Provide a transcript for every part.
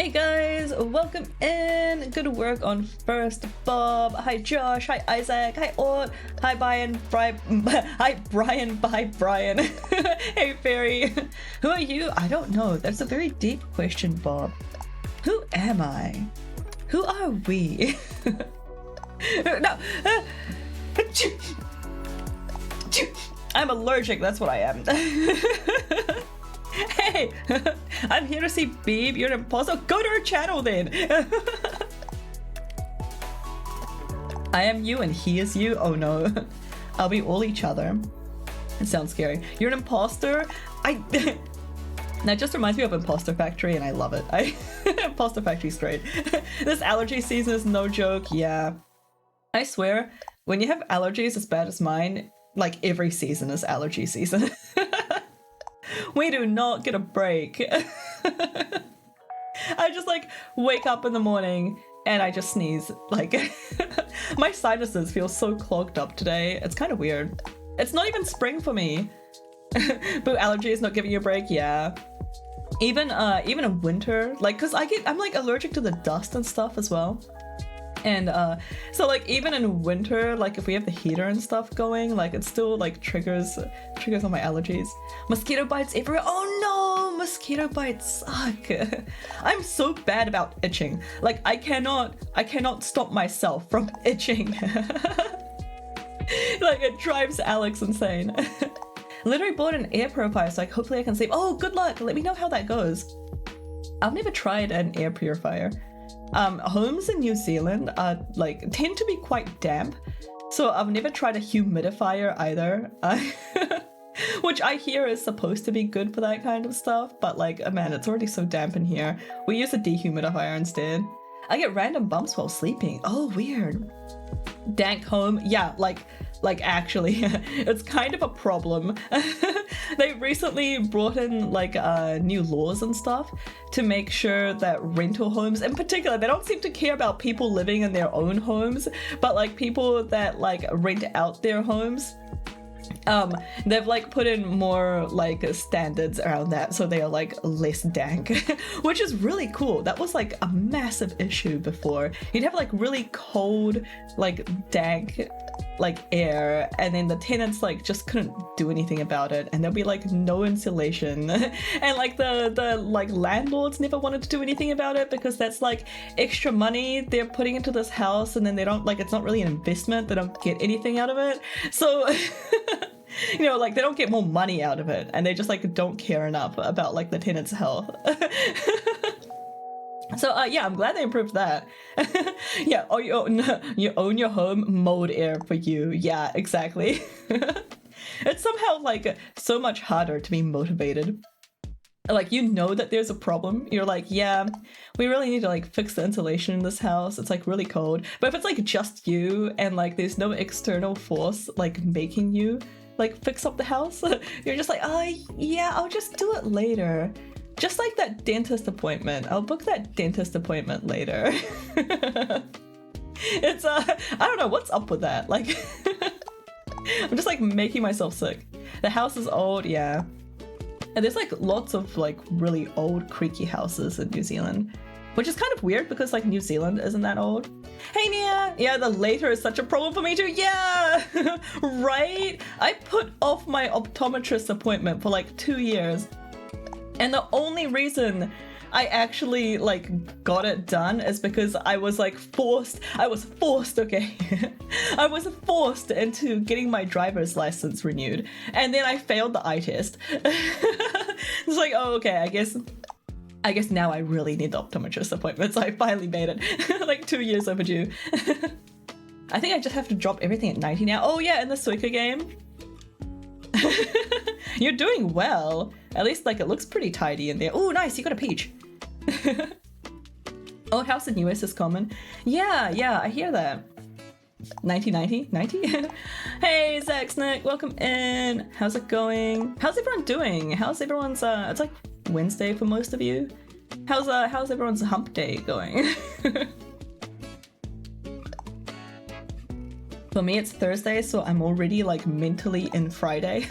Hey guys, welcome in. Good work on first, Bob. Hi Josh. Hi Isaac. Hi Ort. Hi Brian. Hi Brian. Bye Brian. Hey Fairy. Who are you? I don't know. That's a very deep question, Bob. Who am I? Who are we? No. I'm allergic. That's what I am. Hey, I'm here to see Beeb. You're an imposter. Go to her channel then. I am you and he is you. Oh no. Are we all each other? It sounds scary. You're an imposter? That just reminds me of Imposter Factory and I love it. Imposter Factory's great. This allergy season is no joke. Yeah. I swear, when you have allergies as bad as mine, like every season is allergy season. We do not get a break. I just like wake up in the morning and I just sneeze. Like my sinuses feel so clogged up today. It's kind of weird. It's not even spring for me. Boo, allergy is not giving you a break. Yeah. Even in winter, like, cause I'm like allergic to the dust and stuff as well. And so like even in winter, like if we have the heater and stuff going, like it still like triggers on my allergies. Mosquito bites everywhere. Oh no, mosquito bites suck. I'm so bad about itching. Like I cannot stop myself from itching. Like it drives Alex insane. Literally bought an air purifier, so like hopefully I can save. Oh, good luck. Let me know how that goes. I've never tried an air purifier. Homes in New Zealand are like tend to be quite damp, so I've never tried a humidifier either, which I hear is supposed to be good for that kind of stuff, but like, man, it's already so damp in here. We use a dehumidifier instead. I get random bumps while sleeping. Oh, weird. Dank home. Yeah, like actually, it's kind of a problem. They recently brought in like new laws and stuff to make sure that rental homes, in particular, they don't seem to care about people living in their own homes, but like people that like rent out their homes. They've like put in more like standards around that so they are like less dank, which is really cool. That was like a massive issue before. You'd have like really cold, like dank like air, and then the tenants like just couldn't do anything about it, and there'll be like no insulation and like the like landlords never wanted to do anything about it because that's like extra money they're putting into this house, and then they don't like, it's not really an investment, they don't get anything out of it, so you know, like they don't get more money out of it, and they just like don't care enough about like the tenants' health. So yeah, I'm glad they improved that. Yeah, oh, you own your home, mode air for you. Yeah, exactly. It's somehow like so much harder to be motivated. Like, you know that there's a problem. You're like, yeah, we really need to like fix the insulation in this house. It's like really cold. But if it's like just you and like there's no external force like making you like fix up the house, you're just like, oh yeah, I'll just do it later. Just like that dentist appointment. I'll book that dentist appointment later. It's I don't know what's up with that. Like I'm just like making myself sick. The house is old, yeah. And there's like lots of like really old creaky houses in New Zealand, which is kind of weird because like New Zealand isn't that old. Hey Nia! Yeah, the later is such a problem for me too. Yeah! Right? I put off my optometrist appointment for like 2 years. And the only reason I actually like got it done is because I was forced into getting my driver's license renewed. And then I failed the eye test. It's like, oh, okay, I guess now I really need the optometrist appointment. So I finally made it. Like 2 years overdue. I think I just have to drop everything at 90 now. Oh yeah, in the Suica game. You're doing well. At least like it looks pretty tidy in there. Oh, nice, you got a peach. Oh, House in US is common. Yeah, I hear that. 90? Hey, Zach Snick, welcome in. How's it going? How's everyone doing? How's everyone's it's like Wednesday for most of you. How's everyone's hump day going? For me, it's Thursday, so I'm already like mentally in Friday.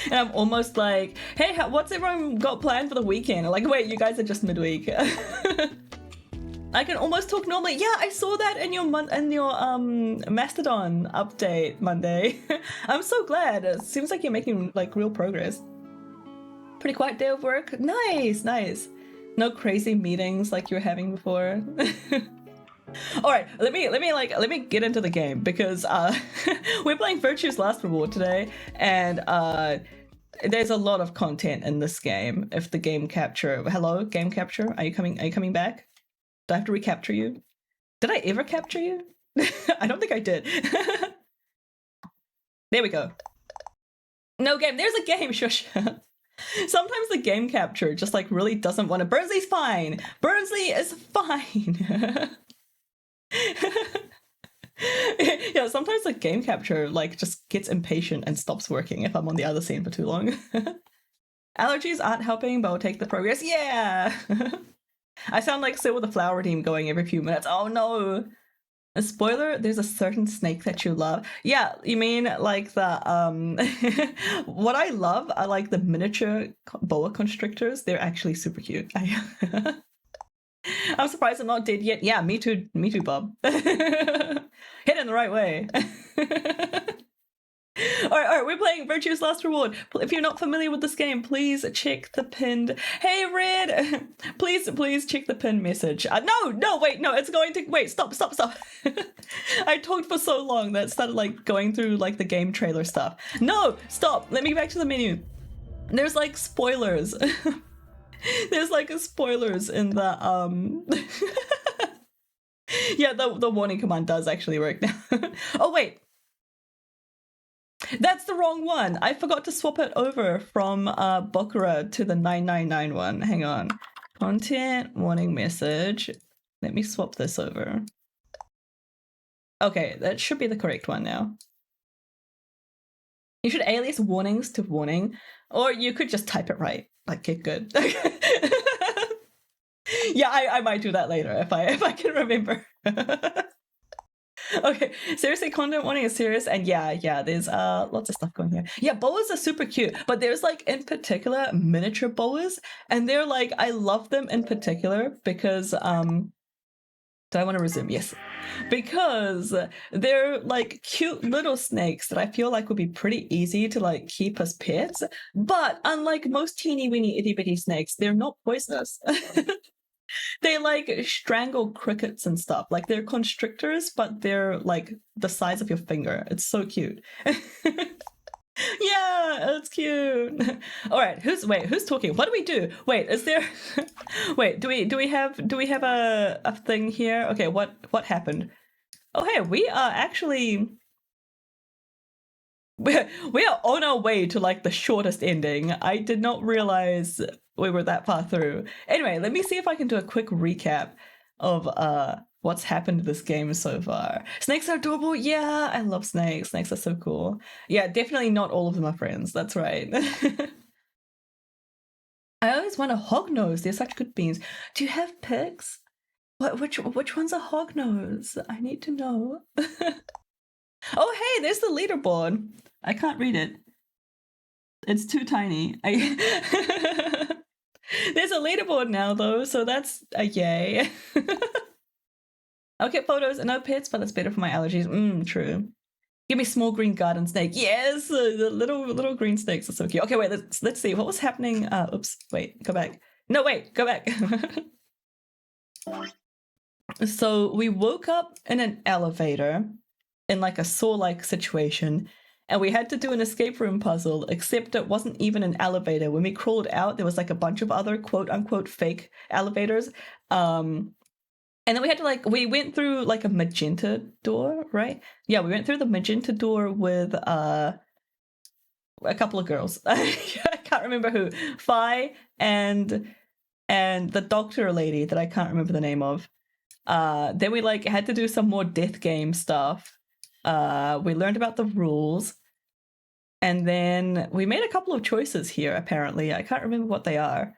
And I'm almost like, hey, what's everyone got planned for the weekend? Like, wait, you guys are just midweek. I can almost talk normally. Yeah, I saw that in your Mastodon update Monday. I'm so glad. It seems like you're making like real progress. Pretty quiet day of work. Nice, nice. No crazy meetings like you were having before. All right, let me get into the game because we're playing Virtue's Last Reward today, and there's a lot of content in this game. If the game capture, hello, game capture, are you coming back? Do I have to recapture you? Did I ever capture you? I don't think I did. There we go. No game. There's a game. Shush. Sometimes the game capture just like really doesn't want to. Burnsley's fine. Burnsley is fine. Yeah, sometimes the game capture like just gets impatient and stops working if I'm on the other scene for too long. Allergies aren't helping, but I'll take the progress. Yeah. I sound like Sid with the flower team going every few minutes. Oh no. A spoiler, there's a certain snake that you love. Yeah, you mean like the what I love are like the miniature boa constrictors. They're actually super cute. I'm surprised I'm not dead yet. Yeah, me too, Bob. Hit it in the right way. All right, we're playing Virtue's Last Reward. If you're not familiar with this game, please check the pinned. Hey, Red, please check the pinned message. No, it's going to wait. Stop. I talked for so long that it started like going through like the game trailer stuff. No, stop. Let me get back to the menu. There's like spoilers. There's like spoilers in the Yeah, the warning command does actually work now. Oh wait. That's the wrong one. I forgot to swap it over from Bokura to the 999 one. Hang on. Content, warning message. Let me swap this over. Okay, that should be the correct one now. You should alias warnings to warning, or you could just type it right. Like, get good. Yeah, I might do that later if I can remember. Okay, seriously, content warning is serious, and yeah, there's lots of stuff going here. Yeah, boas are super cute, but there's like in particular miniature boas, and they're like, I love them in particular because do I want to resume? Yes. Because they're like cute little snakes that I feel like would be pretty easy to like keep as pets, but unlike most teeny weeny itty bitty snakes, they're not poisonous. They like strangle crickets and stuff. Like they're constrictors, but they're like the size of your finger. It's so cute. Yeah, it's cute. All right, who's talking? What do we do? Wait, is there? Wait, do we have a thing here? Okay, what happened? Oh hey, we are actually we are on our way to like the shortest ending. I did not realize we were that far through. Anyway, let me see if I can do a quick recap of what's happened to this game so far. Snakes are adorable. Yeah, I love snakes. Snakes are so cool. Yeah, definitely not all of them are friends. That's right. I always want a hognose. They're such good beans. Do you have pigs? Which one's a hognose? I need to know. Oh, hey, there's the leaderboard. I can't read it. It's too tiny. There's a leaderboard now, though, so that's a yay. I'll get photos and no pets, but that's better for my allergies. True. Give me small green garden snake. Yes, the little green snakes are so cute. Okay, wait, let's see what was happening. Oops, wait, go back. No, wait, go back. So we woke up in an elevator in like a Saw-like situation, and we had to do an escape room puzzle, except it wasn't even an elevator. When we crawled out, there was like a bunch of other quote-unquote fake elevators. And then we had to we went through like a magenta door, right? Yeah, we went through the magenta door with a couple of girls. I can't remember who. Fi and the doctor lady that I can't remember the name of. Then we had to do some more death game stuff. We learned about the rules, and then we made a couple of choices here, apparently. I can't remember what they are.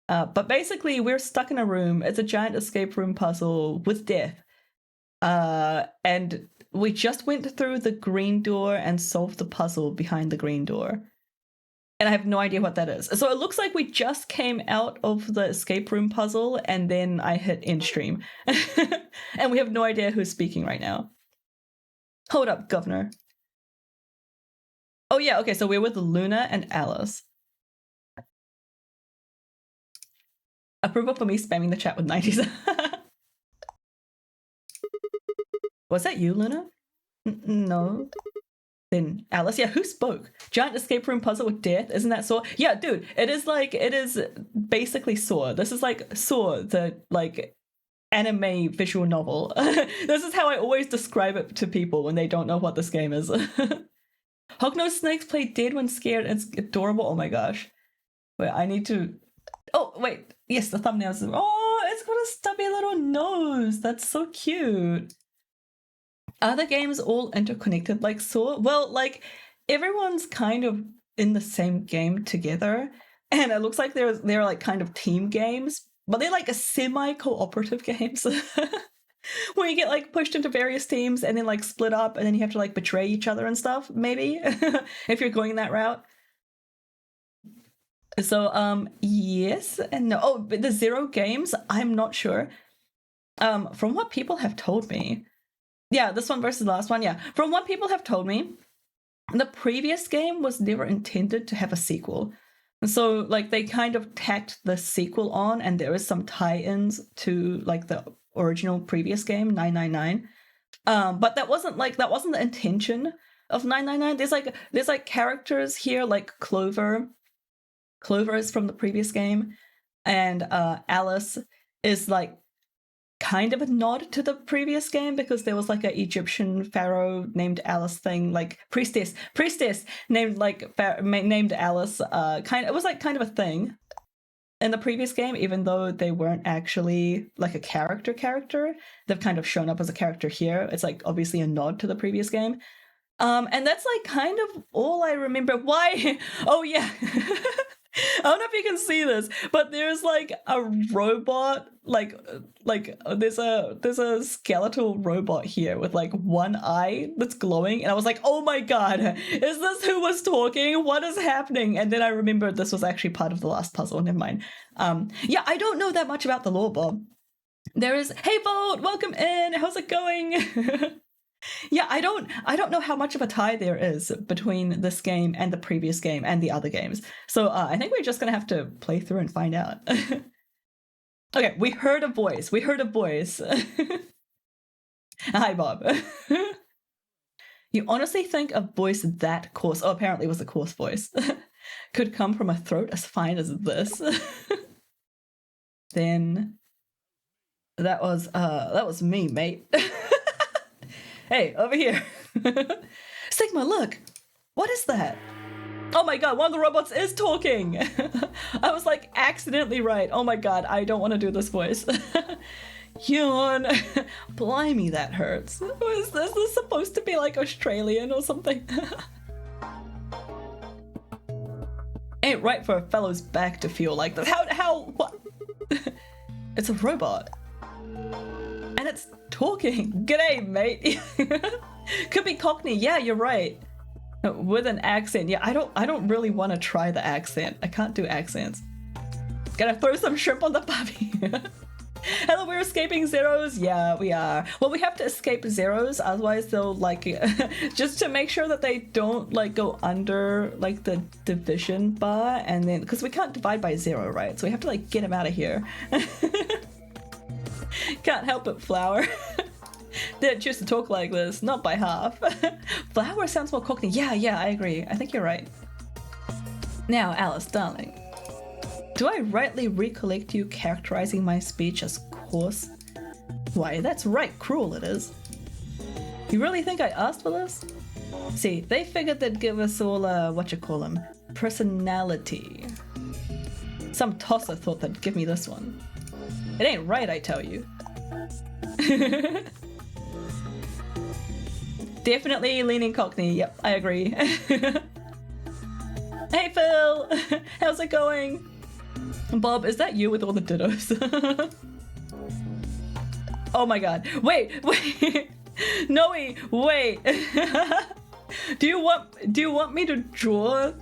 But basically, we're stuck in a room. It's a giant escape room puzzle with death. And we just went through the green door and solved the puzzle behind the green door. And I have no idea what that is. So it looks like we just came out of the escape room puzzle and then I hit end stream. And we have no idea who's speaking right now. Hold up, Governor. Oh yeah, okay, so we're with Luna and Alice. Approval for me spamming the chat with 90s. Was that you, Luna? No. Then Alice, yeah, who spoke? Giant escape room puzzle with death, isn't that Saw? Yeah, dude, it is basically Saw. This is like Saw, the like anime visual novel. This is how I always describe it to people when they don't know what this game is. Hognose snakes play dead when scared. It's adorable. Oh my gosh. Wait, I need to... Oh, wait. Yes, the thumbnails. Oh, it's got a stubby little nose. That's so cute. Are the games all interconnected like Saw? Well, like, everyone's kind of in the same game together. And it looks like they're like kind of team games. But they're like a semi-cooperative games. Where you get like pushed into various teams and then like split up and then you have to like betray each other and stuff, maybe. If you're going that route. So yes and no. Oh, but the Zero games, I'm not sure. From what people have told me. Yeah, this one versus the last one, yeah. From what people have told me, the previous game was never intended to have a sequel. So like they kind of tacked the sequel on and there is some tie-ins to like the original previous game 999, but that wasn't the intention of 999. There's like characters here like Clover is from the previous game, and Alice is like kind of a nod to the previous game because there was like an Egyptian pharaoh named Alice thing, like priestess named like named Alice. It was like kind of a thing in the previous game, even though they weren't actually like a character. They've kind of shown up as a character here. It's like obviously a nod to the previous game. And that's like kind of all I remember. Why? Oh yeah. I don't know if you can see this, but there's like a robot, like there's a skeletal robot here with like one eye that's glowing, and I was like, oh my god, is this who was talking? What is happening? And then I remembered this was actually part of the last puzzle. Never mind. Yeah, I don't know that much about the lore, Bob. There is, hey Volt, welcome in. How's it going? Yeah, I don't know how much of a tie there is between this game and the previous game and the other games. So I think we're just gonna have to play through and find out. Okay, we heard a voice. Hi, Bob. You honestly think a voice that coarse, oh, apparently it was a coarse voice, could come from a throat as fine as this? Then that was me, mate. Hey, over here. Sigma, look. What is that? Oh my god, one of the robots is talking. I was like accidentally right. Oh my god, I don't want to do this voice. Yawn. Blimey, that hurts. Is this supposed to be like Australian or something? Ain't right for a fellow's back to feel like this. What? It's a robot. And it's talking. G'day, mate. Could be Cockney. Yeah, you're right. With an accent. Yeah, I don't really want to try the accent. I can't do accents. Gotta throw some shrimp on the puppy. Hello, we're escaping zeros. Yeah, we are. Well, we have to escape zeros, otherwise they'll like just to make sure that they don't like go under like the division bar, and then because we can't divide by 0, right? So we have to like get them out of here. Can't help it, Flower. Didn't choose to talk like this, not by half. Flower sounds more Cockney. Yeah, I agree. I think you're right. Now, Alice, darling. Do I rightly recollect you characterizing my speech as coarse? Why, that's right cruel it is. You really think I asked for this? See, they figured they'd give us all personality. Some tosser thought they'd give me this one. It ain't right, I tell you. Definitely leaning Cockney. Yep, I agree. Hey Phil! How's it going? Bob, is that you with all the dittos? Oh my god. Wait! Noe, wait! Do you want me to draw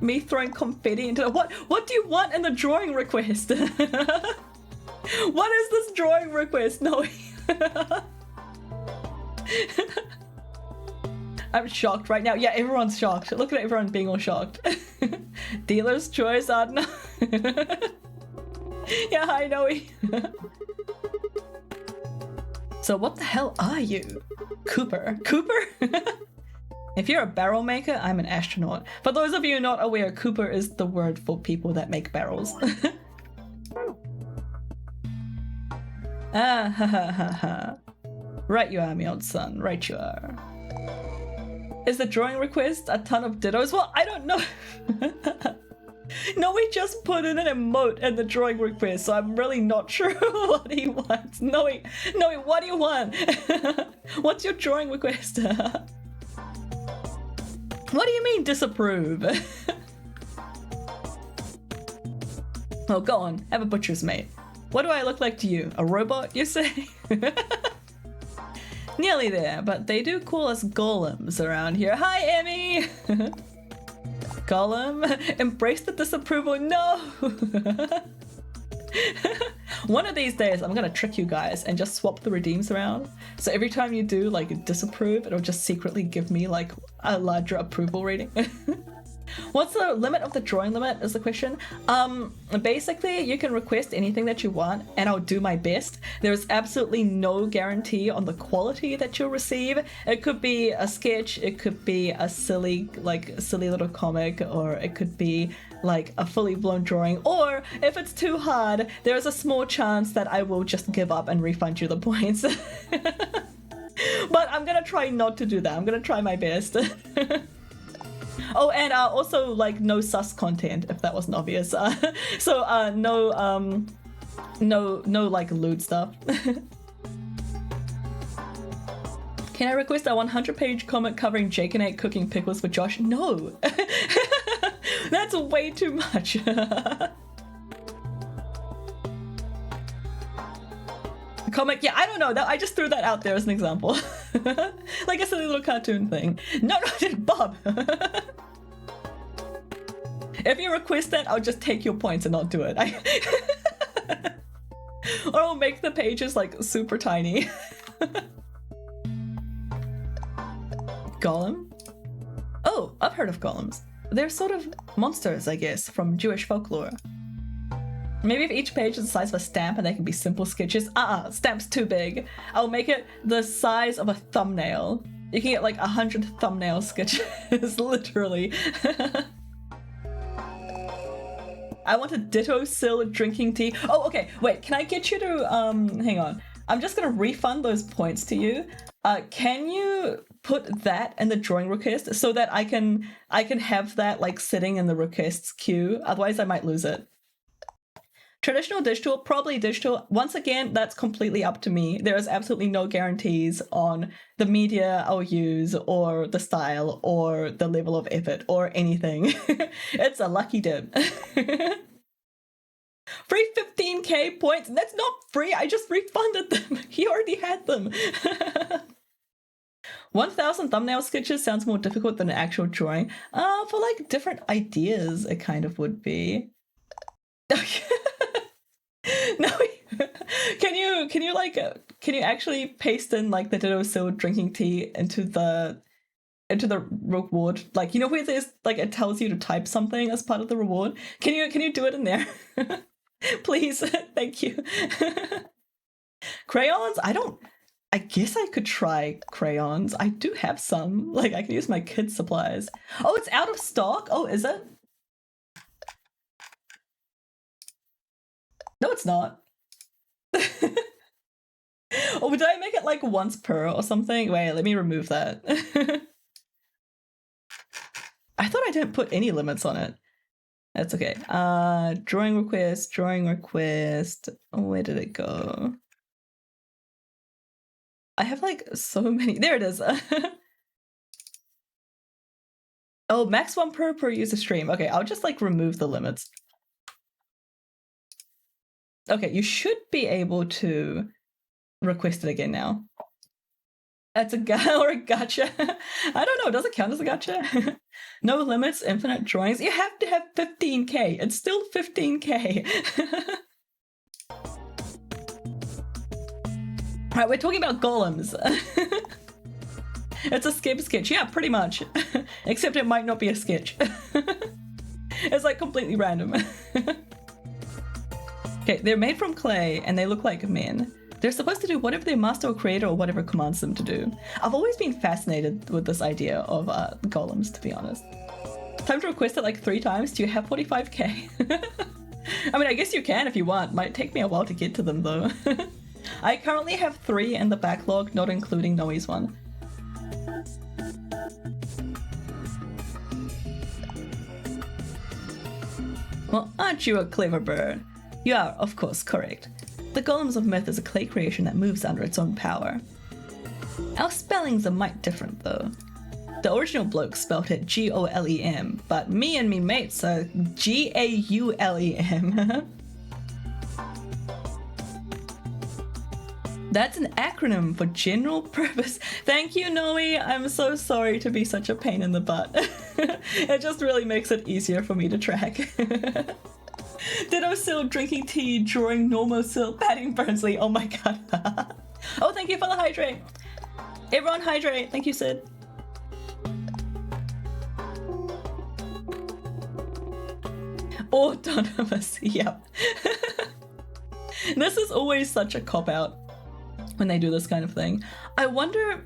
Me throwing confetti into what do you want in the drawing request? What is this drawing request? No. I'm shocked right now. Yeah, everyone's shocked. Look at everyone being all shocked. Dealer's choice, Adna. Yeah, hi, Noe. So what the hell are you? Cooper? Cooper? If you're a barrel maker, I'm an astronaut. For those of you not aware, Cooper is the word for people that make barrels. Ah, ha ha ha ha. Right you are, my old son. Right you are. Is the drawing request a ton of dittos? Well, I don't know. No, we just put in an emote in the drawing request, so I'm really not sure what he wants. No, what do you want? What's your drawing request? What do you mean disapprove? Oh, go on, have a butcher's mate. What do I look like to you? A robot, you say? Nearly there, but they do call us golems around here. Hi, Emmy! Golem, embrace the disapproval. No! One of these days, I'm gonna trick you guys and just swap the redeems around. So every time you do like disapprove, it'll just secretly give me like a larger approval rating. What's the limit of the drawing limit is the question. Basically you can request anything that you want and I'll do my best. There's absolutely no guarantee on the quality that you'll receive. It could be a sketch, it could be a silly little comic, or it could be like a fully blown drawing, or if it's too hard, there's a small chance that I will just give up and refund you the points. But I'm gonna try not to do that. I'm gonna try my best. Oh, and also like no sus content, if that wasn't obvious. No like lewd stuff. Can I request a 100-page comic covering Jake and Nate cooking pickles for Josh? No. That's way too much. Comic, yeah, I don't know. I just threw that out there as an example. Like a silly little cartoon thing. No, Bob. If you request that, I'll just take your points and not do it. Or I'll make the pages like super tiny. Golem? Oh, I've heard of golems. They're sort of monsters, I guess, from Jewish folklore. Maybe if each page is the size of a stamp and they can be simple sketches. Stamp's too big. I'll make it the size of a thumbnail. You can get like 100 thumbnail sketches, literally. I want a ditto sill drinking tea. Oh, okay, wait, can I get you to, hang on. I'm just gonna refund those points to you. Can you put that in the drawing request so that I can have that like sitting in the requests queue? Otherwise I might lose it. Traditional, digital, probably digital. Once again, that's completely up to me. There is absolutely no guarantees on the media I'll use or the style or the level of effort or anything. It's a lucky dip. Free 15k points? That's not free, I just refunded them. He already had them. 1,000 thumbnail sketches sounds more difficult than an actual drawing. For like different ideas, it kind of would be. No, can you actually paste in like the ditto sill drinking tea into the reward? Like, you know where there's like it tells you to type something as part of the reward? Can you do it in there? Please, thank you. Crayons? I guess I could try crayons. I do have some. Like I can use my kids' supplies. Oh, it's out of stock? Oh, is it? No, it's not. Oh, did I make it like once per or something? Wait, let me remove that. I thought I didn't put any limits on it. That's okay. Drawing request. Where did it go? I have like so many. There it is. Oh, max 1 per user stream. Okay, I'll just like remove the limits. Okay, you should be able to request it again now. That's a or a gotcha. I don't know. Does it count as a gotcha? No limits, infinite drawings. You have to have 15k. It's still 15k. Alright, we're talking about golems. It's a sketch. Yeah, pretty much. Except it might not be a sketch. It's like completely random. Okay, they're made from clay and they look like men. They're supposed to do whatever their master or creator or whatever commands them to do. I've always been fascinated with this idea of golems, to be honest. Time to request it like 3 times. Do you have 45k? I mean, I guess you can if you want. Might take me a while to get to them though. I currently have 3 in the backlog, not including Noe's one. Well, aren't you a clever bird? You are, of course, correct. The Golems of Myth is a clay creation that moves under its own power. Our spellings are might different though. The original bloke spelled it G-O-L-E-M, but me and me mates are G-A-U-L-E-M. That's an acronym for general purpose. Thank you, Noe. I'm so sorry to be such a pain in the butt. It just really makes it easier for me to track. Ditto Sil drinking tea, drawing normal Sil, patting Burnsley. Oh my god. Oh, thank you for the hydrate. Everyone hydrate. Thank you, Sid. Autonomous. Yep. This is always such a cop-out when they do this kind of thing. I wonder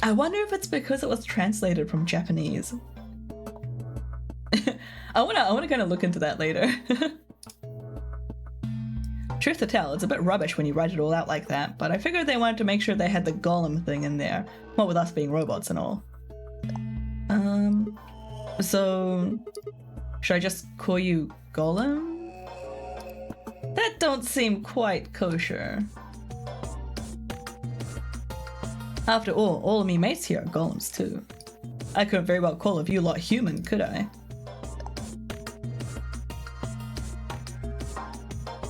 if it's because it was translated from Japanese. I wanna kind of look into that later. Truth to tell, it's a bit rubbish when you write it all out like that, but I figured they wanted to make sure they had the golem thing in there, what with us being robots and all. So should I just call you Golem? That don't seem quite kosher. After all of me mates here are golems too. I couldn't very well call of you lot human, could I?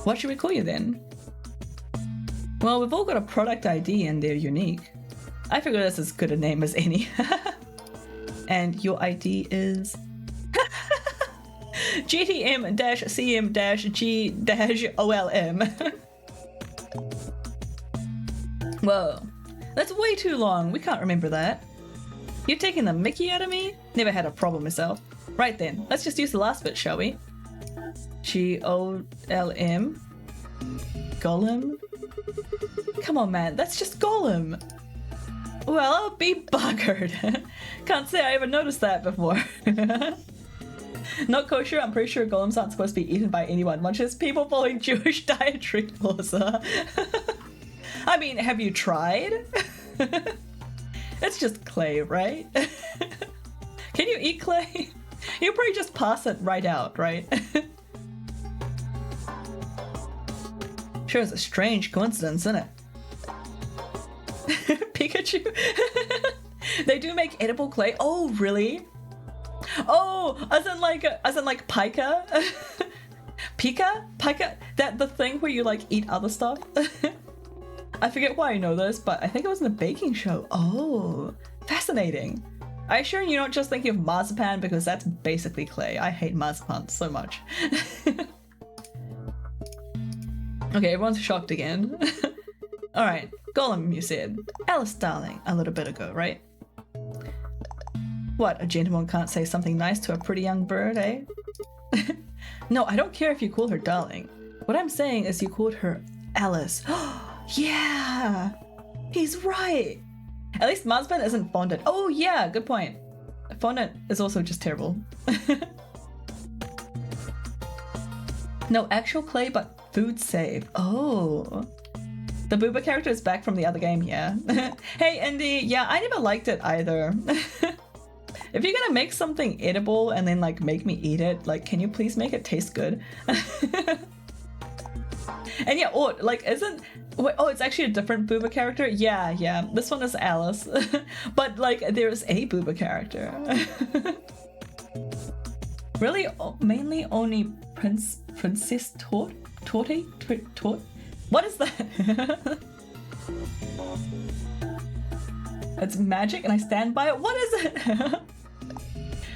What should we call you then? Well, we've all got a product ID and they're unique. I figure that's as good a name as any. And your ID is... GTM-CM-G-OLM. Whoa, that's way too long. We can't remember that. You're taking the mickey out of me? Never had a problem myself. Right then, let's just use the last bit, shall we? G-O-L-M. Golem? Come on, man, that's just Golem. Well, I'll be buggered. Can't say I ever noticed that before. Not kosher, I'm pretty sure golems aren't supposed to be eaten by anyone, much as people following Jewish dietary laws are. I mean, have you tried? It's just clay, right? Can you eat clay? You probably just pass it right out, right? Sure is a strange coincidence, isn't it? Pikachu? They do make edible clay? Oh, really? Oh, as in like pica? Pica? That the thing where you like eat other stuff? I forget why I know this, but I think it was in a baking show. Oh, fascinating. I assure you're not just thinking of marzipan because that's basically clay. I hate marzipan so much. Okay, everyone's shocked again. Alright, Golem, you said. Alice darling, a little bit ago, right? What, a gentleman can't say something nice to a pretty young bird, eh? No, I don't care if you call her darling. What I'm saying is you called her Alice. Yeah! He's right! At least marzipan isn't fondant. Oh yeah, good point. Fondant is also just terrible. No actual clay, but food save. Oh. The Booba character is back from the other game, yeah. Hey Indy, yeah, I never liked it either. If you're gonna make something edible and then like make me eat it, like can you please make it taste good? And yeah, or like isn't... Wait, oh, it's actually a different Booba character? Yeah, this one is Alice. But like there's a Booba character. Really? Mainly only Princess Tort? What is that? It's magic and I stand by it. What is it?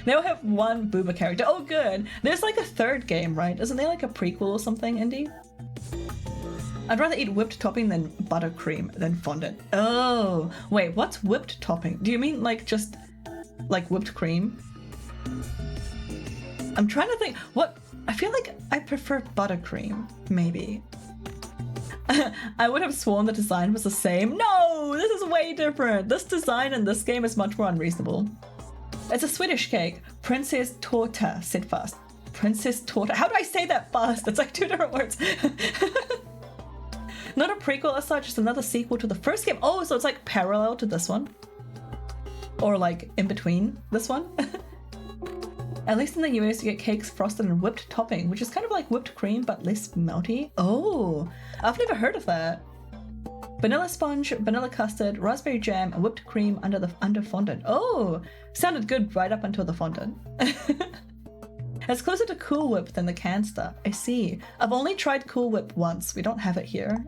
They all have one booba character. Oh, good. There's like a third game, right? Isn't there like a prequel or something, Indy? I'd rather eat whipped topping than buttercream than fondant. Oh, wait, what's whipped topping? Do you mean like just like whipped cream? I'm trying to think. What? I feel like I prefer buttercream, maybe. I would have sworn the design was the same. No, this is way different. This design in this game is much more unreasonable. It's a Swedish cake. Princess Tårta, said fast. Princess Tårta. How do I say that fast? It's like two different words. Not a prequel as such, it's another sequel to the first game. Oh, so it's like parallel to this one. Or like in between this one. At least in the US, you get cakes frosted and whipped topping, which is kind of like whipped cream, but less melty. Oh, I've never heard of that. Vanilla sponge, vanilla custard, raspberry jam, and whipped cream under fondant. Oh, sounded good right up until the fondant. It's closer to Cool Whip than the canned stuff. I see. I've only tried Cool Whip once. We don't have it here.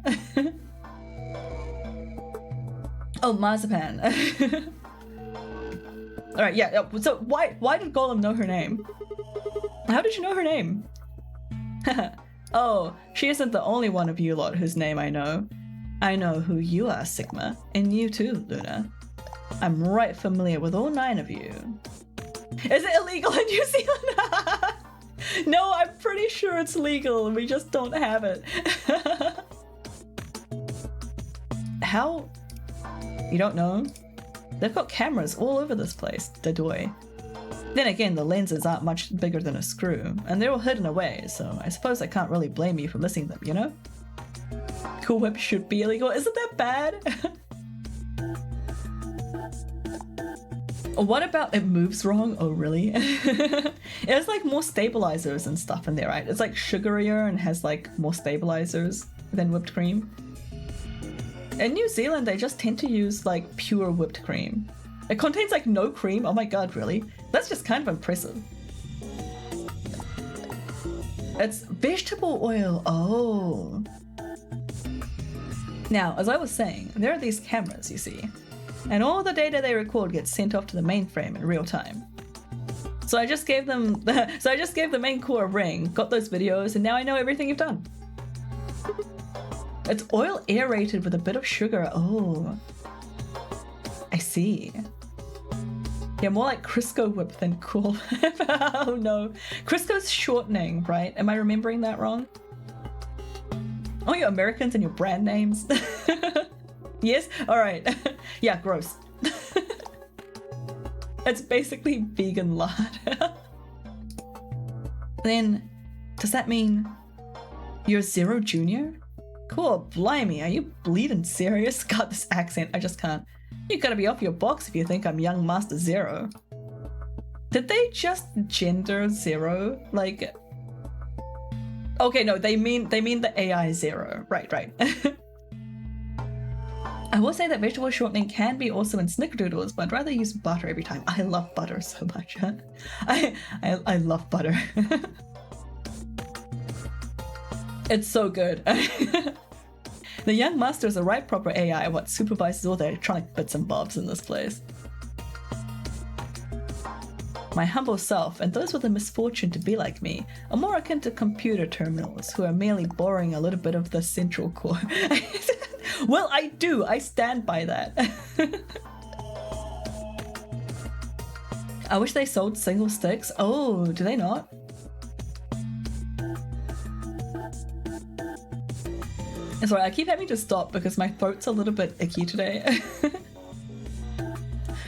Oh, marzipan. Alright, yeah. So why did Golem know her name? How did you know her name? Oh, she isn't the only one of you lot whose name I know. I know who you are, Sigma, and you too, Luna. I'm right familiar with all 9 of you. Is it illegal in New Zealand? No, I'm pretty sure it's legal. We just don't have it. How? You don't know? They've got cameras all over this place, Dadoy. Then again, the lenses aren't much bigger than a screw, and they're all hidden away, so I suppose I can't really blame you for missing them, you know? Cool Whip should be illegal. Isn't that bad? What about it moves wrong? Oh, really? It has like more stabilizers and stuff in there, right? It's like sugarier and has like more stabilizers than whipped cream. In New Zealand, they just tend to use like pure whipped cream. It contains like no cream. Oh my god, really? That's just kind of impressive. It's vegetable oil. Oh. Now, as I was saying, there are these cameras, you see, and all the data they record gets sent off to the mainframe in real time. So I just gave them, the main core a ring, got those videos, and now I know everything you've done. It's oil aerated with a bit of sugar. Oh, I see. Yeah, more like Crisco Whip than Cool. Oh no, Crisco's shortening, right? Am I remembering that wrong? Oh, you Americans and your brand names. Yes? Alright. Yeah, gross. It's basically vegan lard. Then, does that mean you're Zero Junior? Cool, blimey, are you bleeding serious? God, this accent, I just can't. You gotta be off your box if you think I'm young Master Zero. Did they just gender Zero? Like... Okay, no, they mean the AI Zero. Right. I will say that vegetable shortening can be also in snickerdoodles, but I'd rather use butter every time. I love butter so much. I love butter. It's so good. The young master is the right proper AI, what supervises all the electronic bits and bobs in this place. My humble self, and those with the misfortune to be like me, are more akin to computer terminals who are merely borrowing a little bit of the central core. Well, I do. I stand by that. I wish they sold single sticks. Oh, do they not? Sorry, I keep having to stop because my throat's a little bit icky today.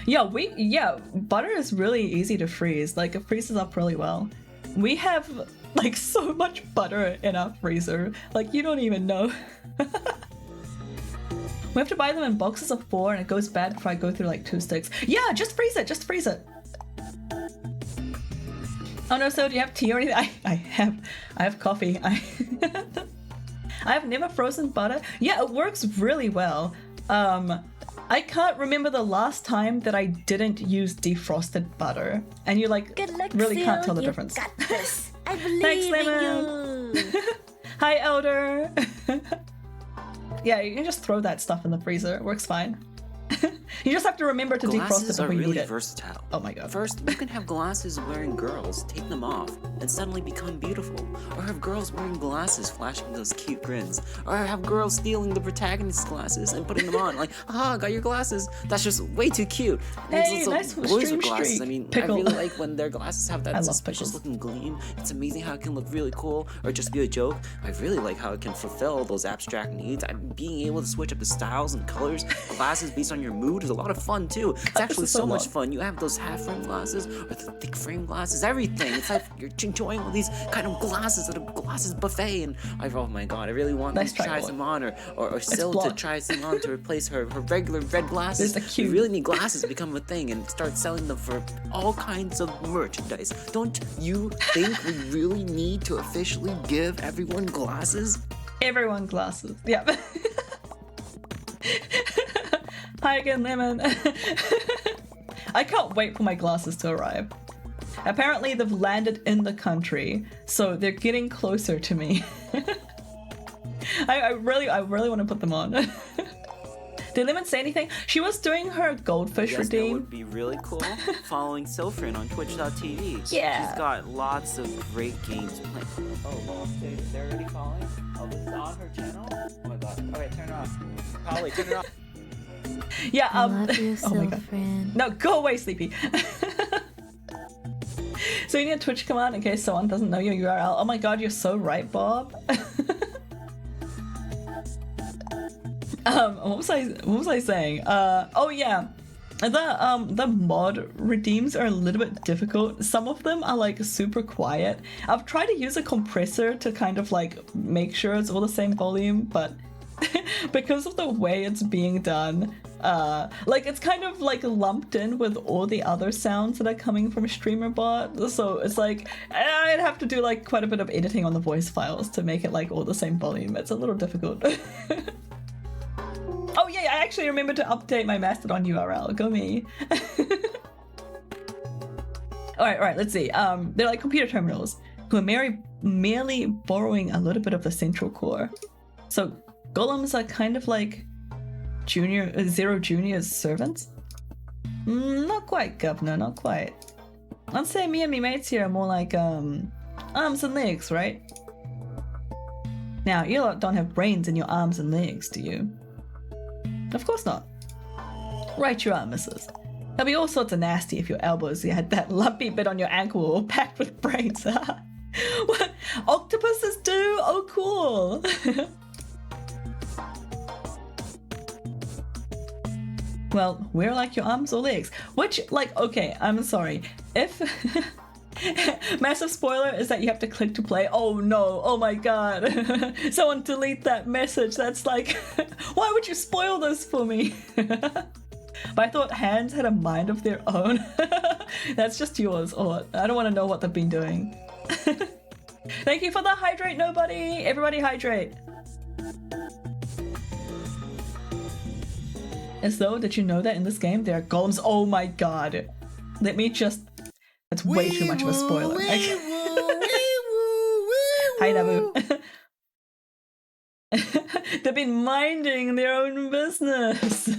Yeah, butter is really easy to freeze. Like, it freezes up really well. We have, like, so much butter in our freezer. Like, you don't even know. We have to buy them in boxes of 4 and it goes bad if I go through, like, 2 sticks. Yeah, just freeze it! Oh no, so do you have tea or anything? I have coffee. I have never frozen butter. Yeah, it works really well. I can't remember the last time that I didn't use defrosted butter. And you like really can't tell the difference. Got this. I believe Thanks, in Lemon. you. Hi, Elder. Yeah, you can just throw that stuff in the freezer. It works fine. You just have to remember to defrost it Glasses are before you really need it. versatile. Oh my god. First, you can have glasses wearing girls take them off and suddenly become beautiful. Or have girls wearing glasses flashing those cute grins. Or have girls stealing the protagonist's glasses and putting them on. Like, ah, got your glasses. That's just way too cute. And Hey, also nice boys stream with glasses. streak. I mean, Pickle. I really like when their glasses have I that love suspicious pickles. looking gleam. It's amazing how it can look really cool or just be a joke. I really like how it can fulfill those abstract needs. Being able to switch up the styles and colors, glasses based on your mood is a lot of fun too. It's actually so much fun. You have those half frame glasses or the thick frame glasses, everything. It's like you're enjoying all these kind of glasses at a glasses buffet, and oh my god, I really want to try some on, or Sil to try some on to replace her regular red glasses. You really need glasses to become a thing and start selling them for all kinds of merchandise. Don't you think we really need to officially give everyone glasses? Everyone glasses. Yep. Hi again, Lemon. I can't wait for my glasses to arrive. Apparently they've landed in the country, so they're getting closer to me. I really want to put them on. Did Lemon say anything? She was doing her goldfish redeem. That would be really cool. Following Sofrin on twitch.tv. Yeah. She's got lots of great games playing. Oh, they're already following? Oh, this is on her channel? Oh my god. Okay, turn it off. Holly, turn it off. Yeah, I love you, oh my god. No, go away, Sleepy. So you need a Twitch command in case someone doesn't know your URL. Oh my god, you're so right, Bob. What was I saying? Oh yeah. The mod redeems are a little bit difficult. Some of them are like super quiet. I've tried to use a compressor to kind of like make sure it's all the same volume, but because of the way it's being done, like it's kind of like lumped in with all the other sounds that are coming from StreamerBot. So it's like I'd have to do like quite a bit of editing on the voice files to make it like all the same volume. It's a little difficult. Oh yeah, I actually remembered to update my Mastodon URL. Go me. All right, let's see. They're like computer terminals who are merely borrowing a little bit of the central core. So golems are kind of like Zero Junior's servants? Not quite, Governor, not quite. I'd say me and me mates here are more like arms and legs, right? Now, you lot don't have brains in your arms and legs, do you? Of course not. Right you are, missus. That'd be all sorts of nasty if your elbows had that lumpy bit on your ankle all packed with brains. What? Octopuses do? Oh, cool. Well, we're like your arms or legs. Which, like, okay, I'm sorry. If... Massive spoiler is that you have to click to play. Oh no, oh my god. Someone delete that message. That's like... Why would you spoil this for me? But I thought hands had a mind of their own. That's just yours. Or I don't want to know what they've been doing. Thank you for the hydrate, nobody. Everybody hydrate. As though, did you know that in this game there are golems? Oh my god. Let me just... That's way too much of a spoiler. Hi, Nabu. They've been minding their own business.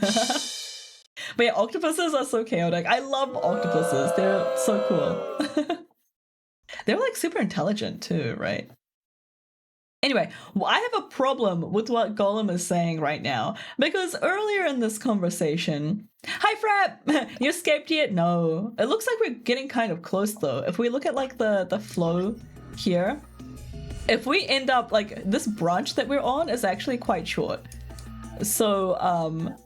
But yeah, octopuses are so chaotic. I love octopuses. They're so cool. They're like super intelligent too, right? Anyway, I have a problem with what Golem is saying right now, because earlier in this conversation... Hi, Frap! You escaped yet? No. It looks like we're getting kind of close, though. If we look at, like, the flow here, if we end up, like, this branch that we're on is actually quite short. So,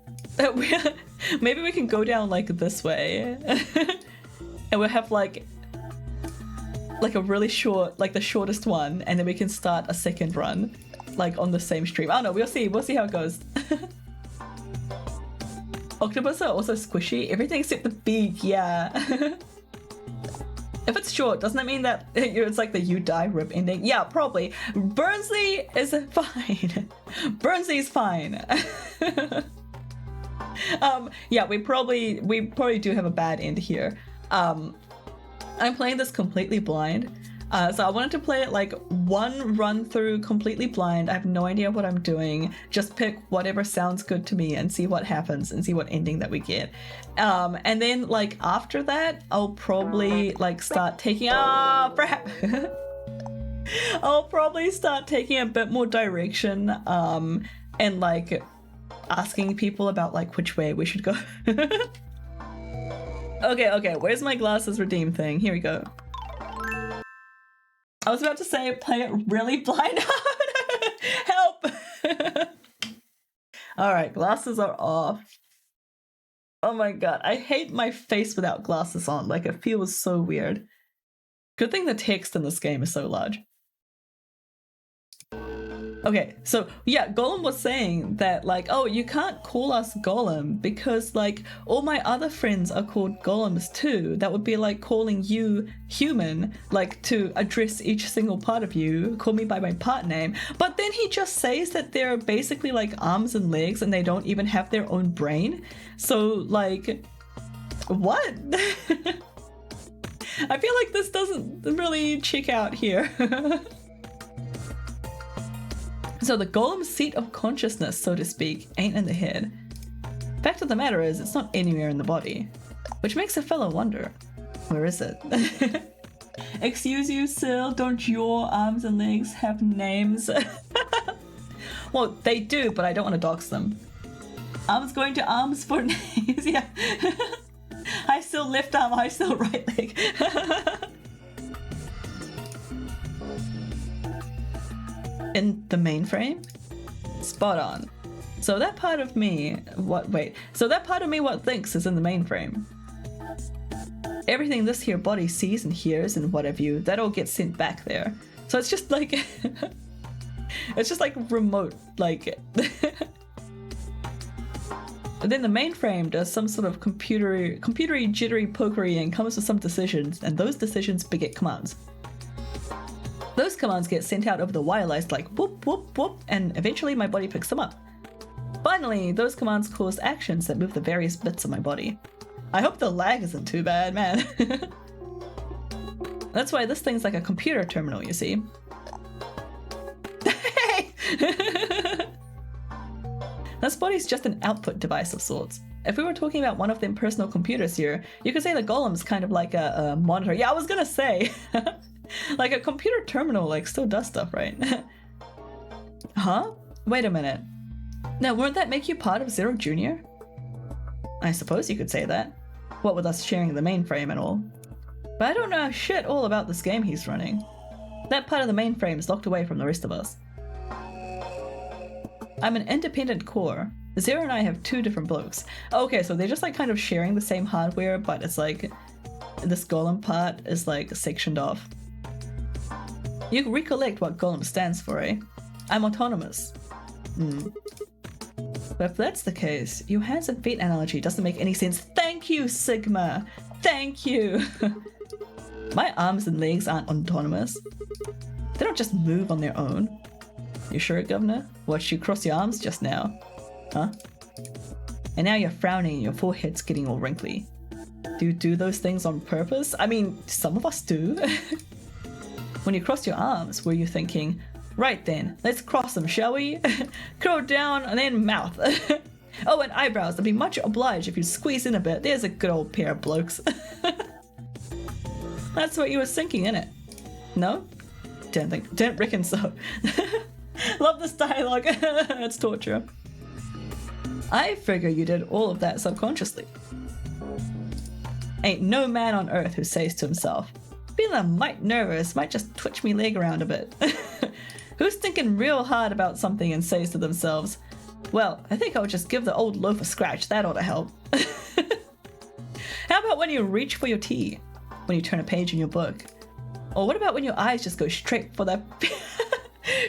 maybe we can go down, like, this way. And we'll have, like a really short, like the shortest one, and then we can start a second run, like on the same stream. I don't know, we'll see how it goes. Octopus are also squishy, everything except the beak, yeah. If it's short, doesn't that mean that it's like the you die rip ending? Yeah, probably. Burnsley is fine. Burnsley's fine. Yeah, we probably do have a bad end here. I'm playing this completely blind. So I wanted to play it like one run through completely blind. I have no idea what I'm doing. Just pick whatever sounds good to me and see what happens and see what ending that we get. And then like after that, I'll probably like start taking I'll probably start taking a bit more direction and like asking people about like which way we should go. Okay, where's my glasses redeem thing? Here we go. I was about to say play it really blind. Help! Alright, glasses are off. Oh my god, I hate my face without glasses on. Like, it feels so weird. Good thing the text in this game is so large. Okay, so yeah, Golem was saying that like, oh, you can't call us Golem because like all my other friends are called Golems too. That would be like calling you human, like to address each single part of you, call me by my part name. But then he just says that they're basically like arms and legs and they don't even have their own brain. So like, what? I feel like this doesn't really check out here. So the golem's seat of consciousness, so to speak, ain't in the head. Fact of the matter is, it's not anywhere in the body. Which makes a fellow wonder, where is it? Excuse you, Sil, don't your arms and legs have names? Well, they do, but I don't want to dox them. Arms going to arms for names, yeah. I still left arm, I still right leg. In the mainframe? Spot on. So that part of me, what thinks is in the mainframe. Everything this here body sees and hears and what have you, that all gets sent back there. So it's just like, it's just like remote, like. And then the mainframe does some sort of computery jittery pokery and comes with some decisions, and those decisions beget commands. Those commands get sent out over the wireless like whoop whoop whoop, and eventually my body picks them up. Finally, those commands cause actions that move the various bits of my body. I hope the lag isn't too bad, man. That's why this thing's like a computer terminal, you see. Hey! This body's just an output device of sorts. If we were talking about one of them personal computers here, you could say the golem's kind of like a monitor. Yeah, I was gonna say. Like a computer terminal, like, still does stuff, right? Huh? Wait a minute. Now, won't that make you part of Zero Jr.? I suppose you could say that. What with us sharing the mainframe and all. But I don't know shit all about this game he's running. That part of the mainframe is locked away from the rest of us. I'm an independent core. Zero and I have two different blokes. Okay, so they're just like kind of sharing the same hardware, but it's like this golem part is like sectioned off. You recollect what golem stands for, eh? I'm autonomous. But if that's the case, your hands and feet analogy doesn't make any sense. Thank you, Sigma! Thank you! My arms and legs aren't autonomous. They don't just move on their own. You sure, Governor? Watched you cross your arms just now. Huh? And now you're frowning and your forehead's getting all wrinkly. Do you do those things on purpose? I mean, some of us do. When you crossed your arms, were you thinking, right then, let's cross them, shall we? Curl down and then mouth. Oh, and eyebrows. I'd be much obliged if you squeeze in a bit. There's a good old pair of blokes. That's what you were thinking, innit? No? Don't reckon so. Love this dialogue. It's torture. I figure you did all of that subconsciously. Ain't no man on earth who says to himself, feeling a mite nervous, might just twitch me leg around a bit. Who's thinking real hard about something and says to themselves, well, I think I'll just give the old loaf a scratch, that ought to help. How about when you reach for your tea? When you turn a page in your book? Or what about when your eyes just go straight for that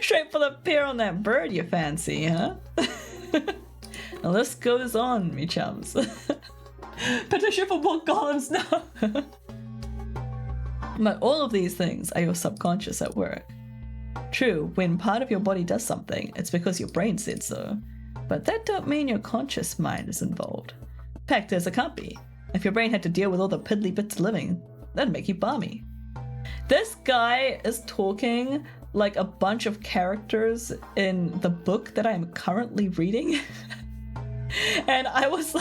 straight for the pear on that bird you fancy, huh? The list goes on, me chums. Petition for more golems now. But all of these things are your subconscious at work. True, when part of your body does something, it's because your brain said so. But that don't mean your conscious mind is involved. Fact is, it can't be. If your brain had to deal with all the piddly bits of living, that'd make you balmy. This guy is talking like a bunch of characters in the book that I'm currently reading. And I was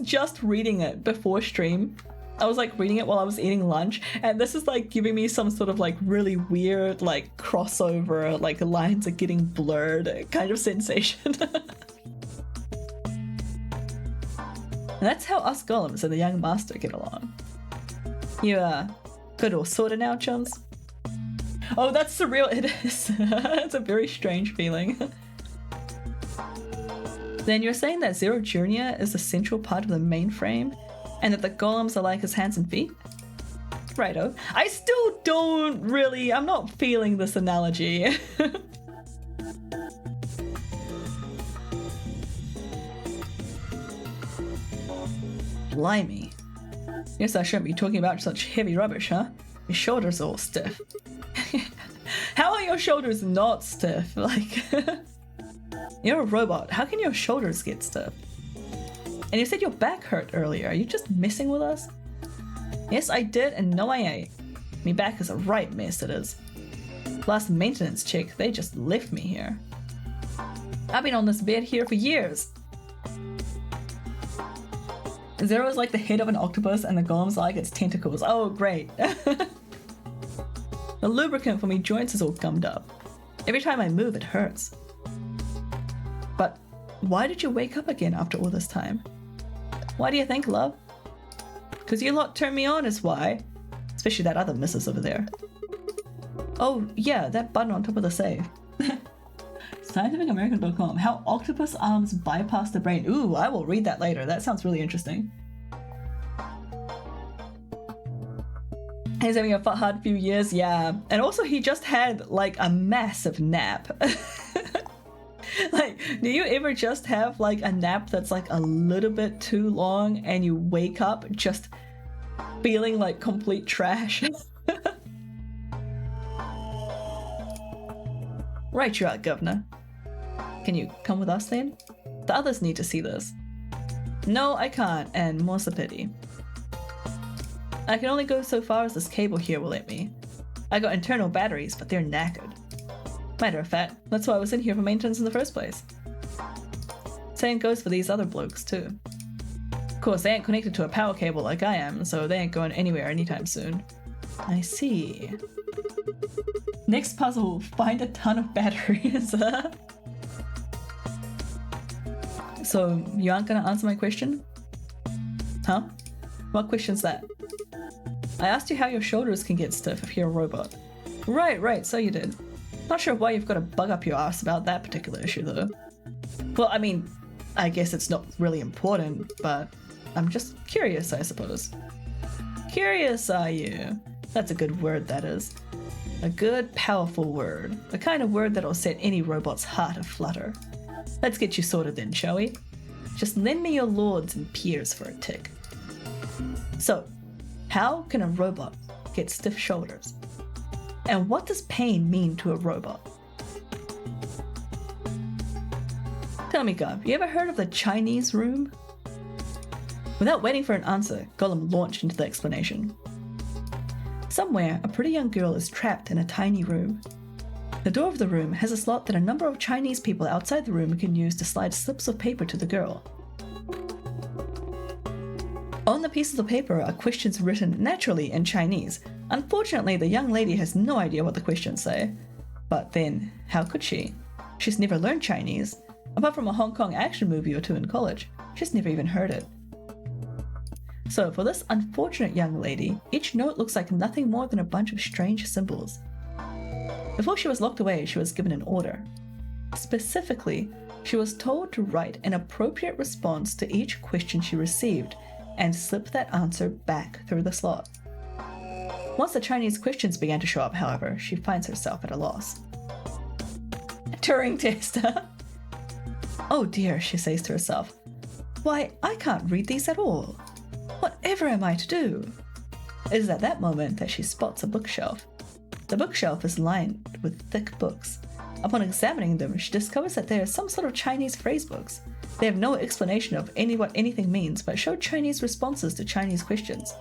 just reading it before stream. I was like reading it while I was eating lunch, and this is like giving me some sort of like really weird like crossover, like the lines are getting blurred kind of sensation. And that's how us golems and the young master get along. You good all sorted now, chums? Oh, that's surreal. It is. It's a very strange feeling. Then you're saying that Zero Junior is a central part of the mainframe, and that the golems are like his hands and feet? Righto. I still don't really... I'm not feeling this analogy. Blimey. Guess I shouldn't be talking about such heavy rubbish, huh? Your shoulders are all stiff. How are your shoulders not stiff? Like... You're a robot. How can your shoulders get stiff? And you said your back hurt earlier. Are you just messing with us? Yes, I did, and no, I ain't. Me back is a right mess, it is. Last maintenance check, they just left me here. I've been on this bed here for years. Zero's like the head of an octopus, and the golem's like its tentacles. Oh, great. The lubricant for me joints is all gummed up. Every time I move, it hurts. But why did you wake up again after all this time? Why do you think, love? Because you lot turned me on is why. Especially that other missus over there. Oh, yeah, that button on top of the save. ScientificAmerican.com. How octopus arms bypass the brain. Ooh, I will read that later. That sounds really interesting. He's having a hard few years, yeah. And also he just had like a massive nap. Like, do you ever just have like a nap that's like a little bit too long and you wake up just feeling like complete trash? Right you are, governor. Can you come with us then? The others need to see this. No, I can't, and more's the pity. I can only go so far as this cable here will let me. I got internal batteries, but they're knackered. Matter of fact, that's why I was in here for maintenance in the first place. Same goes for these other blokes too. Of course, they ain't connected to a power cable like I am, so they ain't going anywhere anytime soon. I see. Next puzzle, find a ton of batteries. So, you aren't gonna answer my question? Huh? What question's that? I asked you how your shoulders can get stiff if you're a robot. Right, so you did. Not sure why you've got a bug up your ass about that particular issue though. Well, I mean, I guess it's not really important, but I'm just curious, I suppose. Curious, are you? That's a good word, that is. A good, powerful word. The kind of word that'll set any robot's heart aflutter. Let's get you sorted then, shall we? Just lend me your lords and peers for a tick. So, how can a robot get stiff shoulders? And what does pain mean to a robot? Tell me, Gov, you ever heard of the Chinese room? Without waiting for an answer, Gollum launched into the explanation. Somewhere, a pretty young girl is trapped in a tiny room. The door of the room has a slot that a number of Chinese people outside the room can use to slide slips of paper to the girl. On the pieces of paper are questions written naturally in Chinese. Unfortunately, the young lady has no idea what the questions say. But then, how could she? She's never learned Chinese. Apart from a Hong Kong action movie or two in college, she's never even heard it. So for this unfortunate young lady, each note looks like nothing more than a bunch of strange symbols. Before she was locked away, she was given an order. Specifically, she was told to write an appropriate response to each question she received and slip that answer back through the slot. Once the Chinese questions began to show up, however, she finds herself at a loss. Turing test. Oh dear, she says to herself. Why, I can't read these at all. Whatever am I to do? It is at that moment that she spots a bookshelf. The bookshelf is lined with thick books. Upon examining them, she discovers that they are some sort of Chinese phrase books. They have no explanation of what anything means, but show Chinese responses to Chinese questions.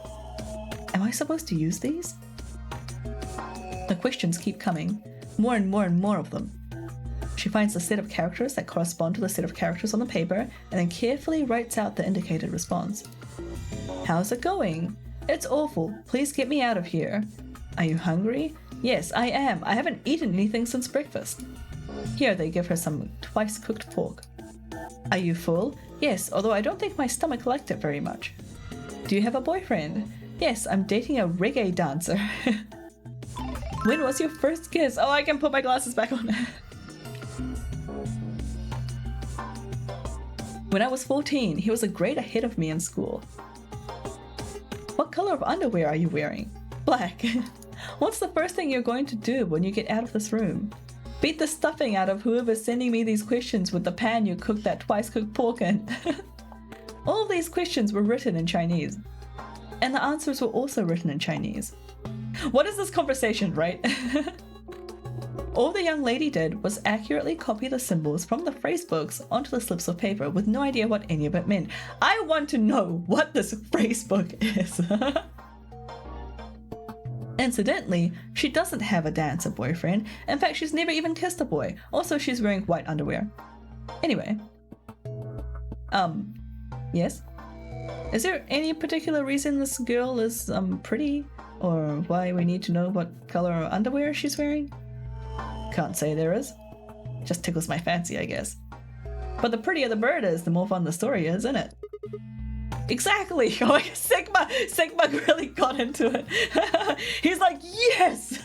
Am I supposed to use these? The questions keep coming, more and more and more of them. She finds the set of characters that correspond to the set of characters on the paper and then carefully writes out the indicated response. How's it going? It's awful. Please get me out of here. Are you hungry? Yes, I am. I haven't eaten anything since breakfast. Here they give her some twice-cooked pork. Are you full? Yes, although I don't think my stomach liked it very much. Do you have a boyfriend? Yes, I'm dating a reggae dancer. When was your first kiss? Oh, I can put my glasses back on. When I was 14, he was a grade ahead of me in school. What color of underwear are you wearing? Black. What's the first thing you're going to do when you get out of this room? Beat the stuffing out of whoever's sending me these questions with the pan you cooked that twice-cooked pork in. All of these questions were written in Chinese. And the answers were also written in Chinese. What is this conversation, right? All the young lady did was accurately copy the symbols from the phrase books onto the slips of paper with no idea what any of it meant. I want to know what this phrase book is. Incidentally, she doesn't have a dancer boyfriend. In fact, she's never even kissed a boy. Also, she's wearing white underwear. Anyway. Yes? Is there any particular reason this girl is, pretty? Or why we need to know what color underwear she's wearing? Can't say there is. Just tickles my fancy, I guess. But the prettier the bird is, the more fun the story is, isn't it? Exactly! Oh, Sigma really got into it. He's like, yes!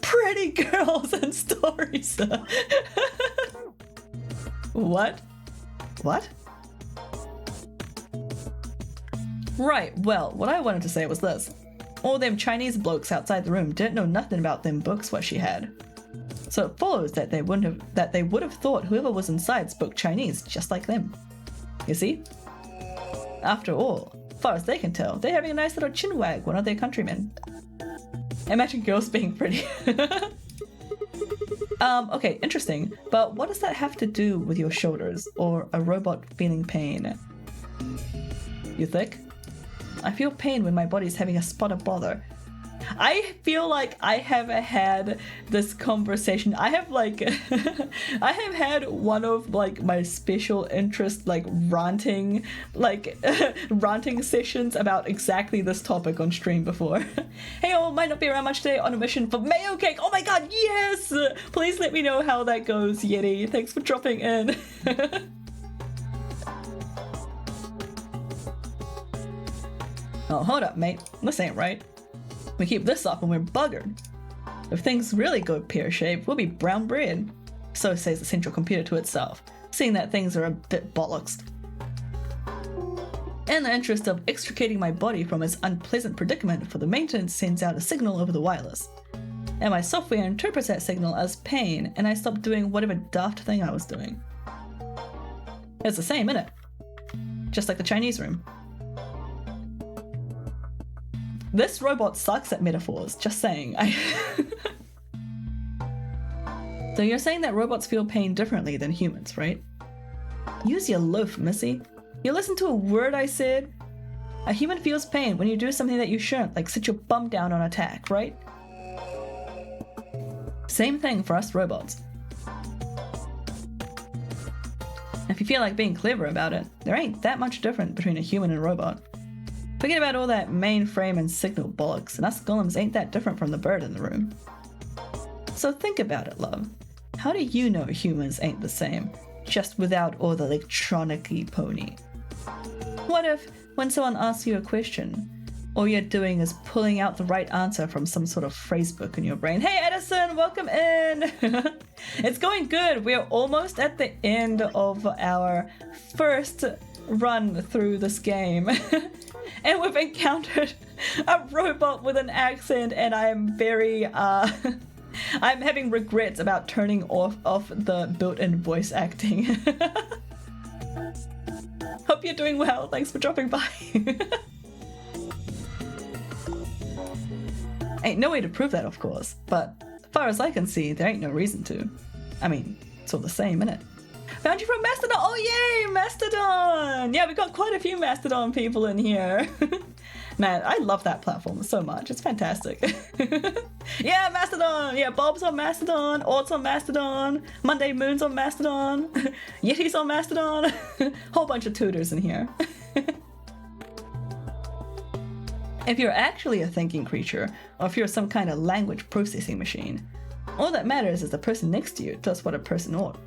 Pretty girls and stories! What? What? Right, well, what I wanted to say was this. All them Chinese blokes outside the room didn't know nothing about them books what she had. So it follows that they would have thought whoever was inside spoke Chinese just like them. You see? After all, as far as they can tell, they're having a nice little chinwag, one of their countrymen. Imagine girls being pretty. Okay, interesting. But what does that have to do with your shoulders or a robot feeling pain? You think? I feel pain when my body's having a spot of bother. I feel like I have had this conversation. I have like I have had one of like my special interest like ranting sessions about exactly this topic on stream before. Hey, oh, might not be around much today on a mission for mayo cake. Oh my god, yes! Please let me know how that goes, Yeti. Thanks for dropping in. Oh, hold up, mate. This ain't right. We keep this up and we're buggered. If things really go pear-shaped, we'll be brown bread. So says the central computer to itself, seeing that things are a bit bollocks. In the interest of extricating my body from its unpleasant predicament, for the maintenance sends out a signal over the wireless. And my software interprets that signal as pain, and I stop doing whatever daft thing I was doing. It's the same, innit? Just like the Chinese room. This robot sucks at metaphors, just saying. So you're saying that robots feel pain differently than humans, right? Use your loaf, missy. You listen to a word I said? A human feels pain when you do something that you shouldn't, like sit your bum down on attack, right? Same thing for us robots. If you feel like being clever about it, there ain't that much different between a human and a robot. Forget about all that mainframe and signal bollocks, and us golems ain't that different from the bird in the room. So think about it, love. How do you know humans ain't the same, just without all the electronic-y pony? What if, when someone asks you a question, all you're doing is pulling out the right answer from some sort of phrase book in your brain? Hey Edison, welcome in! It's going good. We're almost at the end of our first run through this game. And we've encountered a robot with an accent, and I am very, I'm having regrets about turning off the built-in voice acting. Hope you're doing well. Thanks for dropping by. Ain't no way to prove that, of course, but as far as I can see, there ain't no reason to. I mean, it's all the same, innit? Found you from Mastodon. Oh yay, Mastodon. Yeah, we got quite a few Mastodon people in here. Man, I love that platform so much. It's fantastic. Yeah, Mastodon. Yeah, Bob's on Mastodon. Ort's on Mastodon. Monday Moon's on Mastodon. Yeti's on Mastodon. Whole bunch of tutors in here. If you're actually a thinking creature, or if you're some kind of language processing machine, all that matters is the person next to you does what a person ought.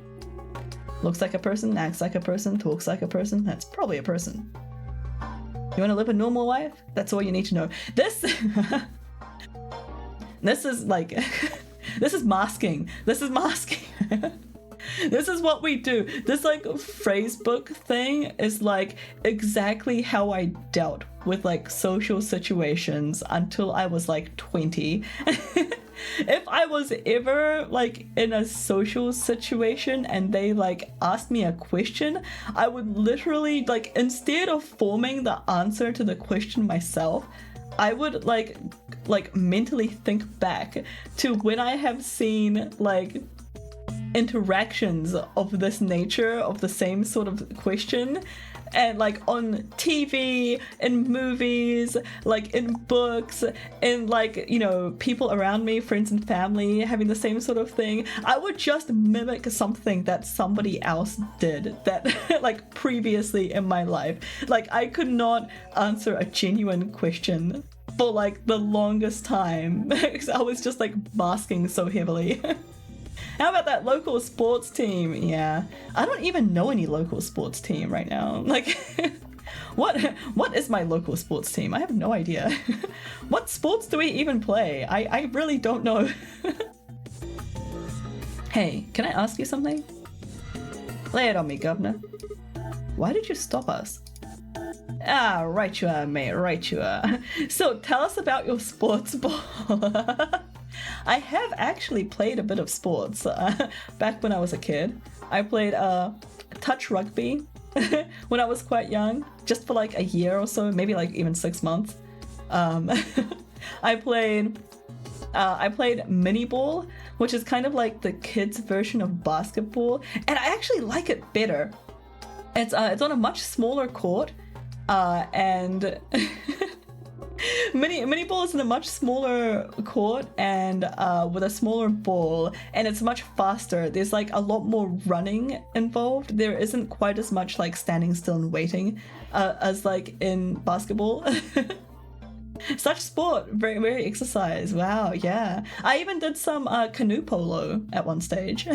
Looks like a person, acts like a person, talks like a person, that's probably a person. You want to live a normal life? That's all you need to know. This is like, this is masking. This is masking. This is what we do. This like phrasebook thing is like exactly how I dealt with like social situations until I was like 20. If I was ever like in a social situation and they like asked me a question, I would literally like, instead of forming the answer to the question myself, I would like mentally think back to when I have seen like interactions of this nature, of the same sort of question, and like on TV, in movies, like in books, and like, you know, people around me, friends and family having the same sort of thing. I would just mimic something that somebody else did that like previously in my life. Like I could not answer a genuine question for like the longest time because I was just like masking so heavily. How about that local sports team? Yeah, I don't even know any local sports team right now. Like, what is my local sports team? I have no idea. What sports do we even play? I really don't know. Hey, can I ask you something? Lay it on me, governor. Why did you stop us? Ah, right you are, mate, right you are. So tell us about your sports ball. I have actually played a bit of sports back when I was a kid. I played touch rugby when I was quite young, just for like a year or so, maybe like even 6 months. I played mini ball, which is kind of like the kids' version of basketball, and I actually like it better. It's on a much smaller court, and Mini ball is in a much smaller court and with a smaller ball, and it's much faster. There's like a lot more running involved. There isn't quite as much like standing still and waiting as like in basketball. Such sport, very, very exercise. Wow, yeah. I even did some canoe polo at one stage.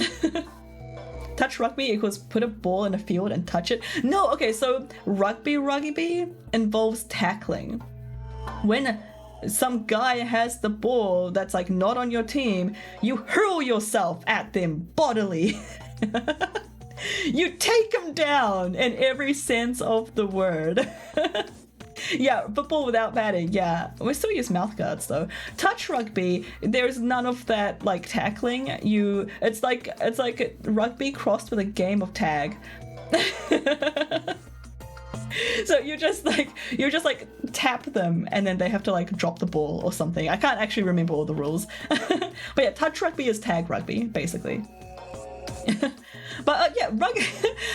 Touch rugby equals put a ball in a field and touch it. No, okay, so rugby involves tackling. When some guy has the ball that's like not on your team, you hurl yourself at them bodily. You take them down in every sense of the word. Yeah, football without padding, yeah. We still use mouth guards though. Touch rugby, there's none of that like tackling. It's like rugby crossed with a game of tag. So you just like tap them and then they have to like drop the ball or something. I can't actually remember all the rules. But yeah, touch rugby is tag rugby, basically. But yeah, rugby.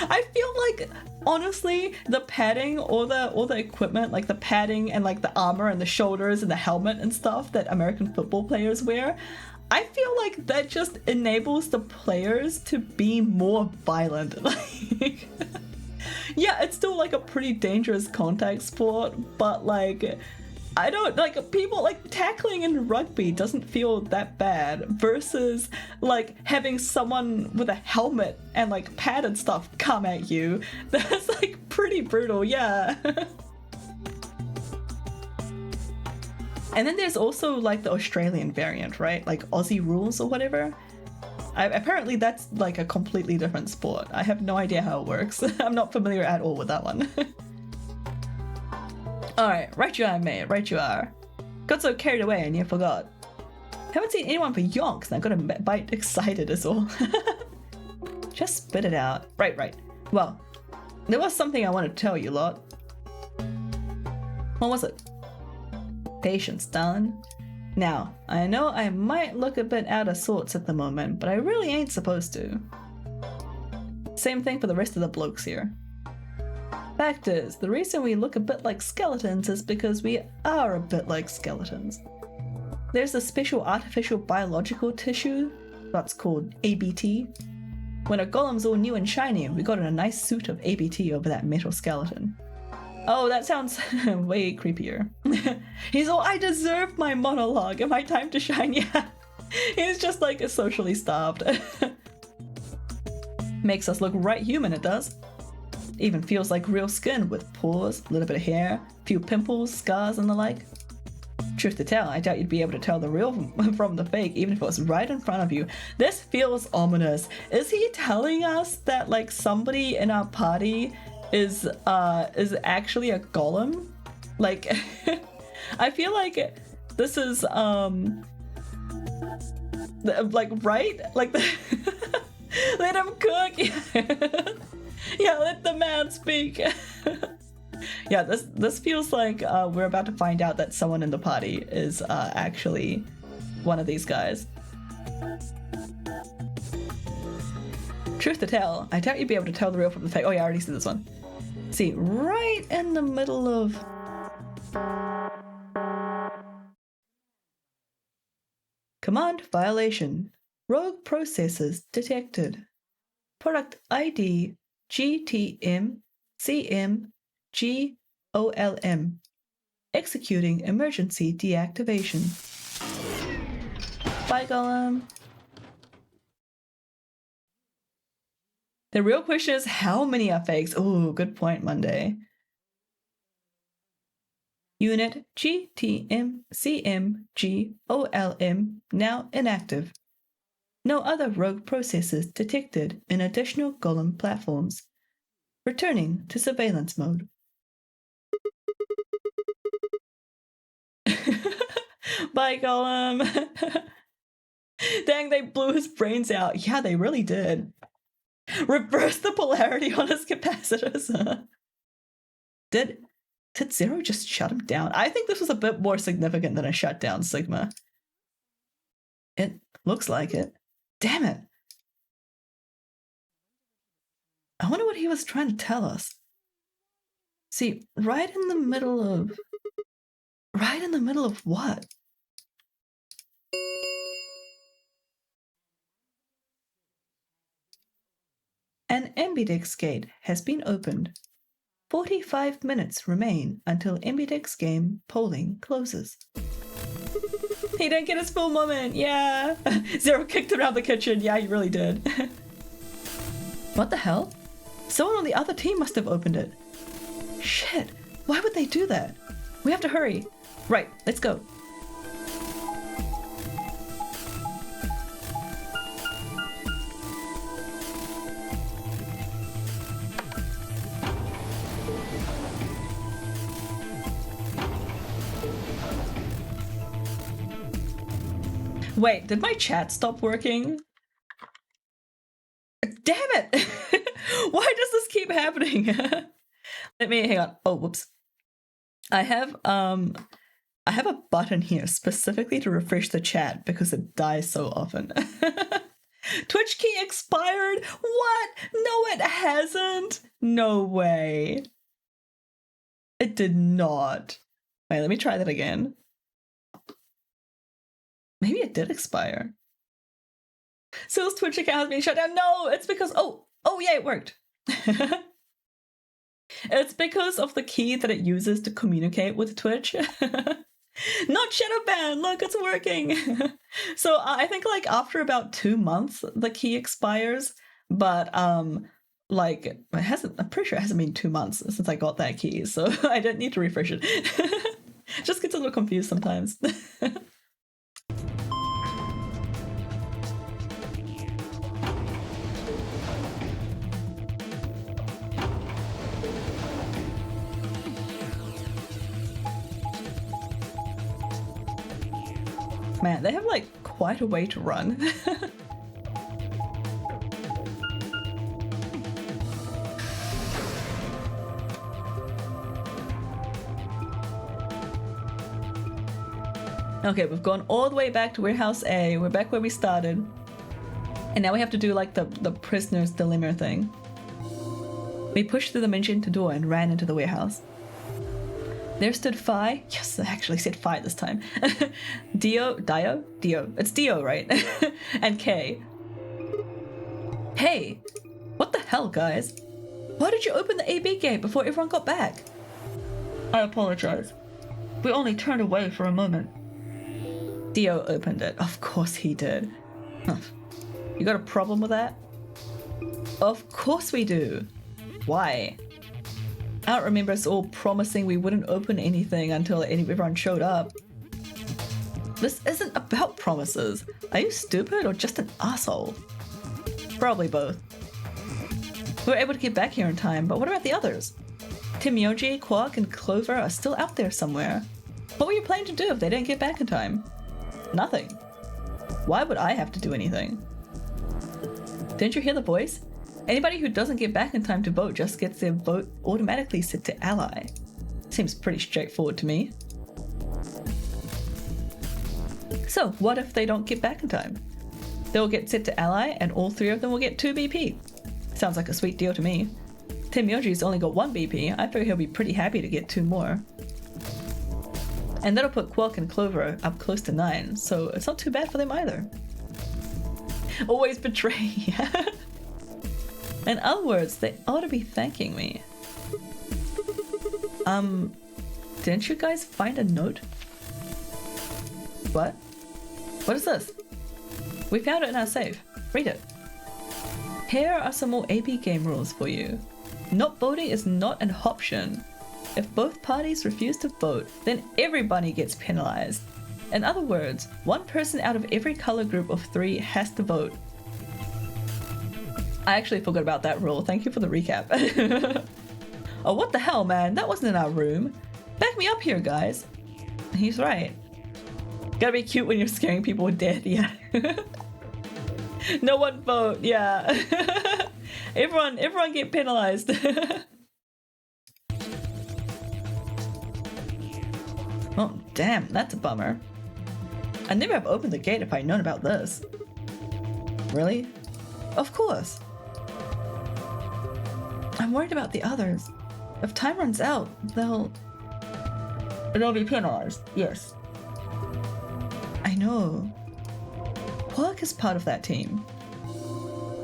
I feel like honestly, the padding or the equipment, like the padding and like the armor and the shoulders and the helmet and stuff that American football players wear, I feel like that just enables the players to be more violent. Like, yeah, it's still like a pretty dangerous contact sport, but like, I don't like people like tackling in rugby doesn't feel that bad versus like having someone with a helmet and like pad and stuff come at you. That's like pretty brutal, yeah. And then there's also like the Australian variant, right? Like Aussie rules or whatever. Apparently that's like a completely different sport. I have no idea how it works. I'm not familiar at all with that one. Alright, right you are, mate, right you are. Got so carried away and you forgot. Haven't seen anyone for yonks and I got a bite excited is all. Just spit it out. Right. Well, there was something I wanted to tell you lot. What was it? Patience, darling. Now, I know I might look a bit out of sorts at the moment, but I really ain't supposed to. Same thing for the rest of the blokes here. Fact is, the reason we look a bit like skeletons is because we are a bit like skeletons. There's a special artificial biological tissue that's called ABT. When a golem's all new and shiny, we got in a nice suit of ABT over that metal skeleton. Oh, that sounds way creepier. He's all, I deserve my monologue and my time to shine, yeah. He's just like a socially starved. Makes us look right human, it does. Even feels like real skin with pores, a little bit of hair, few pimples, scars and the like. Truth to tell, I doubt you'd be able to tell the real from the fake even if it was right in front of you. This feels ominous. Is he telling us that like somebody in our party is actually a golem? Like I feel like this is like right? Like the let him cook. Yeah, let the man speak. Yeah, this feels like we're about to find out that someone in the party is actually one of these guys. Truth to tell, I doubt you'd be able to tell the real from the fake. Oh yeah, I already see this one. See, right in the middle of... Command violation. Rogue processes detected. Product ID GTM CM GOLM. Executing emergency deactivation. Bye, Golem. The real question is how many are fakes? Oh, good point, Monday. Unit GTM-CM-GOLM now inactive. No other rogue processes detected in additional Golem platforms. Returning to surveillance mode. Bye, Golem. Dang, they blew his brains out. Yeah, they really did. Reverse the polarity on his capacitors. Did Zero just shut him down? I think this was a bit more significant than a shutdown, Sigma. It looks like it. Damn it. I wonder what he was trying to tell us. See, right in the middle of what? An Ambidex gate has been opened. 45 minutes remain until Ambidex game polling closes. He didn't get his full moment, yeah. Zero kicked around the kitchen, yeah, he really did. What the hell? Someone on the other team must have opened it. Shit, why would they do that? We have to hurry. Right, let's go. Wait, did my chat stop working? Damn it! Why does this keep happening? Let me hang on. Oh, whoops. I have a button here specifically to refresh the chat because it dies so often. Twitch key expired? What? No, it hasn't. No way. It did not. Wait, let me try that again. Maybe it did expire. Sill's Twitch account has been shut down. No, it's because oh yeah, it worked. It's because of the key that it uses to communicate with Twitch. Not shadow ban. Look, it's working. So I think like after about 2 months the key expires, but like it hasn't. I'm pretty sure it hasn't been 2 months since I got that key, so I didn't need to refresh it. Just gets a little confused sometimes. Man, they have like quite a way to run. Okay, we've gone all the way back to Warehouse A. We're back where we started. And now we have to do like the prisoner's dilemma thing. We pushed through the magenta door and ran into the warehouse. There stood Phi. Yes, I actually said Phi this time. Dio. It's Dio, right? And Kay. Hey, what the hell, guys? Why did you open the AB gate before everyone got back? I apologize. We only turned away for a moment. Dio opened it. Of course he did. You got a problem with that? Of course we do. Why? I don't remember us all promising we wouldn't open anything until everyone showed up. This isn't about promises. Are you stupid or just an asshole? Probably both. We were able to get back here in time, but what about the others? Timyoji, Quark, and Clover are still out there somewhere. What were you planning to do if they didn't get back in time? Nothing. Why would I have to do anything? Didn't you hear the voice? Anybody who doesn't get back in time to vote just gets their vote automatically set to ally. Seems pretty straightforward to me. So, what if they don't get back in time? They'll get set to ally and all 3 of them will get 2 BP. Sounds like a sweet deal to me. Timyoji's only got 1 BP. I figure he'll be pretty happy to get 2 more. And that'll put Quark and Clover up close to 9, so it's not too bad for them either. Always betray. In other words, they ought to be thanking me. Didn't you guys find a note? What? What is this? We found it in our safe. Read it. Here are some more AP game rules for you. Not voting is not an option. If both parties refuse to vote, then everybody gets penalized. In other words, 1 person out of every color group of 3 has to vote. I actually forgot about that rule. Thank you for the recap. Oh, what the hell, man? That wasn't in our room. Back me up here, guys. He's right. Gotta be cute when you're scaring people with death, yeah. No one vote, yeah. Everyone get penalized. Oh, damn, that's a bummer. I'd never have opened the gate if I'd known about this. Really? Of course. I'm worried about the others. If time runs out, they'll be penalized, yes. I know. Quark is part of that team.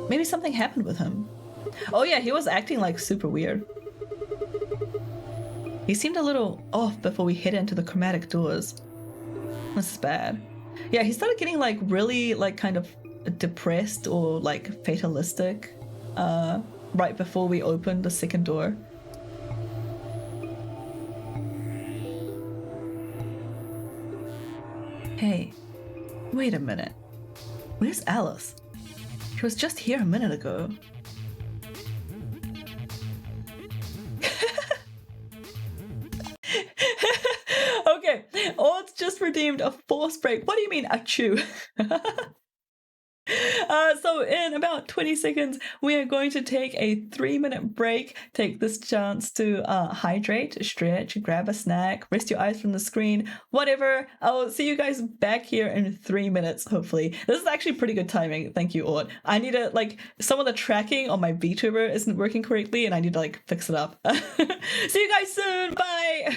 Maybe something happened with him. Oh yeah, he was acting like super weird. He seemed a little off before we head into the chromatic doors. This is bad. Yeah, he started getting like really like kind of depressed or like fatalistic right before we opened the second door. Hey, wait a minute. Where's Alice? She was just here a minute ago. Okay, Odds just redeemed a force break. What do you mean, achoo? So in about 20 seconds, we are going to take a 3-minute break. Take this chance to hydrate, stretch, grab a snack, rest your eyes from the screen, whatever. I'll see you guys back here in 3 minutes, hopefully. This is actually pretty good timing. Thank you, Ort. I need to, like, some of the tracking on my VTuber isn't working correctly, and I need to, like, fix it up. See you guys soon. Bye.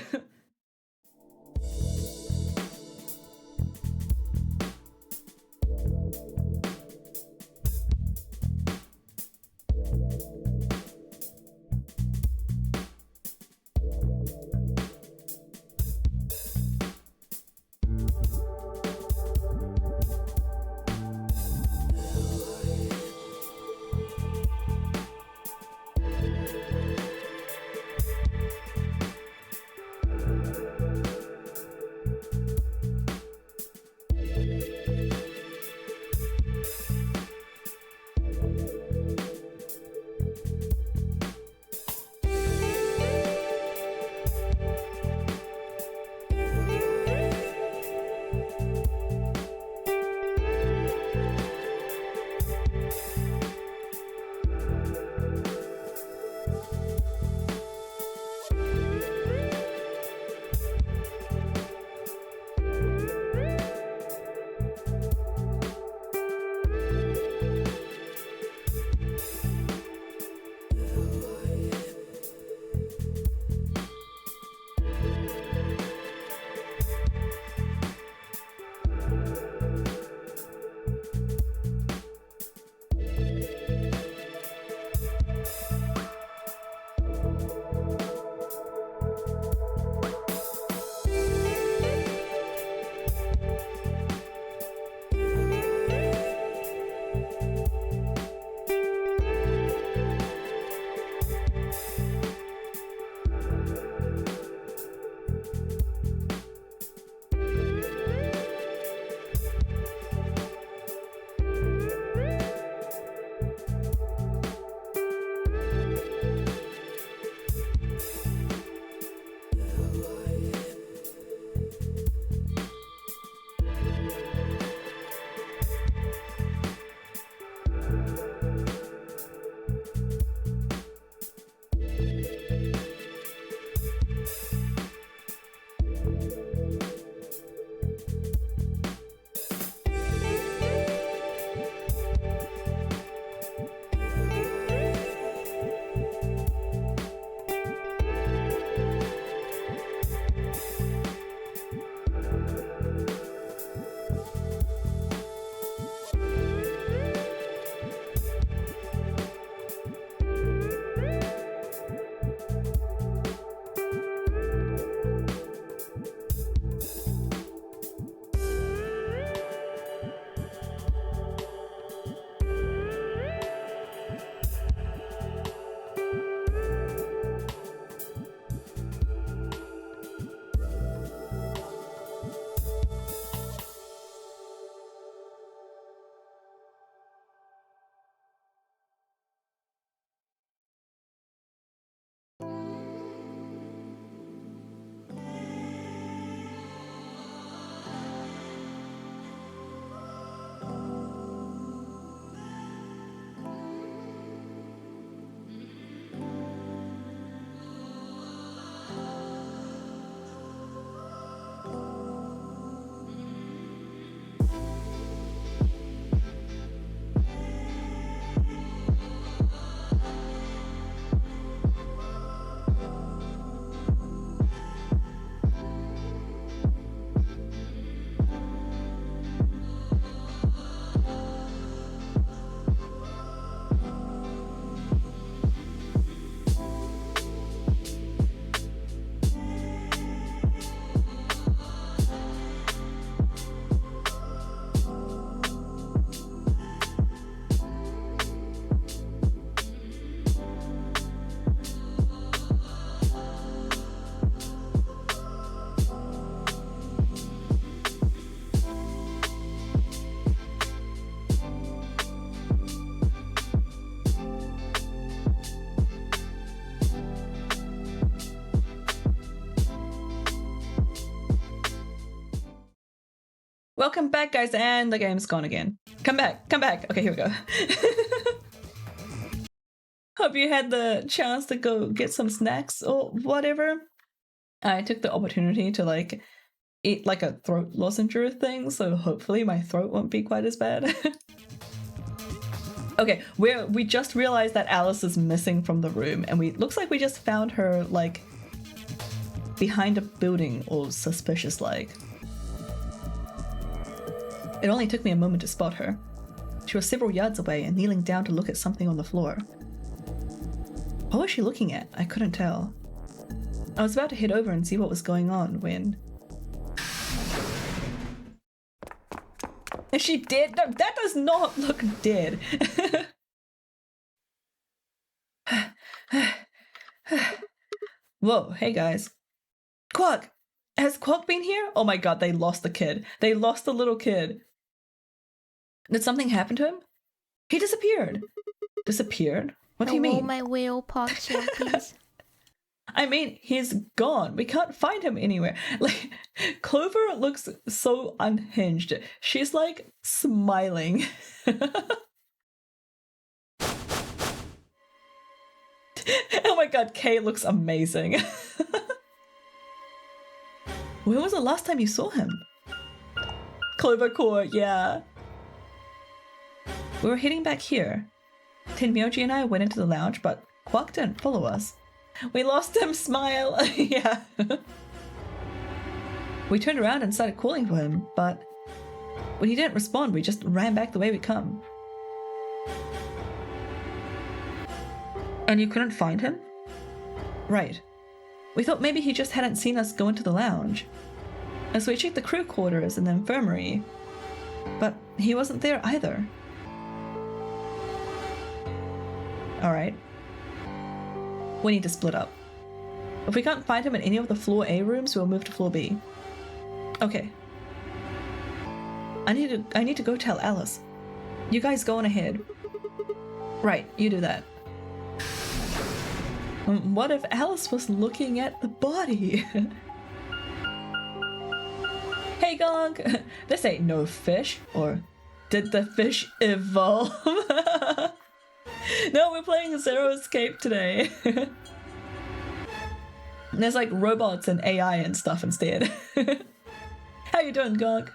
Welcome back, guys, and the game's gone again. Come back, come back. Okay, here we go. Hope you had the chance to go get some snacks or whatever. I took the opportunity to like eat like a throat lozenge thing, so hopefully my throat won't be quite as bad. Okay, we just realized that Alice is missing from the room, and looks like we just found her like behind a building or suspicious like. It only took me a moment to spot her. She was several yards away and kneeling down to look at something on the floor. What was she looking at? I couldn't tell. I was about to head over and see what was going on when... Is she dead? No, that does not look dead. Whoa, hey guys. Quack! Has Quack been here? Oh my god, they lost the kid. They lost the little kid. Did something happen to him? He disappeared. Disappeared? What do you mean? My whale pod champions. I mean, he's gone. We can't find him anywhere. Like, Clover looks so unhinged. She's like smiling. Oh my god, Kay looks amazing. When was the last time you saw him? Clover Court, yeah. We were heading back here. Tenmyoji and I went into the lounge, but Quack didn't follow us. We lost him, smile. Yeah. We turned around and started calling for him, but when he didn't respond, we just ran back the way we come. And you couldn't find him? Right. We thought maybe he just hadn't seen us go into the lounge. And so we checked the crew quarters and the infirmary, but he wasn't there either. Alright. We need to split up. If we can't find him in any of the floor A rooms, we'll move to floor B. Okay. I need to go tell Alice. You guys go on ahead. Right, you do that. What if Alice was looking at the body? Hey Gonk! This ain't no fish. Or did the fish evolve? No, we're playing Zero Escape today. There's like robots and AI and stuff instead. How you doing, Gonk?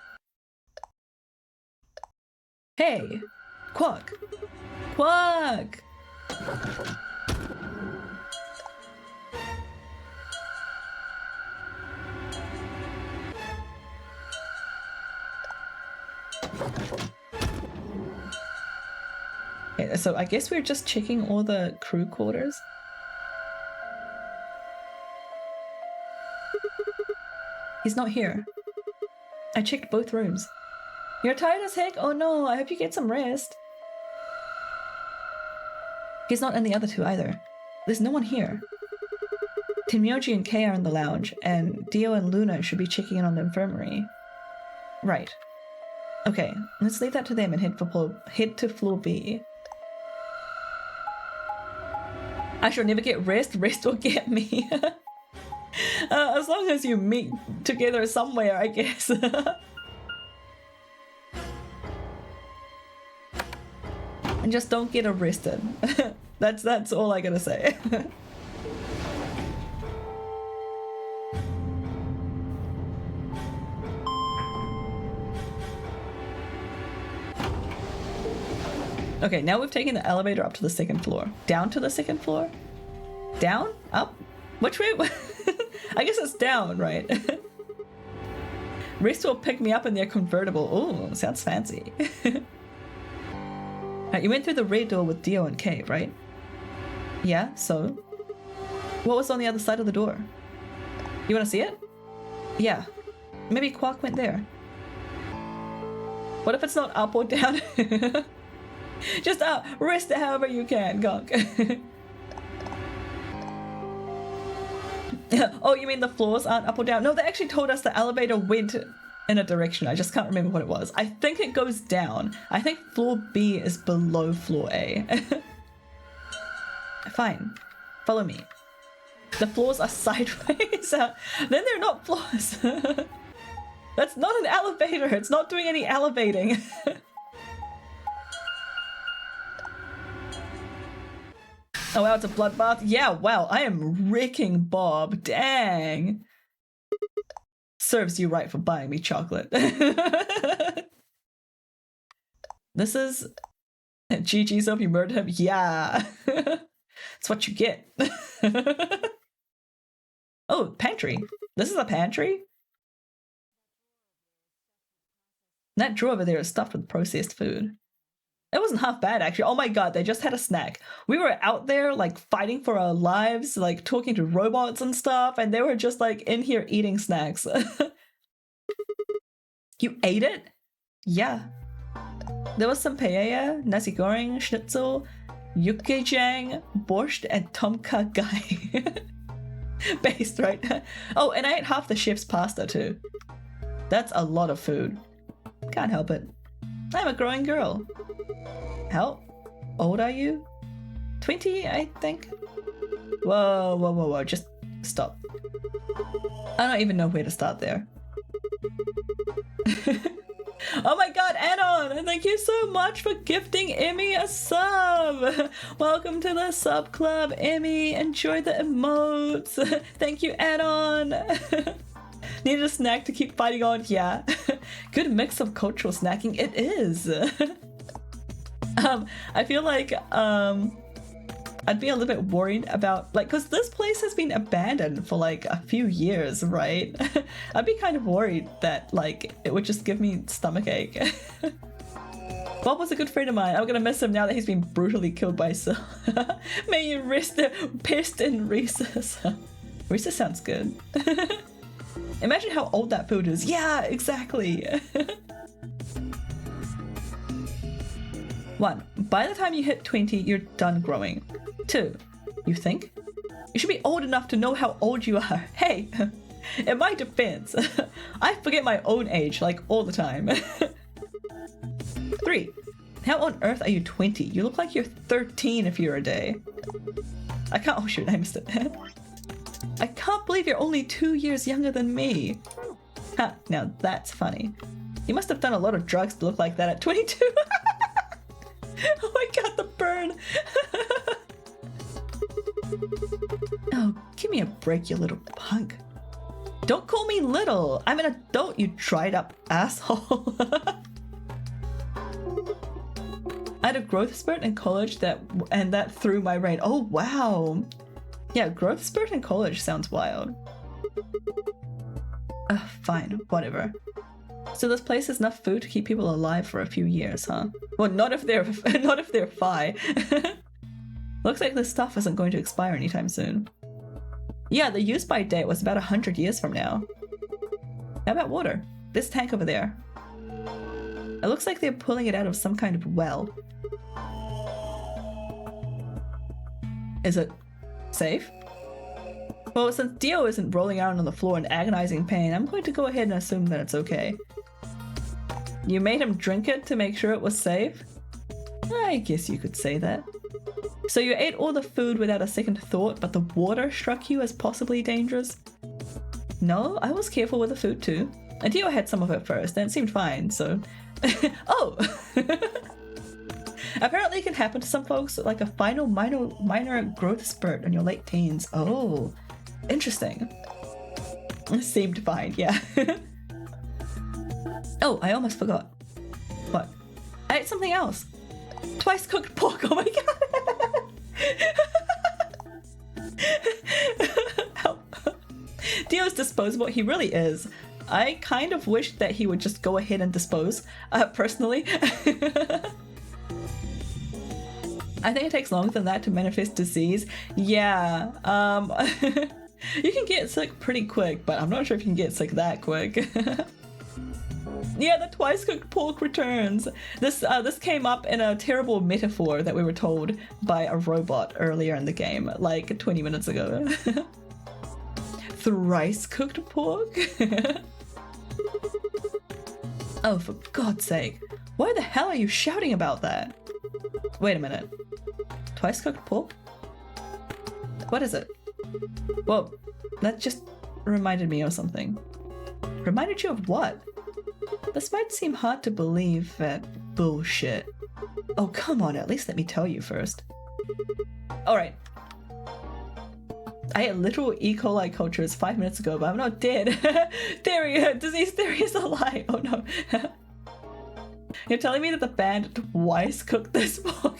Hey! Quack! Quack! Okay, so I guess we're just checking all the crew quarters. He's not here. I checked both rooms. You're tired as heck? Oh no, I hope you get some rest. He's not in the other two either. There's no one here. Tenmyoji and Kei are in the lounge, and Dio and Luna should be checking in on the infirmary. Right. Okay, let's leave that to them and head to floor B. I shall never get rest. Rest will get me. As long as you meet together somewhere, I guess. And just don't get arrested. That's all I gotta say. Okay, now we've taken the elevator up to the second floor. Down to the second floor? Down? Up? Which way? I guess it's down, right? Rest will pick me up in their convertible. Ooh, sounds fancy. Right, you went through the red door with Dio and Kay, right? Yeah, so? What was on the other side of the door? You want to see it? Yeah. Maybe Quack went there. What if it's not up or down? Just up. Rest it however you can, Gonk. Oh, you mean the floors aren't up or down? No, they actually told us the elevator went in a direction. I just can't remember what it was. I think it goes down. I think floor B is below floor A. Fine. Follow me. The floors are sideways. Then they're not floors. That's not an elevator. It's not doing any elevating. Oh wow, it's a bloodbath. Yeah, wow, I am wrecking Bob. Dang. Serves you right for buying me chocolate. This is GG's hope you murdered him. Yeah. That's what you get. Oh, pantry. This is a pantry? That drawer over there is stuffed with processed food. It wasn't half bad, actually. Oh my god, they just had a snack. We were out there, like, fighting for our lives, like, talking to robots and stuff, and they were just, like, in here eating snacks. You ate it? Yeah. There was some paella, nasi goreng, schnitzel, yukejang, borscht, and tom kha gai. Based, right? Oh, and I ate half the chef's pasta, too. That's a lot of food. Can't help it. I'm a growing girl. How old are you? 20, I think? Whoa, whoa, whoa, whoa, just stop. I don't even know where to start there. Oh my god, Anon! Thank you so much for gifting Emmy a sub! Welcome to the sub club, Emmy. Enjoy the emotes. Thank you, Anon. Needed a snack to keep fighting on? Yeah. Good mix of cultural snacking. It is. I feel like I'd be a little bit worried about, like, because this place has been abandoned for like a few years, right? I'd be kind of worried that, like, it would just give me stomachache. Bob was a good friend of mine. I'm gonna miss him now that he's been brutally killed by Sil. May you rest in recess. Recess sounds good. Imagine how old that food is. Yeah, exactly. 1. By the time you hit 20, you're done growing. 2. You think? You should be old enough to know how old you are. Hey, in my defense, I forget my own age like all the time. 3. How on earth are you 20? You look like you're 13 if you're a day. I can't. Oh shoot, I missed it. I can't believe you're only 2 years younger than me. Ha, now that's funny. You must have done a lot of drugs to look like that at 22. Oh my god, the burn. Oh, give me a break, you little punk. Don't call me little. I'm an adult, you dried up asshole. I had a growth spurt in college that threw my brain. Oh wow. Yeah, growth spurt in college sounds wild. Fine, whatever. So this place has enough food to keep people alive for a few years, huh? Well, not if they're Phi. Looks like this stuff isn't going to expire anytime soon. Yeah, the use-by date was about 100 years from now. How about water? This tank over there. It looks like they're pulling it out of some kind of well. Is it safe? Well, since Dio isn't rolling around on the floor in agonizing pain, I'm going to go ahead and assume that it's okay. You made him drink it to make sure it was safe? I guess you could say that. So you ate all the food without a second thought, but the water struck you as possibly dangerous? No, I was careful with the food too. And Dio had some of it first, and it seemed fine, so... Oh! Apparently it can happen to some folks like a final minor growth spurt in your late teens. Oh, interesting. It seemed fine, yeah. Oh, I almost forgot. What? I ate something else. Twice cooked pork. Oh my god. Help. Dio's disposable. He really is. I kind of wish that he would just go ahead and dispose, personally. I think it takes longer than that to manifest disease. Yeah, you can get sick pretty quick, but I'm not sure if you can get sick that quick. Yeah, the twice cooked pork returns. This came up in a terrible metaphor that we were told by a robot earlier in the game, like 20 minutes ago. Thrice cooked pork? Oh, for God's sake. Why the hell are you shouting about that? Wait a minute. Twice cooked pork? What is it? Well, that just reminded me of something. Reminded you of what? This might seem hard to believe, but bullshit. Oh, come on, at least let me tell you first. Alright. I ate literal E. coli cultures 5 minutes ago, but I'm not dead. Disease theory is a lie. Oh no. You're telling me that the band twice cooked this book?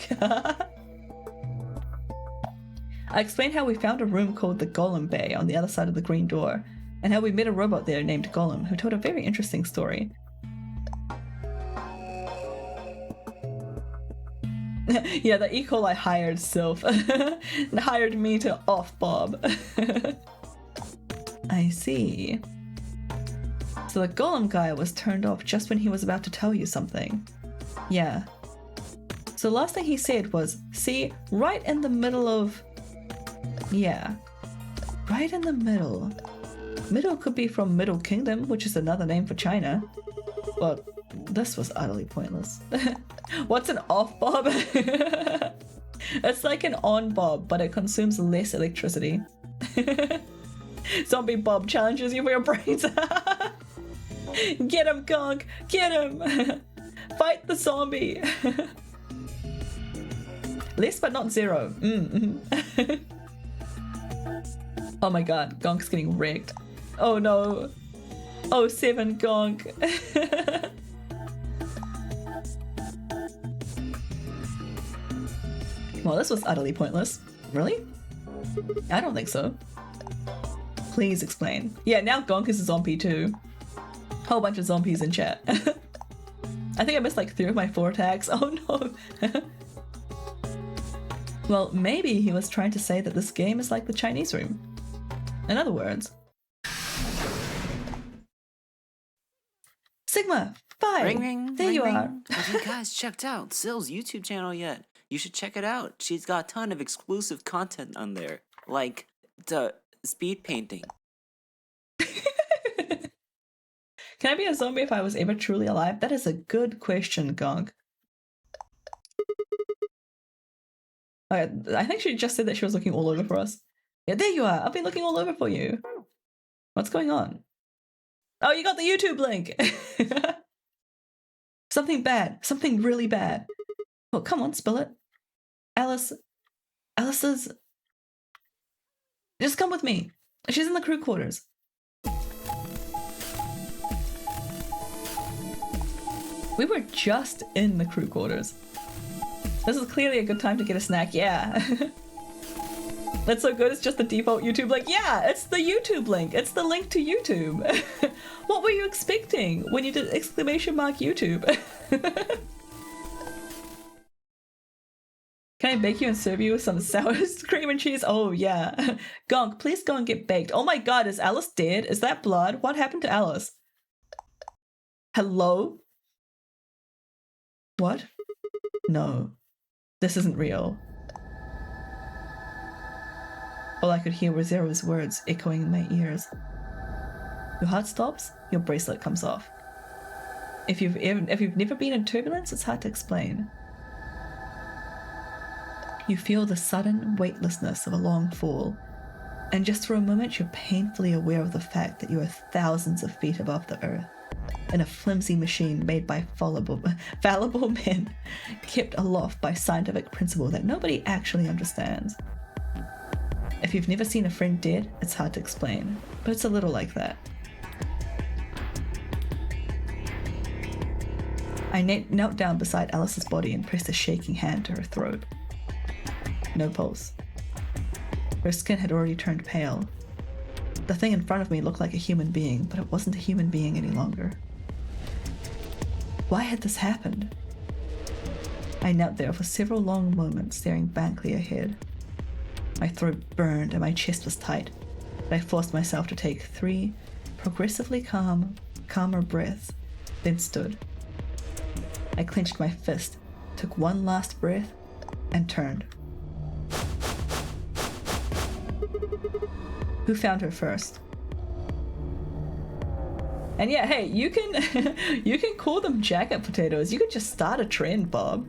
I explained how we found a room called the Golem Bay on the other side of the green door, and how we met a robot there named Golem who told a very interesting story. Yeah, the E. coli hired Sylph and hired me to off Bob. I see. So the Golem guy was turned off just when he was about to tell you something. Yeah. So the last thing he said was, see, right in the middle of... Yeah. Right in the middle. Middle could be from Middle Kingdom, which is another name for China. Well, this was utterly pointless. What's an off bob? It's like an on bob, but it consumes less electricity. Zombie Bob challenges you for your brains. Get him, Gonk! Get him! Fight the zombie! Less but not zero. Oh my god, Gonk's getting wrecked. Oh no. Oh, 7 Gonk. Well, this was utterly pointless. Really? I don't think so. Please explain. Yeah, now Gonk is a zombie too. Whole bunch of zombies in chat. I think I missed like 3 of my 4 attacks. Oh no. Well, maybe he was trying to say that this game is like the Chinese room. In other words. Sigma! 5! Ring, ring, there ring, you ring. are! Have you guys checked out Syl's YouTube channel yet? You should check it out. She's got a ton of exclusive content on there. Like, the speed painting. Can I be a zombie if I was ever truly alive? That is a good question, Gonk. I think she just said that she was looking all over for us. Yeah, there you are. I've been looking all over for you. What's going on? Oh, you got the YouTube link! Something bad. Something really bad. Oh, come on, spill it. Alice's... Just come with me. She's in the crew quarters. We were just in the crew quarters. This is clearly a good time to get a snack, yeah. That's so good, it's just the default YouTube link. Yeah, it's the YouTube link. It's the link to YouTube. What were you expecting when you did exclamation mark YouTube? Can I bake you and serve you with some sour cream and cheese? Oh, yeah. Gonk, please go and get baked. Oh my god, is Alice dead? Is that blood? What happened to Alice? Hello? What? No. This isn't real. All I could hear were Zero's words echoing in my ears. Your heart stops, your bracelet comes off. If you've never been in turbulence, it's hard to explain. You feel the sudden weightlessness of a long fall, and just for a moment you're painfully aware of the fact that you are thousands of feet above the earth, in a flimsy machine made by fallible men, kept aloft by scientific principle that nobody actually understands. If you've never seen a friend dead, it's hard to explain, but it's a little like that. I knelt down beside Alice's body and pressed a shaking hand to her throat. No pulse. Her skin had already turned pale. The thing in front of me looked like a human being, but it wasn't a human being any longer. Why had this happened? I knelt there for several long moments, staring blankly ahead. My throat burned and my chest was tight, but I forced myself to take 3 progressively calmer breaths, then stood. I clenched my fist, took one last breath, and turned. Who found her first? And yeah, hey, you can you can call them jacket potatoes. You could just start a trend, Bob.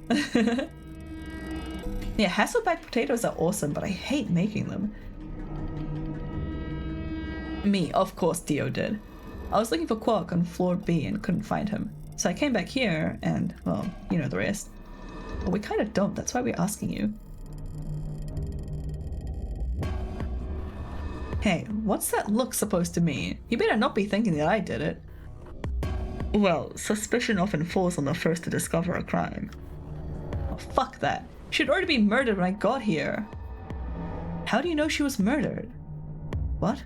Yeah, Hasselback potatoes are awesome, but I hate making them. Me, of course Dio did. I was looking for Quark on floor B and couldn't find him. So I came back here and, well, you know the rest. Well, we kind of don't, that's why we're asking you. Hey, what's that look supposed to mean? You better not be thinking that I did it. Well, suspicion often falls on the first to discover a crime. Oh, fuck that. She'd already been murdered when I got here. How do you know she was murdered? What?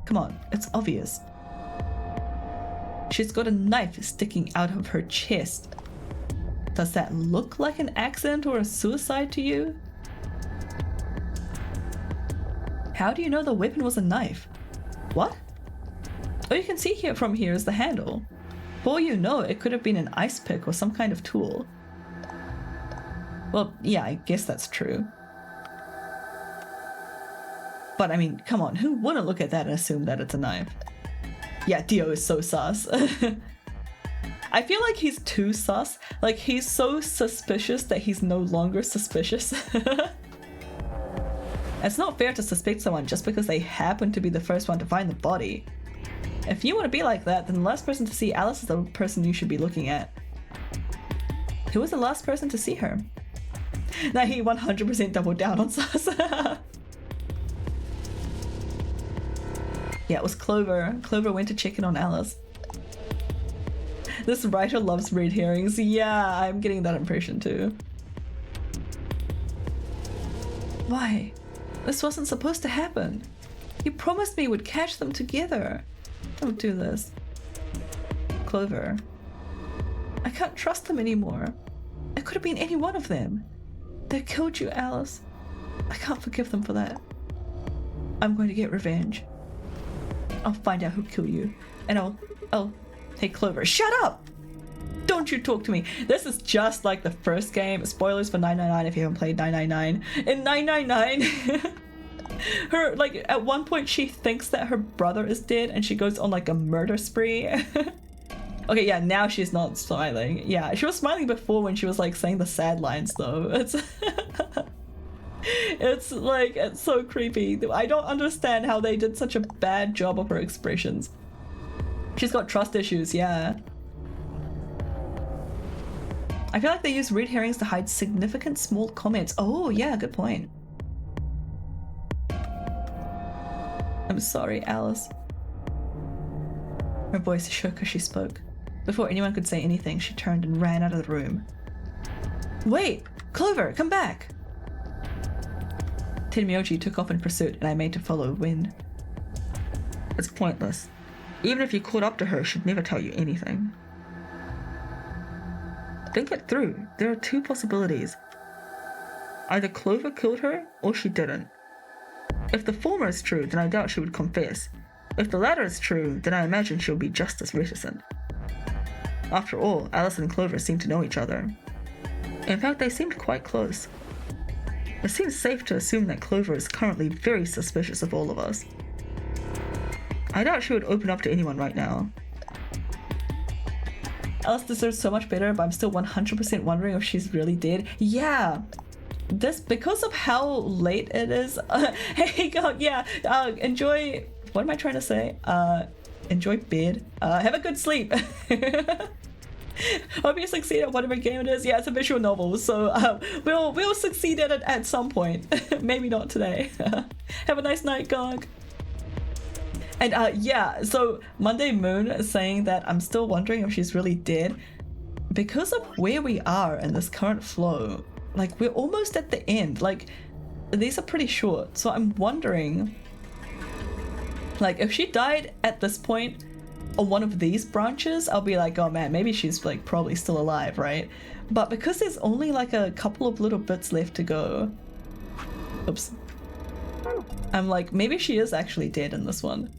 Come on, it's obvious. She's got a knife sticking out of her chest. Does that look like an accident or a suicide to you? How do you know the weapon was a knife? What? All you can see here from here is the handle. For all you know, it could have been an ice pick or some kind of tool. Well, yeah, I guess that's true. But I mean, come on, who wouldn't look at that and assume that it's a knife? Yeah, Dio is so sus. I feel like he's too sus. Like, he's so suspicious that he's no longer suspicious. It's not fair to suspect someone just because they happen to be the first one to find the body. If you want to be like that, then the last person to see Alice is the person you should be looking at. Who was the last person to see her? Now he 100% doubled down on sus. Yeah, it was Clover. Clover went to check in on Alice. This writer loves red herrings. Yeah, I'm getting that impression too. Why? This wasn't supposed to happen. You promised me we'd catch them together. Don't do this. Clover. I can't trust them anymore. It could have been any one of them. They killed you, Alice. I can't forgive them for that. I'm going to get revenge. I'll find out who killed you. And I'll... Hey, Clover, shut up! Don't you talk to me. This is just like the first game. Spoilers for 999 if you haven't played 999. In 999, her, like, at one point she thinks that her brother is dead and she goes on like a murder spree. Okay, yeah, now she's not smiling. Yeah, she was smiling before when she was like saying the sad lines though. It's... It's like, it's so creepy. I don't understand how they did such a bad job of her expressions. She's got trust issues, yeah. I feel like they use red herrings to hide significant small comments. Oh, yeah, good point. I'm sorry, Alice. Her voice shook as she spoke. Before anyone could say anything, she turned and ran out of the room. Wait! Clover, come back! Tenmyoji took off in pursuit, and I made to follow when... It's pointless. Even if you caught up to her, she'd never tell you anything. Think it through. There are two possibilities. Either Clover killed her, or she didn't. If the former is true, then I doubt she would confess. If the latter is true, then I imagine she'll be just as reticent. After all, Alice and Clover seem to know each other. In fact, they seemed quite close. It seems safe to assume that Clover is currently very suspicious of all of us. I doubt she would open up to anyone right now. Alice deserves so much better, but I'm still 100% wondering if she's really dead. Yeah! This, because of how late it is... hey, God, yeah, enjoy... What am I trying to say? Enjoy bed. Have a good sleep. Hope you succeed at whatever game it is. Yeah, it's a visual novel, so we'll succeed at it at some point. Maybe not today. Have a nice night, Gog. And yeah, so Monday Moon is saying that I'm still wondering if she's really dead. Because of where we are in this current flow, like we're almost at the end. Like, these are pretty short, so I'm wondering, like, if she died at this point on one of these branches, I'll be like, oh man, maybe she's like probably still alive, right? But because there's only like a couple of little bits left to go, oops, I'm like, maybe she is actually dead in this one.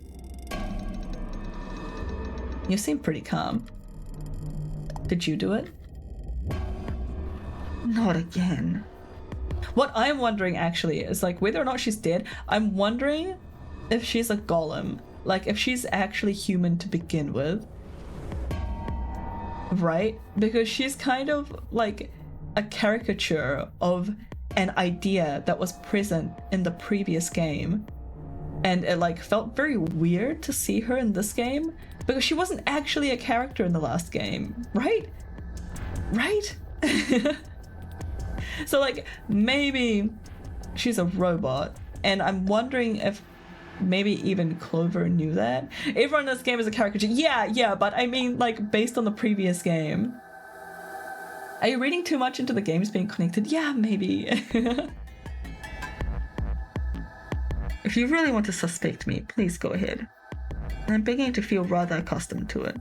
You seem pretty calm. Did you do it? Not again. What I'm wondering actually is like whether or not she's dead. I'm wondering if she's a golem. Like, if she's actually human to begin with. Right? Because she's kind of like a caricature of an idea that was present in the previous game. And it like felt very weird to see her in this game. Because she wasn't actually a character in the last game, right? Right? So like maybe she's a robot, and I'm wondering if maybe even Clover knew that. Everyone in this game is a caricature. Yeah, but I mean like based on the previous game. Are you reading too much into the games being connected? Yeah, maybe. If you really want to suspect me, please go ahead. I'm beginning to feel rather accustomed to it.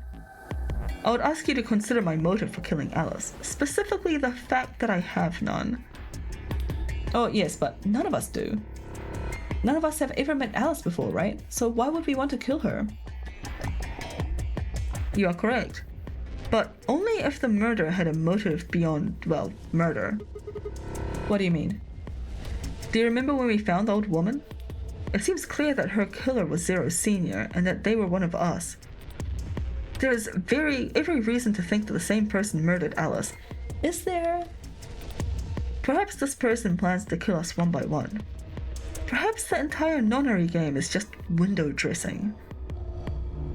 I would ask you to consider my motive for killing Alice, specifically the fact that I have none. Oh yes, but none of us do. None of us have ever met Alice before, right? So why would we want to kill her? You are correct. But only if the murder had a motive beyond, well, murder. What do you mean? Do you remember when we found the old woman? It seems clear that her killer was Zero Senior and that they were one of us. There is every reason to think that the same person murdered Alice. Is there? Perhaps this person plans to kill us one by one. Perhaps the entire nonary game is just window dressing.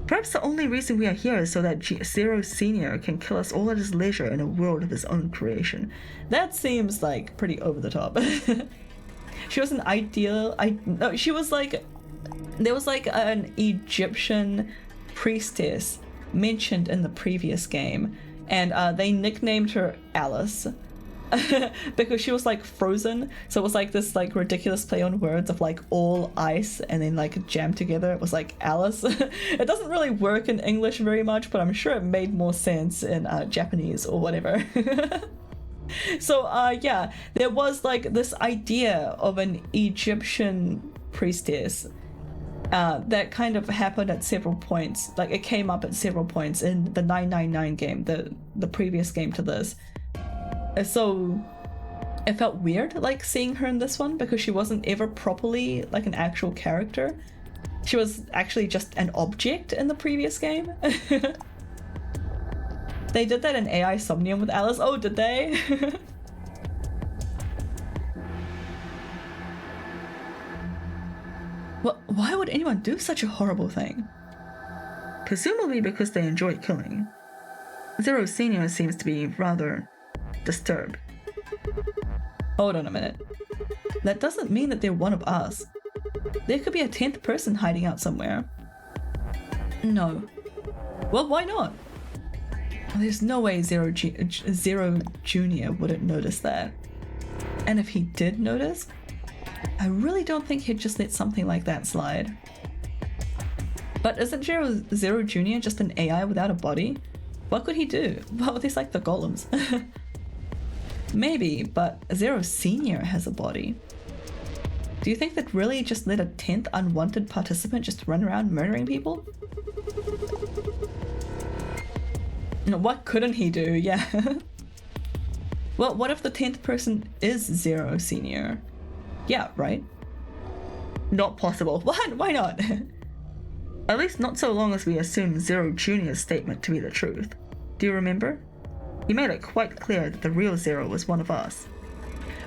Perhaps the only reason we are here is so that Zero Senior can kill us all at his leisure in a world of his own creation. That seems like pretty over the top. She was an ideal. She was like, there was like an Egyptian priestess mentioned in the previous game, and they nicknamed her Alice because she was like frozen. So it was like this like ridiculous play on words of like all ice and then like jammed together. It was like Alice. It doesn't really work in English very much, but I'm sure it made more sense in Japanese or whatever. So yeah, there was like this idea of an Egyptian priestess that kind of happened at several points. Like it came up at several points in the 999 game, the previous game to this. So it felt weird like seeing her in this one because she wasn't ever properly like an actual character. She was actually just an object in the previous game. They did that in AI Somnium with Alice. Oh, did they? Well, why would anyone do such a horrible thing? Presumably because they enjoy killing. Zero Senior seems to be rather disturbed. Hold on a minute. That doesn't mean that they're one of us. There could be a 10th person hiding out somewhere. No. Well, why not? There's no way Zero Junior wouldn't notice that. And if he did notice, I really don't think he'd just let something like that slide. But isn't Zero Junior just an AI without a body? What could he do? Well, there's like the golems. Maybe, but Zero Senior has a body. Do you think that really just let a 10th unwanted participant just run around murdering people? No, what couldn't he do? Yeah. Well, what if the 10th person is Zero Senior? Yeah, right? Not possible. What? Why not? At least not so long as we assume Zero Junior's statement to be the truth. Do you remember? He made it quite clear that the real Zero was one of us.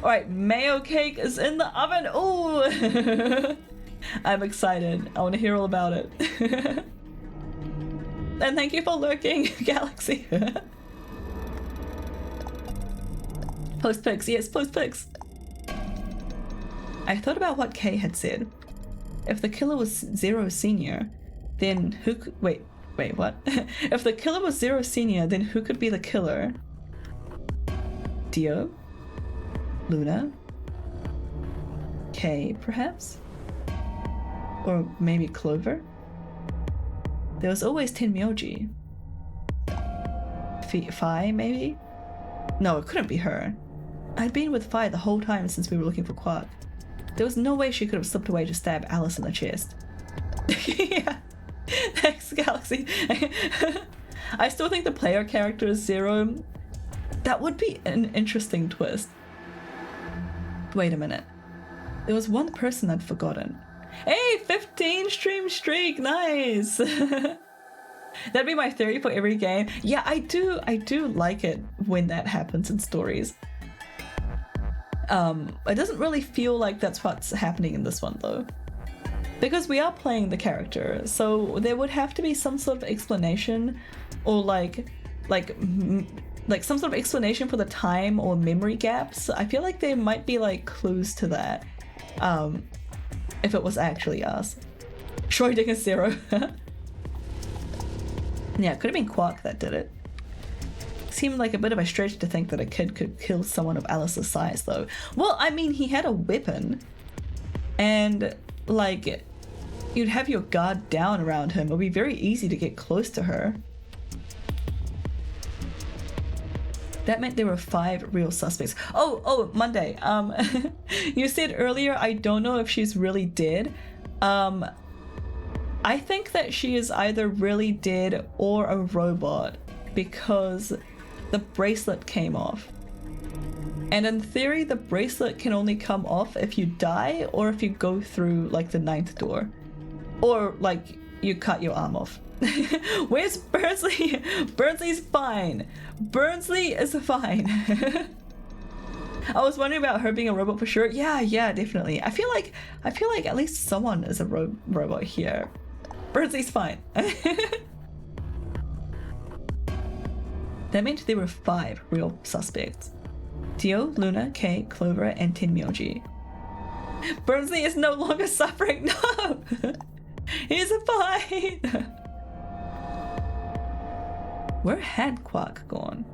Alright, mayo cake is in the oven! Ooh! I'm excited. I want to hear all about it. And thank you for lurking, Galaxy. Post pics, yes, post pics. I thought about what Kay had said. If the killer was Zero Senior, then who could— wait, what? If the killer was Zero Senior, then who could be the killer? Dio? Luna? Kay, perhaps? Or maybe Clover? There was always Tenmyoji. Fi, maybe? No, it couldn't be her. I'd been with Fi the whole time since we were looking for Quark. There was no way she could have slipped away to stab Alice in the chest. Yeah. Thanks, Galaxy. I still think the player character is Zero. That would be an interesting twist. Wait a minute. There was one person I'd forgotten. Hey, 15 stream streak, nice. That'd be my theory for every game. Yeah, I do like it when that happens in stories. It doesn't really feel like that's what's happening in this one though. Because we are playing the character, so there would have to be some sort of explanation, or like some sort of explanation for the time or memory gaps. I feel like there might be like clues to that, if it was actually us. Schrödinger Zero. Yeah, it could have been Quark that did it. Seemed like a bit of a stretch to think that a kid could kill someone of Alice's size, though. Well, I mean, he had a weapon, and like, you'd have your guard down around him. It would be very easy to get close to her. That meant there were 5 real suspects. Oh, Monday. You said earlier, I don't know if she's really dead. I think that she is either really dead or a robot, because the bracelet came off. And in theory, the bracelet can only come off if you die or if you go through like the 9th door. Or like you cut your arm off. Where's Burnsley? Burnsley's fine. Burnsley is fine. I was wondering about her being a robot for sure. Yeah, definitely. I feel like at least someone is a robot here. Burnsley's fine. That meant there were 5 real suspects. Dio, Luna, Kay, Clover, and Tenmyoji. Burnsley is no longer suffering. No! He's fine! Where had Quark gone?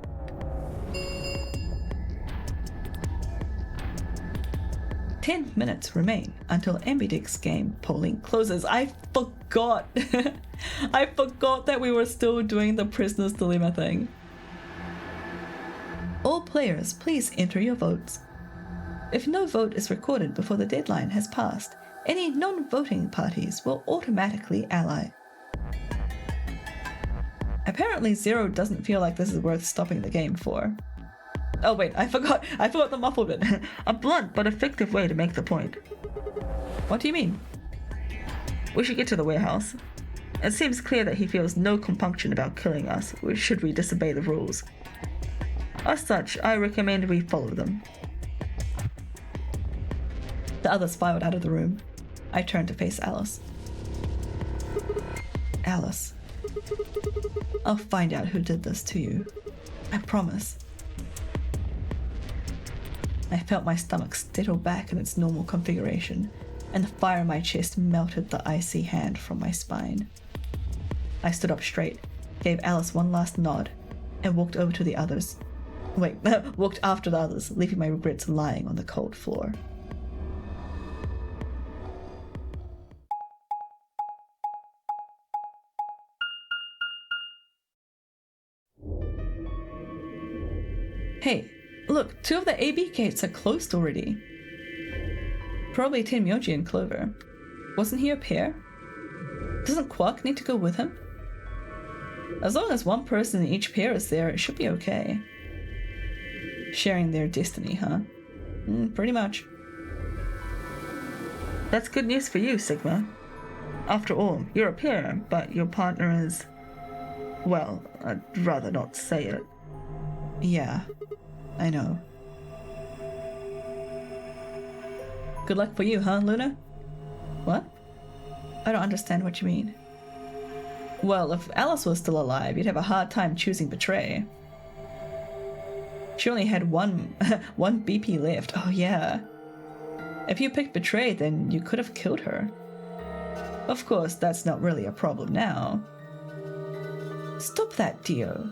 Ten minutes remain until Ambidex game polling closes. I forgot. I forgot that we were still doing the prisoner's dilemma thing. All players, please enter your votes. If no vote is recorded before the deadline has passed, any non-voting parties will automatically ally. Apparently Zero doesn't feel like this is worth stopping the game for. Oh wait, I forgot the muffled bit. A blunt but effective way to make the point. What do you mean? We should get to the warehouse. It seems clear that he feels no compunction about killing us, should we disobey the rules. As such, I recommend we follow them. The others filed out of the room. I turned to face Alice. Alice. I'll find out who did this to you. I promise. I felt my stomach settle back in its normal configuration, and the fire in my chest melted the icy hand from my spine. I stood up straight, gave Alice one last nod, and walked over to the others. Walked after the others, leaving my regrets lying on the cold floor. Hey, look, 2 of the AB gates are closed already. Probably Tenmyoji and Clover. Wasn't he a pair? Doesn't Quark need to go with him? As long as one person in each pair is there, it should be okay. Sharing their destiny, huh? Pretty much. That's good news for you, Sigma. After all, you're a pair, but your partner is... Well, I'd rather not say it. Yeah, I know. Good luck for you, huh, Luna? What? I don't understand what you mean. Well, if Alice was still alive, you'd have a hard time choosing Betray. She only had one BP left. Oh yeah. If you picked Betray, then you could have killed her. Of course, that's not really a problem now. Stop that, Dio.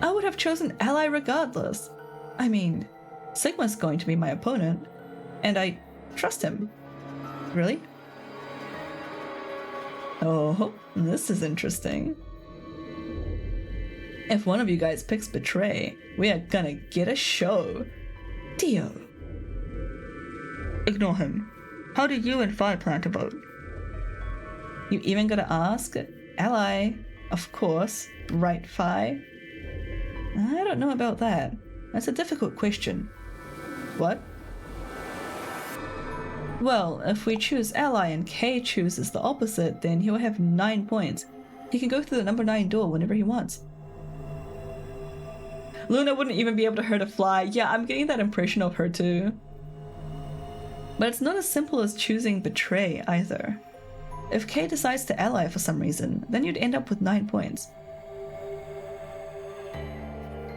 I would have chosen Ally regardless. I mean, Sigma's going to be my opponent, and I trust him. Really? Oh, this is interesting. If one of you guys picks Betray, we are gonna get a show. Dio. Ignore him. How do you and Fi plan to vote? You even gotta ask? Ally, of course. Right, Fi? I don't know about that. That's a difficult question. What? Well, if we choose Ally and Kay chooses the opposite, then he'll have 9 points. He can go through the number 9 door whenever he wants. Luna wouldn't even be able to hurt a fly. Yeah, I'm getting that impression of her too. But it's not as simple as choosing Betray either. If Kay decides to ally for some reason, then you'd end up with 9 points.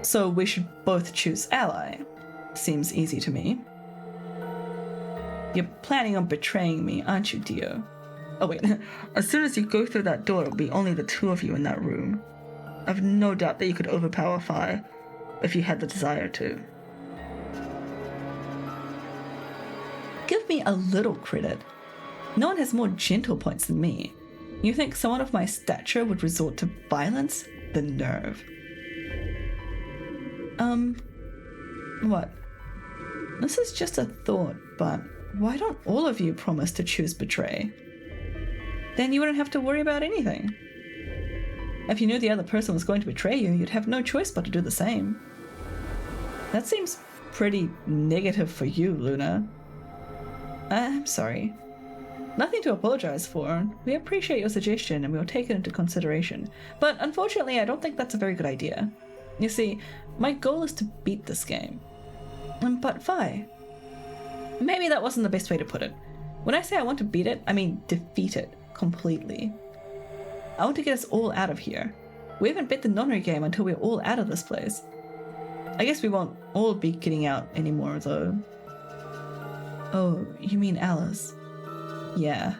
So we should both choose ally. Seems easy to me. You're planning on betraying me, aren't you, Dio? Oh wait, as soon as you go through that door, it'll be only the two of you in that room. I've no doubt that you could overpower Fi if you had the desire to. Give me a little credit. No one has more gentle points than me. You think someone of my stature would resort to violence? The nerve. What? This is just a thought, but why don't all of you promise to choose betray? Then you wouldn't have to worry about anything. If you knew the other person was going to betray you, you'd have no choice but to do the same. That seems pretty negative for you, Luna. I'm sorry. Nothing to apologize for. We appreciate your suggestion and we'll take it into consideration. But unfortunately, I don't think that's a very good idea. You see, my goal is to beat this game. But Fi, maybe that wasn't the best way to put it. When I say I want to beat it, I mean defeat it completely. I want to get us all out of here. We haven't beat the nonary game until we're all out of this place. I guess we won't all be getting out anymore, though. Oh, you mean Alice? Yeah.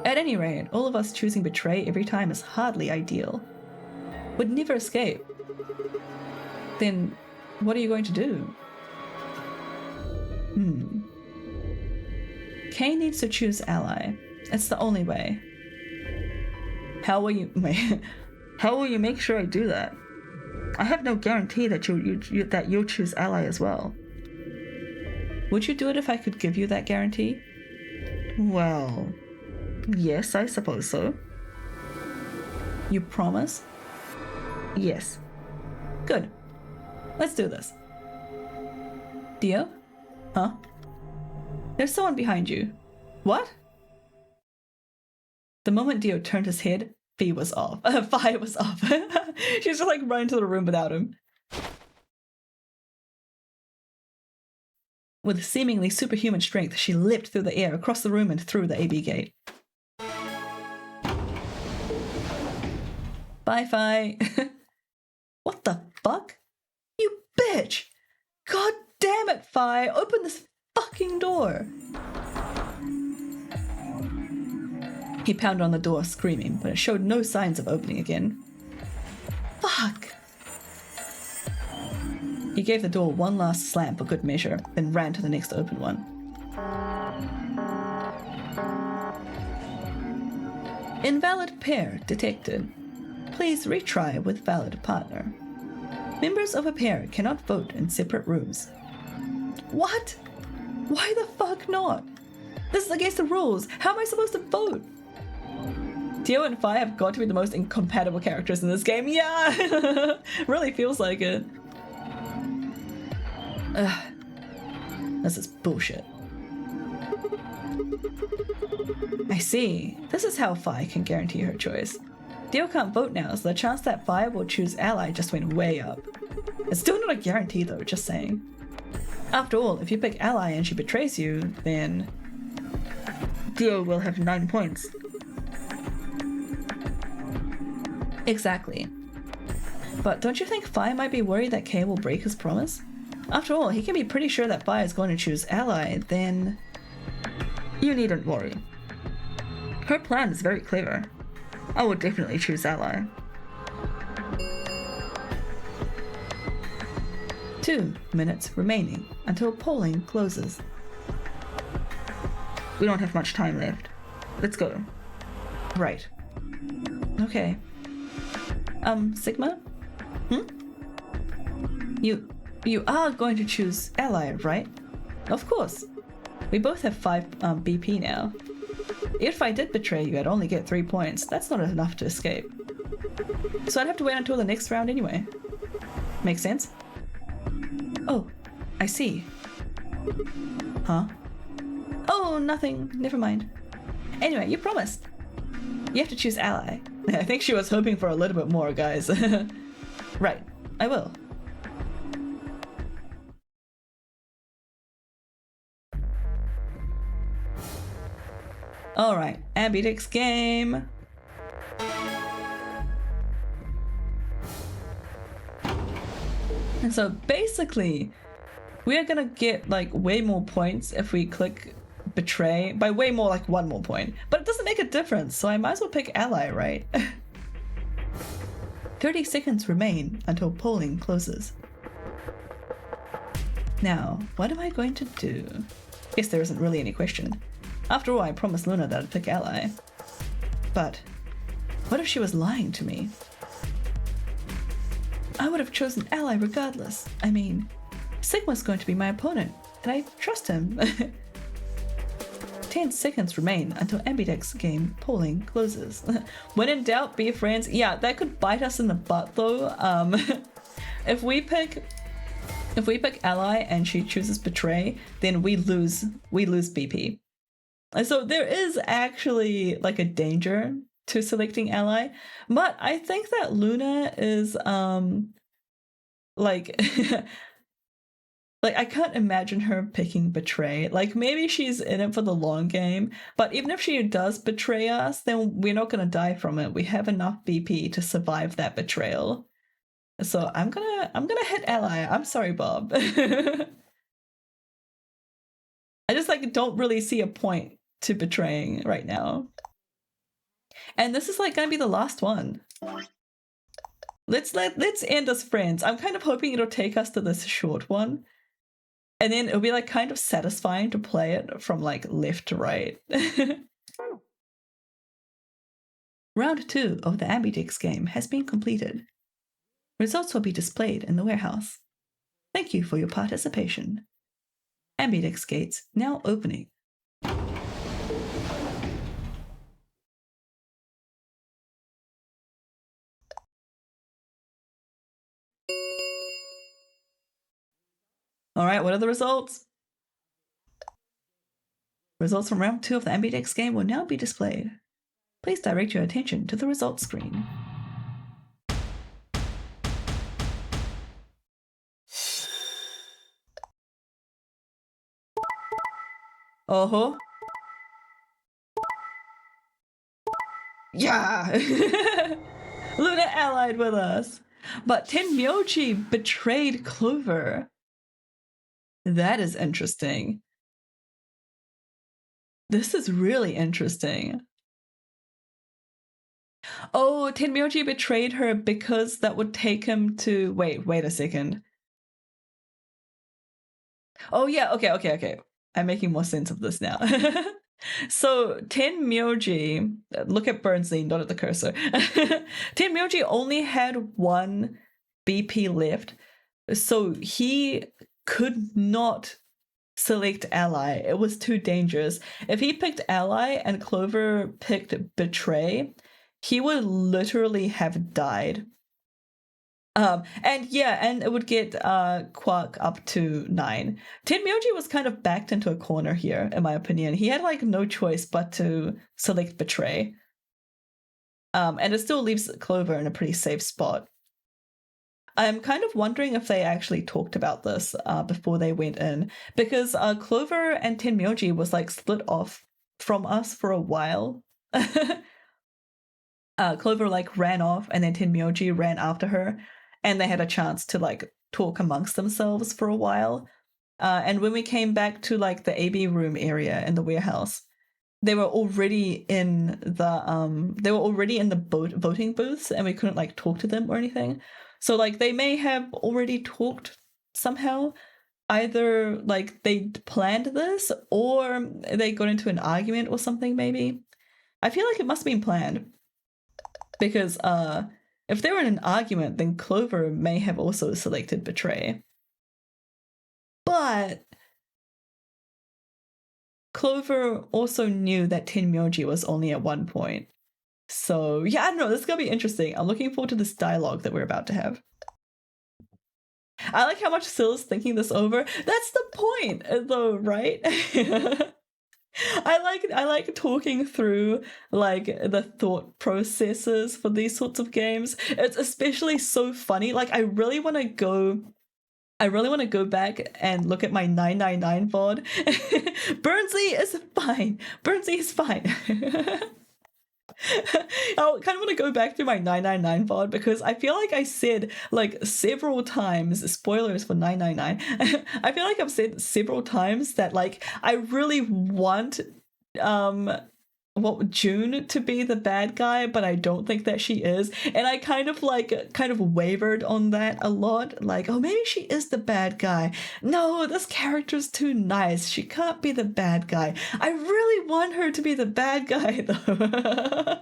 At any rate, all of us choosing betray every time is hardly ideal. Would never escape. Then, what are you going to do? Kay needs to choose ally. It's the only way. How will you make sure I do that? I have no guarantee that you'll choose ally as well. Would you do it if I could give you that guarantee? Well, yes, I suppose so. You promise? Yes. Good. Let's do this. Dio? Huh? There's someone behind you. What? The moment Dio turned his head, Fi was off. She's just like running to the room without him. With seemingly superhuman strength, she leapt through the air, across the room and through the AB gate. Bye, Fi. What the fuck? You bitch! God damn it, Fi! Open this fucking door! He pounded on the door, screaming, but it showed no signs of opening again. Fuck! He gave the door one last slam for good measure, then ran to the next open one. Invalid pair detected. Please retry with valid partner. Members of a pair cannot vote in separate rooms. What? Why the fuck not? This is against the rules. How am I supposed to vote? Dio and Fi have got to be the most incompatible characters in this game. Yeah! Really feels like it. Ugh. This is bullshit. I see. This is how Fi can guarantee her choice. Dio can't vote now, so the chance that Fi will choose ally just went way up. It's still not a guarantee though, just saying. After all, if you pick ally and she betrays you, then Dio will have 9 points. Exactly. But don't you think Fi might be worried that Kay will break his promise? After all, he can be pretty sure that Fi is going to choose ally, then you needn't worry. Her plan is very clever. I would definitely choose ally. 2 minutes remaining until polling closes. We don't have much time left. Let's go. Right. Okay. Sigma? You are going to choose ally, right? Of course. We both have 5 BP now. If I did betray you, I'd only get 3 points. That's not enough to escape. So I'd have to wait until the next round anyway. Make sense? Oh, I see. Huh? Oh, nothing. Never mind. Anyway, you promised. You have to choose ally. I think she was hoping for a little bit more, guys. Right, I will. Alright, ambidextrous game. And so basically, we are gonna get like way more points if we click betray. By way more, like 1 more point. But it doesn't make a difference, so I might as well pick ally, right? 30 seconds remain until polling closes. Now, what am I going to do? Guess there isn't really any question. After all, I promised Luna that I'd pick ally. But what if she was lying to me? I would have chosen ally regardless. I mean, Sigma's going to be my opponent, and I trust him. 10 seconds remain until ambidextrous game polling closes. When in doubt, be friends. Yeah, that could bite us in the butt though. If we pick ally and she chooses betray, then we lose BP. And so there is actually like a danger to selecting ally, but I think that Luna is like like I can't imagine her picking betray. Like maybe she's in it for the long game, but even if she does betray us, then we're not gonna die from it. We have enough BP to survive that betrayal. So I'm gonna hit ally. I'm sorry, Bob. I just like don't really see a point to betraying right now. And this is like gonna be the last one. Let's end as friends. I'm kind of hoping it'll take us to this short one. And then it'll be like kind of satisfying to play it from like left to right. Round 2 of the ambidextrous game has been completed. Results will be displayed in the warehouse. Thank you for your participation. Ambidextrous gates now opening. Alright, what are the results? Results from round 2 of the ambidextrous game will now be displayed. Please direct your attention to the results screen. Oh-ho. Yeah! Luna allied with us. But Tenmyoji betrayed Clover. That is interesting. This is really interesting. Oh, Tenmyoji betrayed her because that would take him to... Wait a second. Oh yeah, okay. I'm making more sense of this now. So Tenmyoji, look at Bernstein, not at the cursor. Tenmyoji only had 1 BP left, so he could not select ally. It was too dangerous. If he picked ally and Clover picked betray, he would literally have died. And it would get Quark up to 9. Tenmyoji was kind of backed into a corner here, in my opinion. He had like no choice but to select betray. And it still leaves Clover in a pretty safe spot. I'm kind of wondering if they actually talked about this before they went in, because Clover and Tenmyoji was like split off from us for a while. Clover like ran off and then Tenmyoji ran after her. And they had a chance to like talk amongst themselves for a while. And when we came back to like the AB room area in the warehouse, they were already in the voting booths, and we couldn't like talk to them or anything. So like they may have already talked somehow. Either like they planned this or they got into an argument or something maybe. I feel like it must have been planned. Because if they were in an argument, then Clover may have also selected betray. But Clover also knew that Tenmyoji was only at 1 point. So yeah, I don't know, this is gonna be interesting. I'm looking forward to this dialogue that we're about to have. I like how much Syl is thinking this over. That's the point, though, right? I like talking through like the thought processes for these sorts of games. It's especially so funny. Like I really want to go I really want to go back and look at my 999 VOD. Burnsy is fine. Burnsy is fine. I kind of want to go back through my 999 VOD because I feel like I said like several times, spoilers for 999. I feel like I've said several times that like I really want June to be the bad guy, but I don't think that she is. And I kind of wavered on that a lot. Like, oh, maybe she is the bad guy. No, this character's too nice. She can't be the bad guy. I really want her to be the bad guy, though.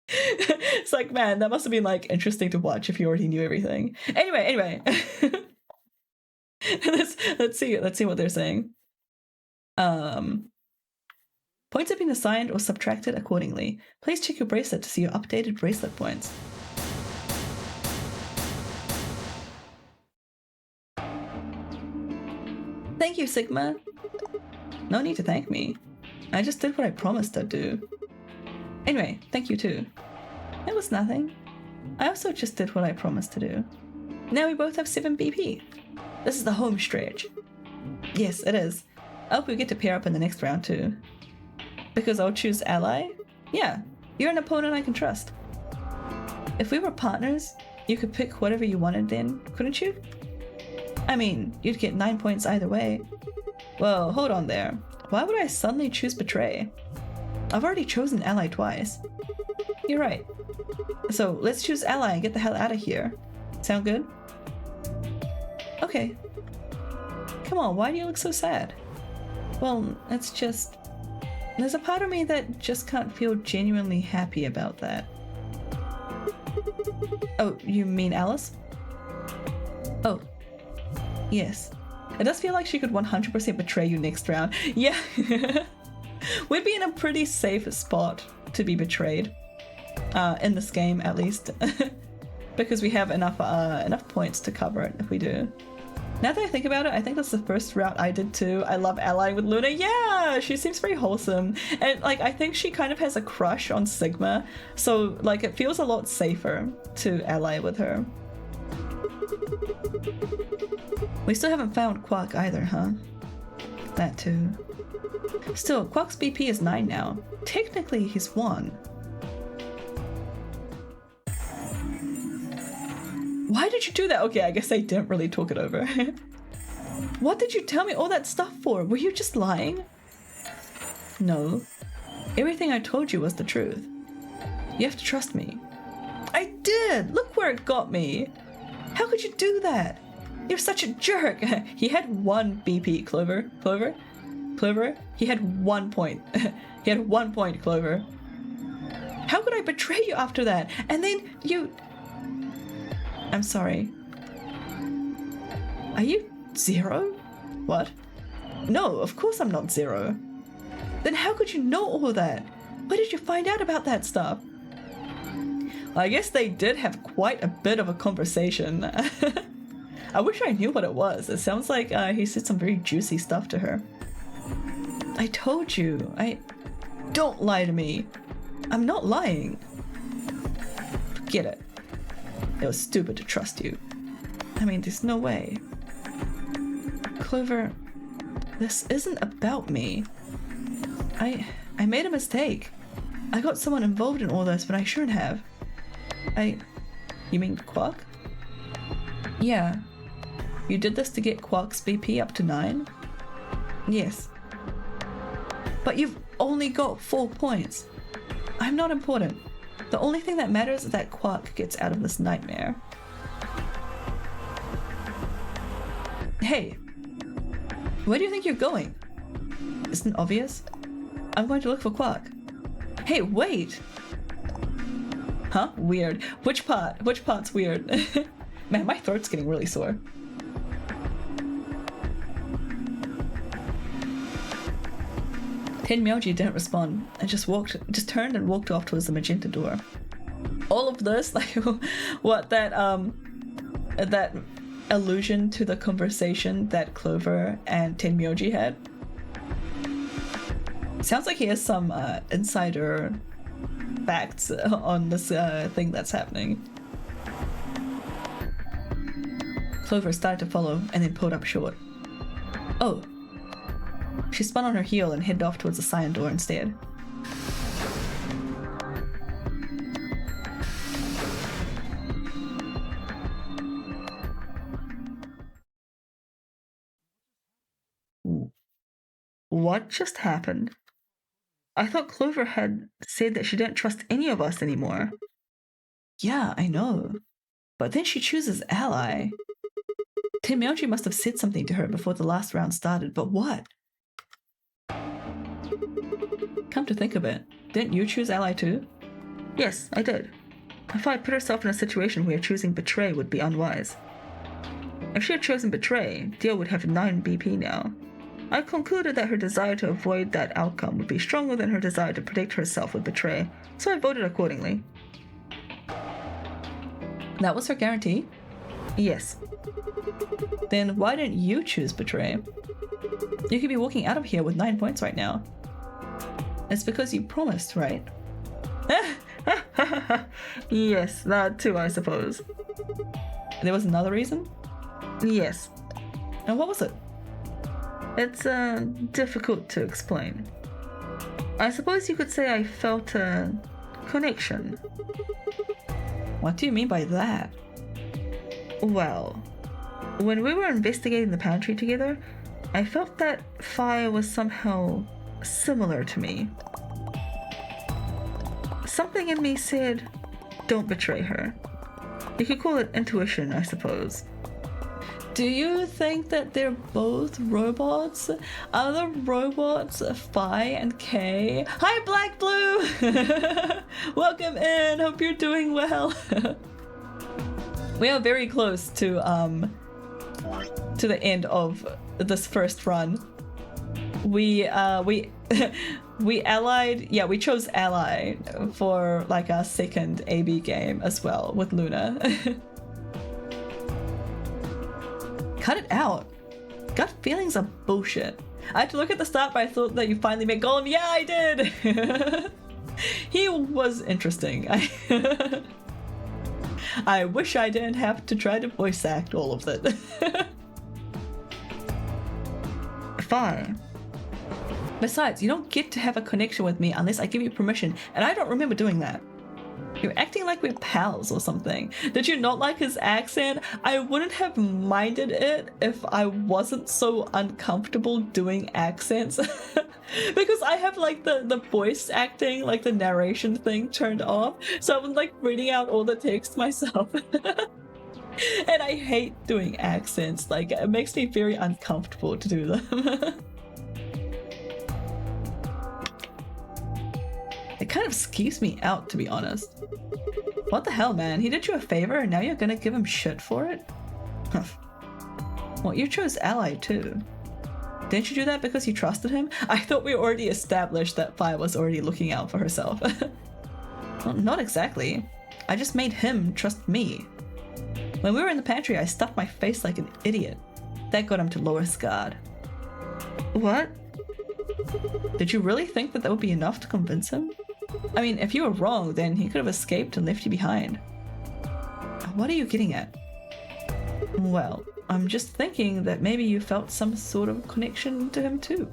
It's like, man, that must have been like interesting to watch if you already knew everything. Anyway. let's see what they're saying. Points have been assigned or subtracted accordingly. Please check your bracelet to see your updated bracelet points. Thank you, Sigma. No need to thank me. I just did what I promised I'd do. Anyway, thank you too. It was nothing. I also just did what I promised to do. Now we both have 7 BP. This is the home stretch. Yes, it is. I hope we get to pair up in the next round too. Because I'll choose ally? Yeah, you're an opponent I can trust. If we were partners, you could pick whatever you wanted then, couldn't you? I mean, you'd get 9 points either way. Whoa, hold on there. Why would I suddenly choose betray? I've already chosen ally twice. You're right. So let's choose ally and get the hell out of here. Sound good? Okay. Come on, why do you look so sad? Well, it's just... There's a part of me that just can't feel genuinely happy about that. Oh, you mean Alice? Oh. Yes. It does feel like she could 100% betray you next round. Yeah. We'd be in a pretty safe spot to be betrayed. In this game, at least. Because we have enough points to cover it if we do. Now that I think about it, I think that's the first route I did too. I love allying with Luna. Yeah, she seems very wholesome. And like, I think she kind of has a crush on Sigma. So like, it feels a lot safer to ally with her. We still haven't found Quark either, huh? That too. Still, Quark's BP is 9 now. Technically, he's 1. Why did you do that? Okay, I guess I didn't really talk it over. What did you tell me all that stuff for? Were you just lying? No. Everything I told you was the truth. You have to trust me. I did! Look where it got me! How could you do that? You're such a jerk! He had 1 BP, Clover. Clover? He had 1 point. He had 1 point, Clover. How could I betray you after that? And then you... I'm sorry. Are you 0? What? No, of course I'm not 0. Then how could you know all that? Where did you find out about that stuff? I guess they did have quite a bit of a conversation. I wish I knew what it was. It sounds like he said some very juicy stuff to her. I told you. Don't lie to me. I'm not lying. Forget it. It was stupid to trust you. I mean, there's no way. Clover, this isn't about me. I made a mistake. I got someone involved in all this, but I shouldn't have. You mean Quark? Yeah. You did this to get Quark's BP up to 9? Yes. But you've only got 4 points. I'm not important. The only thing that matters is that Quark gets out of this nightmare. Hey, where do you think you're going? Isn't it obvious? I'm going to look for Quark. Hey, wait! Huh? Weird. Which part? Which part's weird? Man, my throat's getting really sore. Tenmyoji didn't respond and just turned and walked off towards the magenta door. All of this, like, what, that allusion to the conversation that Clover and Tenmyoji had? Sounds like he has some insider facts on this thing that's happening. Clover started to follow and then pulled up short. Oh. She spun on her heel and headed off towards the cyan door instead. What just happened? I thought Clover had said that she didn't trust any of us anymore. Yeah, I know. But then she chooses Ally. Tenmyeonji must have said something to her before the last round started, but what? Come to think of it, didn't you choose Ally too? Yes, I did. I thought I'd put herself in a situation where choosing Betray would be unwise. If she had chosen Betray, Dio would have 9 BP now. I concluded that her desire to avoid that outcome would be stronger than her desire to protect herself with Betray, so I voted accordingly. That was her guarantee? Yes. Then why didn't you choose Betray? You could be walking out of here with 9 points right now. It's because you promised, right? Yes, that too, I suppose. There was another reason? Yes. And what was it? It's difficult to explain. I suppose you could say I felt a connection. What do you mean by that? Well, when we were investigating the pantry together, I felt that Fire was somehow similar to me. Something in me said, don't betray her. You could call it intuition, I suppose. Do you think that they're both robots? Are the robots Phi and K? Hi, Black Blue! Welcome in, hope you're doing well. We are very close to the end of this first run. We allied, yeah, we chose Ally for like our second AB game as well with Luna. Cut it out. Gut feelings are bullshit. I had to look at the start, but I thought that you finally made Golem. Yeah, I did! He was interesting. I wish I didn't have to try to voice act all of it. Fine. Besides, you don't get to have a connection with me unless I give you permission, and I don't remember doing that. You're acting like we're pals or something. Did you not like his accent? I wouldn't have minded it if I wasn't so uncomfortable doing accents. Because I have like the voice acting, like the narration thing turned off. So I'm like reading out all the text myself. And I hate doing accents. Like it makes me very uncomfortable to do them. It kind of skeeves me out, to be honest. What the hell, man? He did you a favor and now you're gonna give him shit for it? Well, you chose Ally too. Didn't you do that because you trusted him? I thought we already established that Fire was already looking out for herself. Well, not exactly. I just made him trust me. When we were in the pantry, I stuffed my face like an idiot. That got him to lower his guard. What? Did you really think that would be enough to convince him? I mean, if you were wrong, then he could have escaped and left you behind. What are you getting at? Well, I'm just thinking that maybe you felt some sort of connection to him too.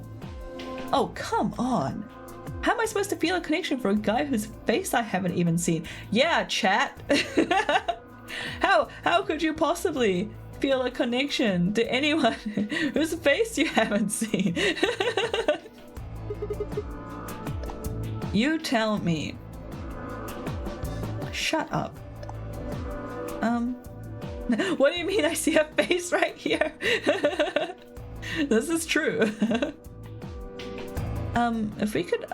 Oh, come on. How am I supposed to feel a connection for a guy whose face I haven't even seen? Yeah, chat. How could you possibly feel a connection to anyone whose face you haven't seen? You tell me. Shut up. What do you mean I see a face right here? This is true. If we could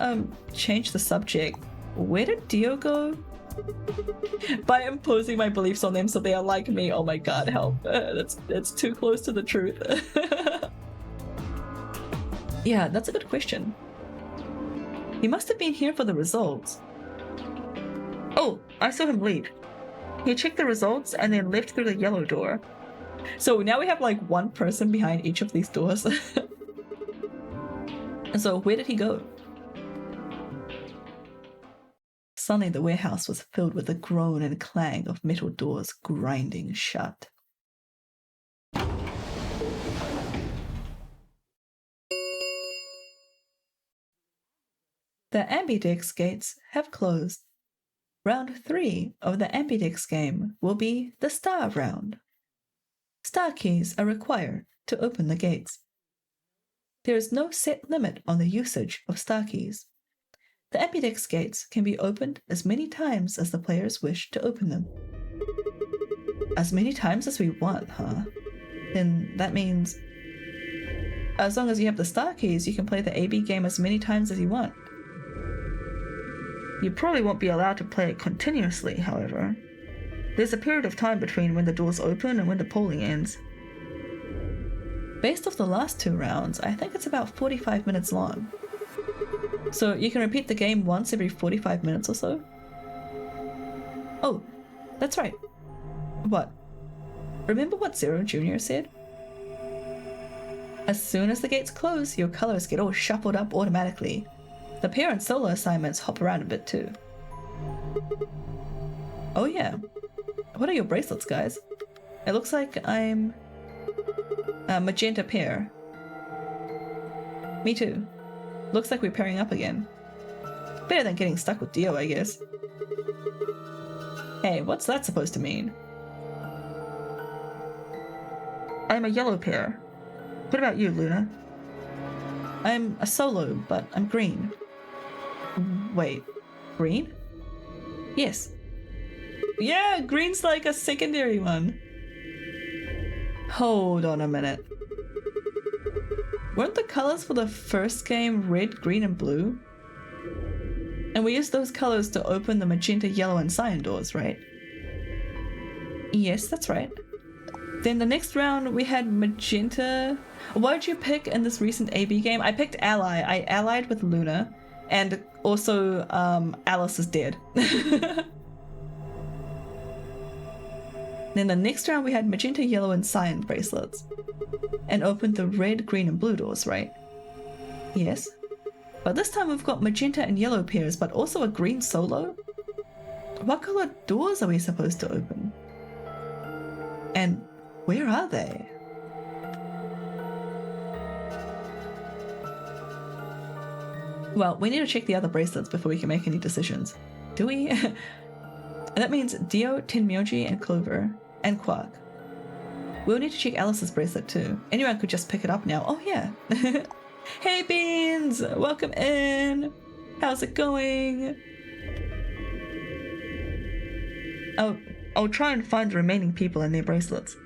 change the subject, where did Dio go? By imposing my beliefs on them so they are like me. Oh my god, help. That's too close to the truth. Yeah, that's a good question. He must have been here for the results. Oh, I saw him leave. He checked the results and then left through the yellow door. So now we have like one person behind each of these doors. And so where did he go? Suddenly the warehouse was filled with the groan and clang of metal doors grinding shut. The ambidextrous gates have closed. Round 3 of the ambidextrous game will be the star round. Star keys are required to open the gates. There is no set limit on the usage of star keys. The ambidextrous gates can be opened as many times as the players wish to open them. As many times as we want, huh? Then that means as long as you have the star keys, you can play the AB game as many times as you want. You probably won't be allowed to play it continuously, however. There's a period of time between when the doors open and when the polling ends. Based off the last 2 rounds, I think it's about 45 minutes long. So you can repeat the game once every 45 minutes or so. Oh, that's right. What? Remember what Zero Jr. said? As soon as the gates close, your colors get all shuffled up automatically. The pair and solo assignments hop around a bit too. Oh yeah. What are your bracelets, guys? It looks like I'm a magenta pair. Me too. Looks like we're pairing up again. Better than getting stuck with Dio, I guess. Hey, what's that supposed to mean? I'm a yellow pair. What about you, Luna? I'm a solo, but I'm green. Wait, green? Yes. Yeah, green's like a secondary one. Hold on a minute. Weren't the colors for the first game red, green, and blue? And we used those colors to open the magenta, yellow, and cyan doors, right? Yes, that's right. Then the next round we had magenta. What did you pick in this recent AB game? I picked ally. I allied with Luna, and also Alice is dead. Then the next round we had magenta, yellow, and cyan bracelets, and opened the red, green, and blue doors, right? Yes. But this time we've got magenta and yellow pairs, but also a green solo? What color doors are we supposed to open? And where are they? Well, we need to check the other bracelets before we can make any decisions. Do we? That means Dio, Tenmyoji, and Clover, and Quark. We'll need to check Alice's bracelet too. Anyone could just pick it up now. Oh yeah. Hey Beans! Welcome in! How's it going? I'll try and find the remaining people and their bracelets.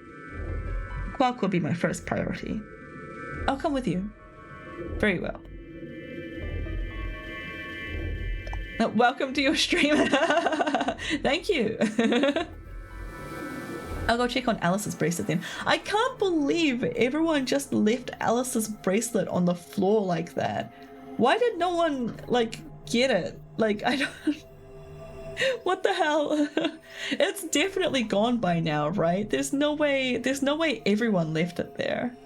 Quark will be my first priority. I'll come with you. Very well. Welcome to your stream. Thank you. I'll go check on Alice's bracelet then. I can't believe everyone just left Alice's bracelet on the floor like that. Why did no one, like, get it? Like, I don't... What the hell? It's definitely gone by now, right? There's no way everyone left it there.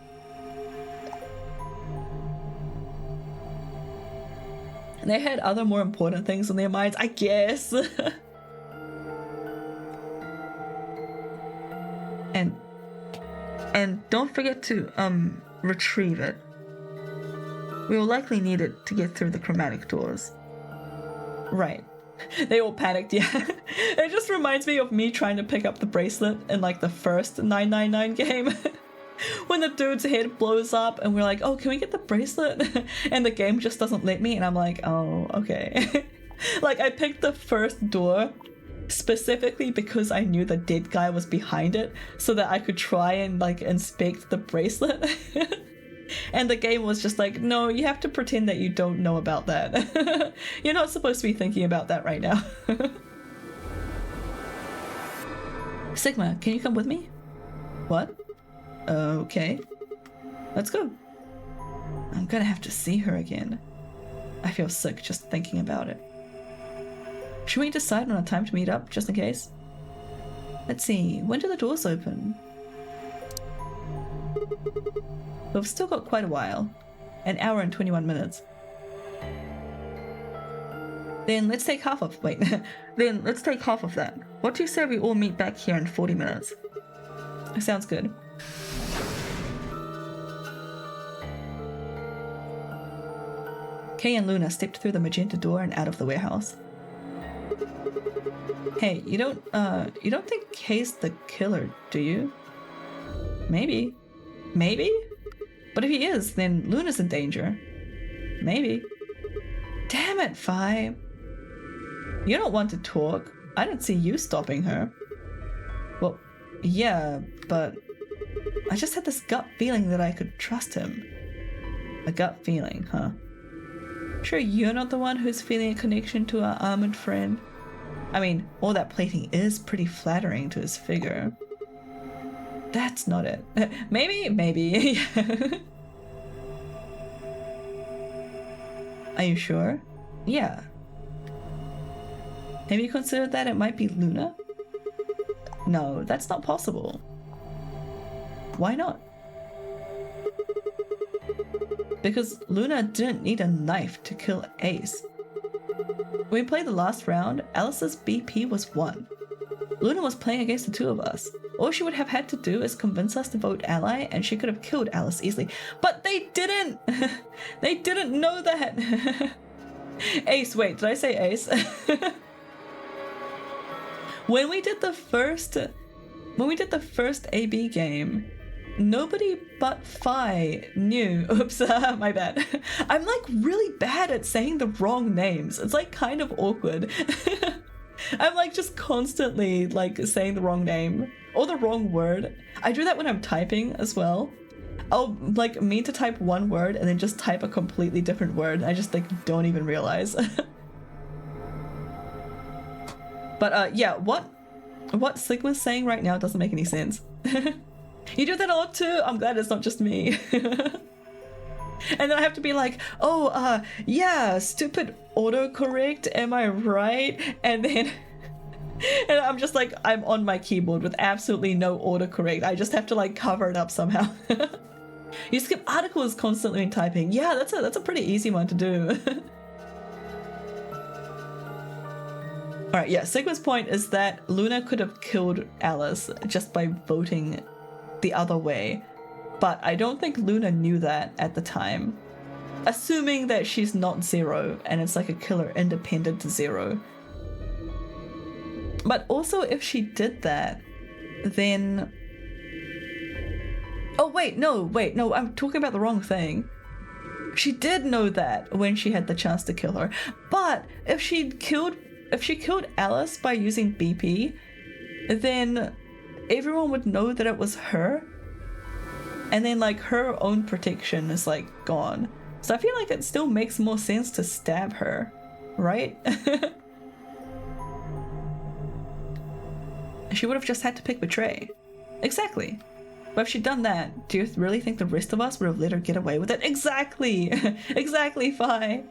And they had other more important things on their minds, I guess. And don't forget to retrieve it. We will likely need it to get through the chromatic doors. Right. They all panicked, yeah. It just reminds me of me trying to pick up the bracelet in like the first 999 game. When the dude's head blows up and we're like, oh, can we get the bracelet? And the game just doesn't let me, and I'm like, oh, okay. Like, I picked the first door specifically because I knew the dead guy was behind it, so that I could try and like inspect the bracelet. And the game was just like, no, you have to pretend that you don't know about that. You're not supposed to be thinking about that right now. Sigma, can you come with me? What? Okay. Let's go. I'm gonna have to see her again. I feel sick just thinking about it. Should we decide on a time to meet up, just in case? Let's see, when do the doors open? We've still got quite a while. An hour and 21 minutes. Then let's take half of... Wait. Then let's take half of that. What do you say we all meet back here in 40 minutes? Sounds good. Kay and Luna stepped through the magenta door and out of the warehouse. Hey, you don't think Kay's the killer, do you? Maybe. Maybe? But if he is, then Luna's in danger. Maybe. Damn it, Fi. You don't want to talk. I don't see you stopping her. Well, yeah, but I just had this gut feeling that I could trust him. A gut feeling, huh? Sure you're not the one who's feeling a connection to our armored friend? I mean, all that plating is pretty flattering to his figure. That's not it. Maybe. Are you sure? Yeah. Have you considered that it might be Luna? No, that's not possible. Why not? Because Luna didn't need a knife to kill Ace. When we played the last round, Alice's BP was 1. Luna was playing against the two of us. All she would have had to do is convince us to vote ally, and she could have killed Alice easily. But they didn't! They didn't know that! Ace, wait, did I say Ace? When we did the first AB game, nobody but Fi knew. Oops, my bad. I'm like really bad at saying the wrong names. It's like kind of awkward. I'm like just constantly like saying the wrong name or the wrong word. I do that when I'm typing as well. I'll like mean to type one word and then just type a completely different word. I just like don't even realize. But yeah, what Sigma's saying right now doesn't make any sense. You do that a lot too? I'm glad it's not just me. And then I have to be like, oh, yeah, stupid autocorrect, am I right? And then and I'm just like, I'm on my keyboard with absolutely no autocorrect. I just have to like cover it up somehow. You skip articles constantly when typing. Yeah, that's a pretty easy one to do. Alright, yeah, Sigma's point is that Luna could have killed Alice just by voting the other way. But I don't think Luna knew that at the time. Assuming that she's not Zero and it's like a killer independent to Zero. But also if she did that, then... Oh wait, no, I'm talking about the wrong thing. She did know that when she had the chance to kill her. But if she killed Alice by using BP, then everyone would know that it was her. And then like her own protection is like gone. So I feel like it still makes more sense to stab her, right? She would have just had to pick betray. Exactly. But if she'd done that, do you really think the rest of us would have let her get away with it? Exactly! Exactly, Fi!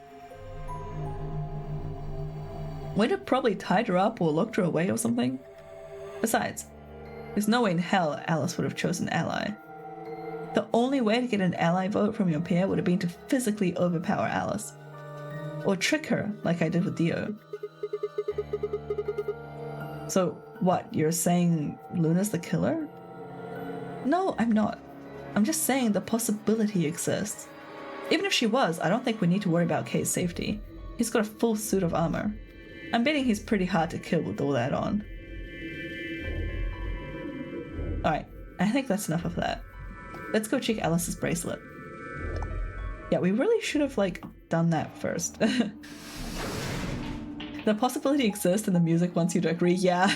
We'd have probably tied her up or locked her away or something. Besides, there's no way in hell Alice would have chosen ally. The only way to get an ally vote from your pair would have been to physically overpower Alice. Or trick her, like I did with Dio. So, what, you're saying Luna's the killer? No, I'm not. I'm just saying the possibility exists. Even if she was, I don't think we need to worry about Kay's safety. He's got a full suit of armor. I'm betting he's pretty hard to kill with all that on. Alright, I think that's enough of that. Let's go check Alice's bracelet. Yeah, we really should have, like, done that first. The possibility exists and the music wants you to agree, yeah.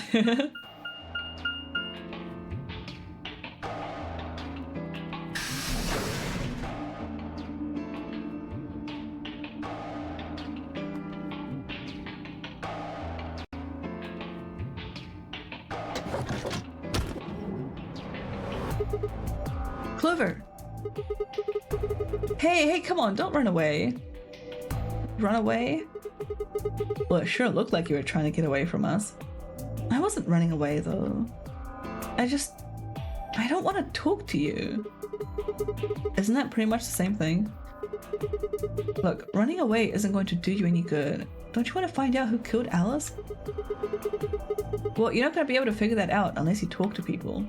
Clover! Hey, come on, don't run away. Run away? Well, it sure looked like you were trying to get away from us. I wasn't running away, though. I don't want to talk to you. Isn't that pretty much the same thing? Look, running away isn't going to do you any good. Don't you want to find out who killed Alice? Well, you're not going to be able to figure that out unless you talk to people.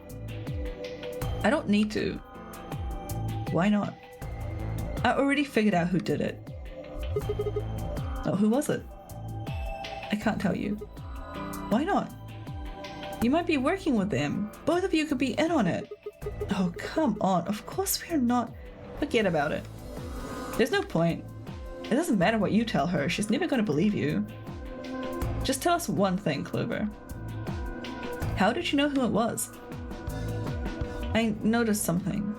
I don't need to. Why not? I already figured out who did it. Oh, who was it? I can't tell you. Why not? You might be working with them. Both of you could be in on it. Oh, come on. Of course we're not. Forget about it. There's no point. It doesn't matter what you tell her. She's never going to believe you. Just tell us one thing, Clover. How did you know who it was? I noticed something.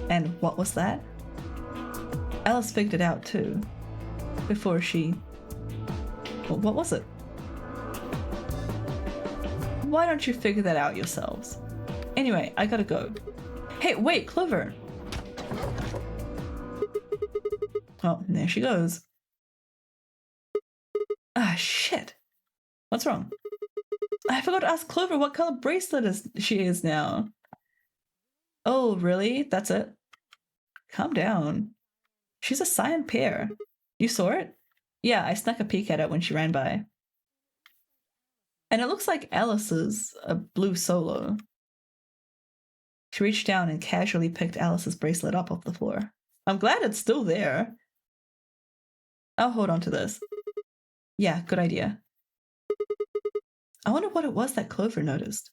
And what was that? Alice figured it out too. Before she... Well, what was it? Why don't you figure that out yourselves? Anyway, I gotta go. Hey, wait, Clover! Oh, there she goes. Ah, shit. What's wrong? I forgot to ask Clover what color bracelet she is now. Oh, really? That's it? Calm down. She's a cyan pair. You saw it? Yeah, I snuck a peek at it when she ran by. And it looks like Alice's a blue solo. She reached down and casually picked Alice's bracelet up off the floor. I'm glad it's still there. I'll hold on to this. Yeah, good idea. I wonder what it was that Clover noticed.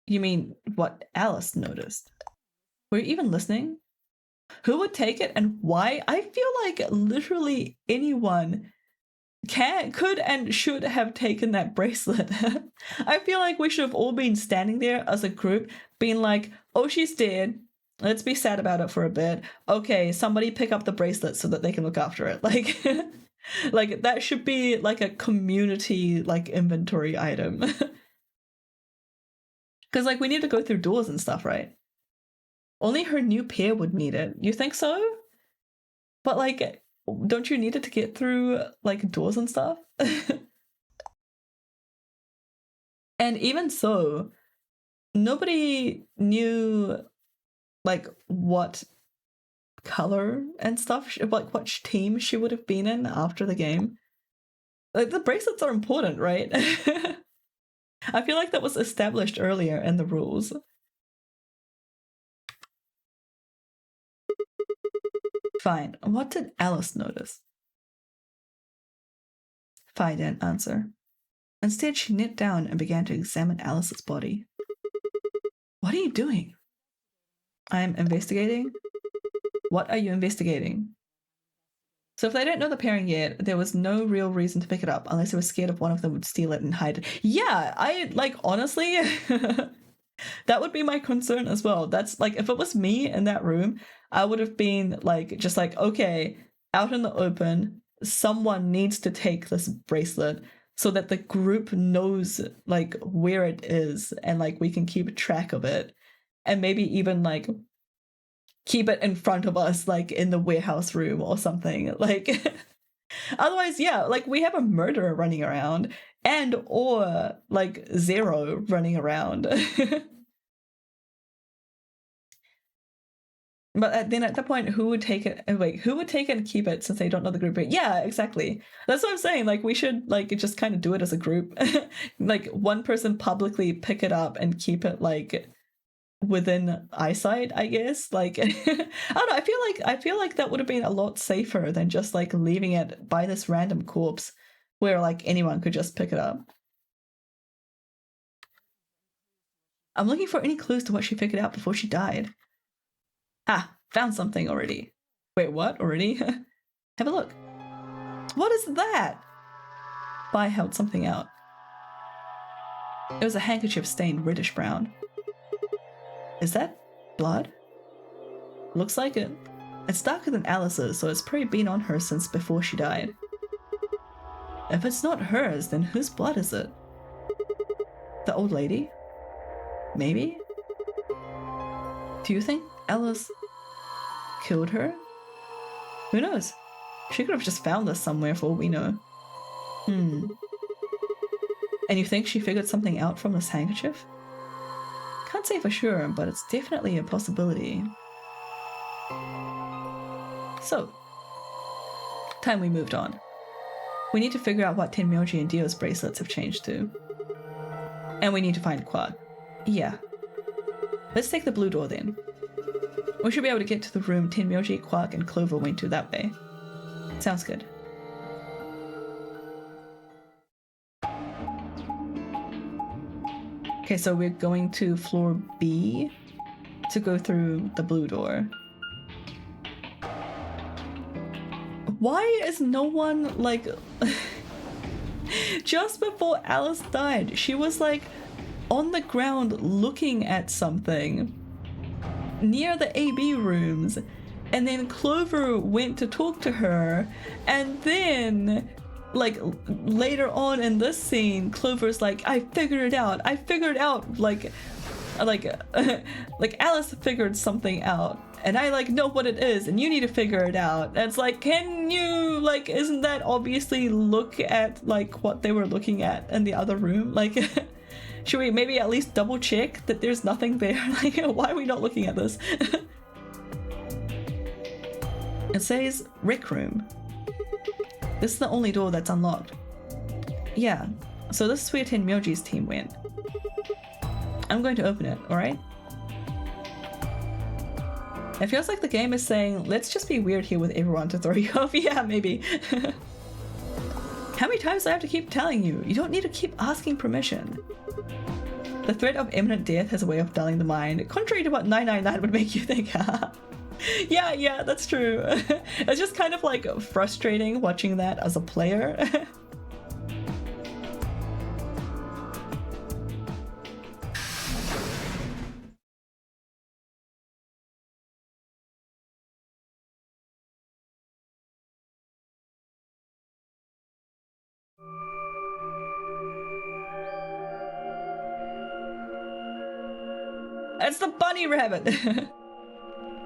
You mean what Alice noticed? Were you even listening? Who would take it and why? I feel like literally anyone could and should have taken that bracelet. I feel like we should have all been standing there as a group being like, oh, she's dead. Let's be sad about it for a bit. Okay, somebody pick up the bracelet so that they can look after it. Like, like that should be like a community like inventory item. Because like we need to go through doors and stuff, right? Only her new pair would need it. You think so? But like, don't you need it to get through like doors and stuff? And even so, nobody knew like what color and stuff, like what team she would have been in after the game. Like the bracelets are important, right? I feel like that was established earlier in the rules. Fine. What did Alice notice? Fi didn't answer. Instead, she knelt down and began to examine Alice's body. What are you doing? I am investigating. What are you investigating? So if they don't know the pairing yet, there was no real reason to pick it up unless they were scared if one of them would steal it and hide it. Yeah, I, like, honestly, that would be my concern as well. That's, like, if it was me in that room, I would have been, like, just like, okay, out in the open, someone needs to take this bracelet so that the group knows, like, where it is and, like, we can keep track of it. And maybe even, like, keep it in front of us, like, in the warehouse room or something. Like, otherwise, yeah, like, we have a murderer running around and or, like, Zero running around. But then at that point, who would take it? Wait, who would take it and keep it since they don't know the group? Yeah, exactly. That's what I'm saying. Like, we should, like, just kind of do it as a group. Like, one person publicly pick it up and keep it, like, within eyesight, I guess. Like, I don't know. I feel like that would have been a lot safer than just, like, leaving it by this random corpse where, like, anyone could just pick it up. I'm looking for any clues to what she figured out before she died. Ah, found something already. Wait, what? Already? Have a look. What is that? Bai held something out. It was a handkerchief stained reddish brown. Is that blood? Looks like it. It's darker than Alice's, so it's probably been on her since before she died. If it's not hers, then whose blood is it? The old lady? Maybe? Do you think Alice killed her? Who knows? She could have just found us somewhere for all we know. And you think she figured something out from this handkerchief? Can't say for sure, but it's definitely a possibility. So, time we moved on. We need to figure out what Tenmyoji and Dio's bracelets have changed to. And we need to find Quad. Yeah. Let's take the blue door then. We should be able to get to the room Tenmyoji, Quark, and Clover went to that way. Sounds good. Okay, so we're going to floor B to go through the blue door. Why is no one, like... Just before Alice died, she was, like, on the ground looking at something near the AB rooms, and then Clover went to talk to her, and then... like later on in this scene, Clover's like, I figured it out, like Alice figured something out, and I like know what it is, and you need to figure it out. And it's like, can you, like, isn't that obviously look at like what they were looking at in the other room? Like, should we maybe at least double check that there's nothing there? Like, why are we not looking at this? It says rec room. This is the only door that's unlocked. Yeah, so this is where Tenmyoji's team went. I'm going to open it, alright? It feels like the game is saying, let's just be weird here with everyone to throw you off. Yeah, maybe. How many times do I have to keep telling you? You don't need to keep asking permission. The threat of imminent death has a way of dulling the mind, contrary to what 999 would make you think. Yeah, that's true. It's just kind of like frustrating watching that as a player. It's the bunny rabbit!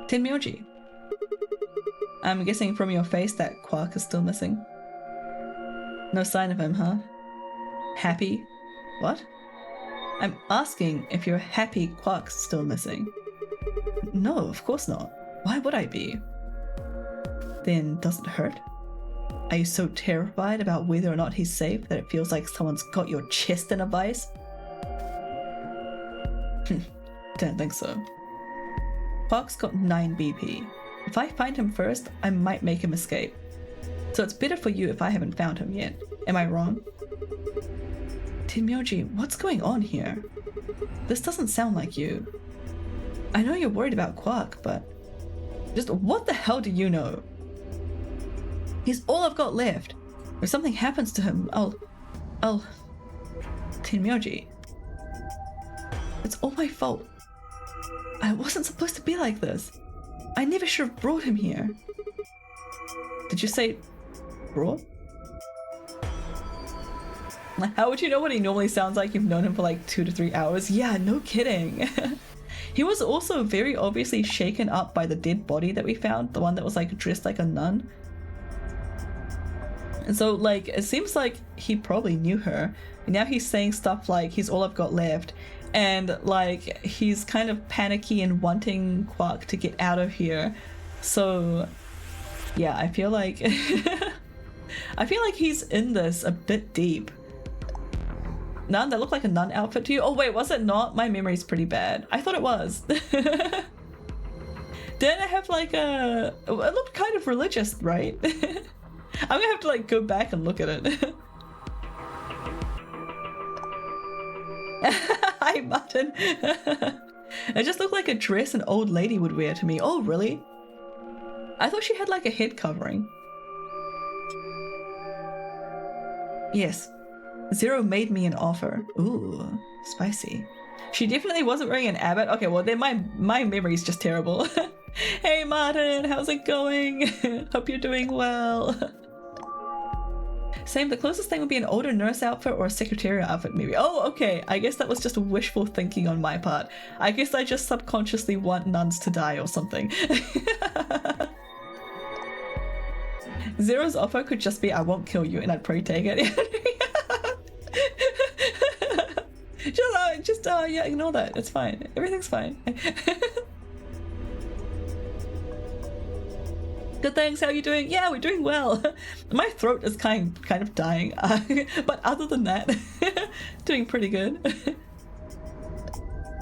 Tenmyoji. I'm guessing from your face that Quark is still missing. No sign of him, huh? Happy? What? I'm asking if you're happy Quark's still missing. No, of course not. Why would I be? Then does it hurt? Are you so terrified about whether or not he's safe that it feels like someone's got your chest in a vice? Don't think so. Quark's got 9 BP. If I find him first, I might make him escape. So it's better for you if I haven't found him yet. Am I wrong? Tenmyoji, what's going on here? This doesn't sound like you. I know you're worried about Quark, but... just what the hell do you know? He's all I've got left. If something happens to him, I'll... Tenmyoji. It's all my fault. I wasn't supposed to be like this. I never should have brought him here. Did you say brought? How would you know what he normally sounds like? You've known him for like 2 to 3 hours. Yeah, no kidding. He was also very obviously shaken up by the dead body that we found, the one that was like dressed like a nun. And so like it seems like he probably knew her. And now he's saying stuff like he's all I've got left. And like he's kind of panicky and wanting Quark to get out of here. So yeah, I feel like he's in this a bit deep. Nun, that looked like a nun outfit to you? Oh wait, was it not? My memory's pretty bad. I thought it was. Didn't it have like a... it looked kind of religious, right? I'm gonna have to like go back and look at it. Hi, Martin. It just looked like a dress an old lady would wear to me. Oh, really? I thought she had like a head covering. Yes. Zero made me an offer. Ooh, spicy. She definitely wasn't wearing an abbot. Okay, well then my memory's just terrible. Hey Martin, how's it going? Hope you're doing well. Same, the closest thing would be an older nurse outfit or a secretarial outfit maybe. Oh, okay. I guess that was just wishful thinking on my part. I guess I just subconsciously want nuns to die or something. Zero's offer could just be, I won't kill you, and I'd probably take it. Yeah, ignore that. It's fine. Everything's fine. Good, thanks. How are you doing? Yeah, we're doing well. My throat is kind of dying, but other than that, doing pretty good.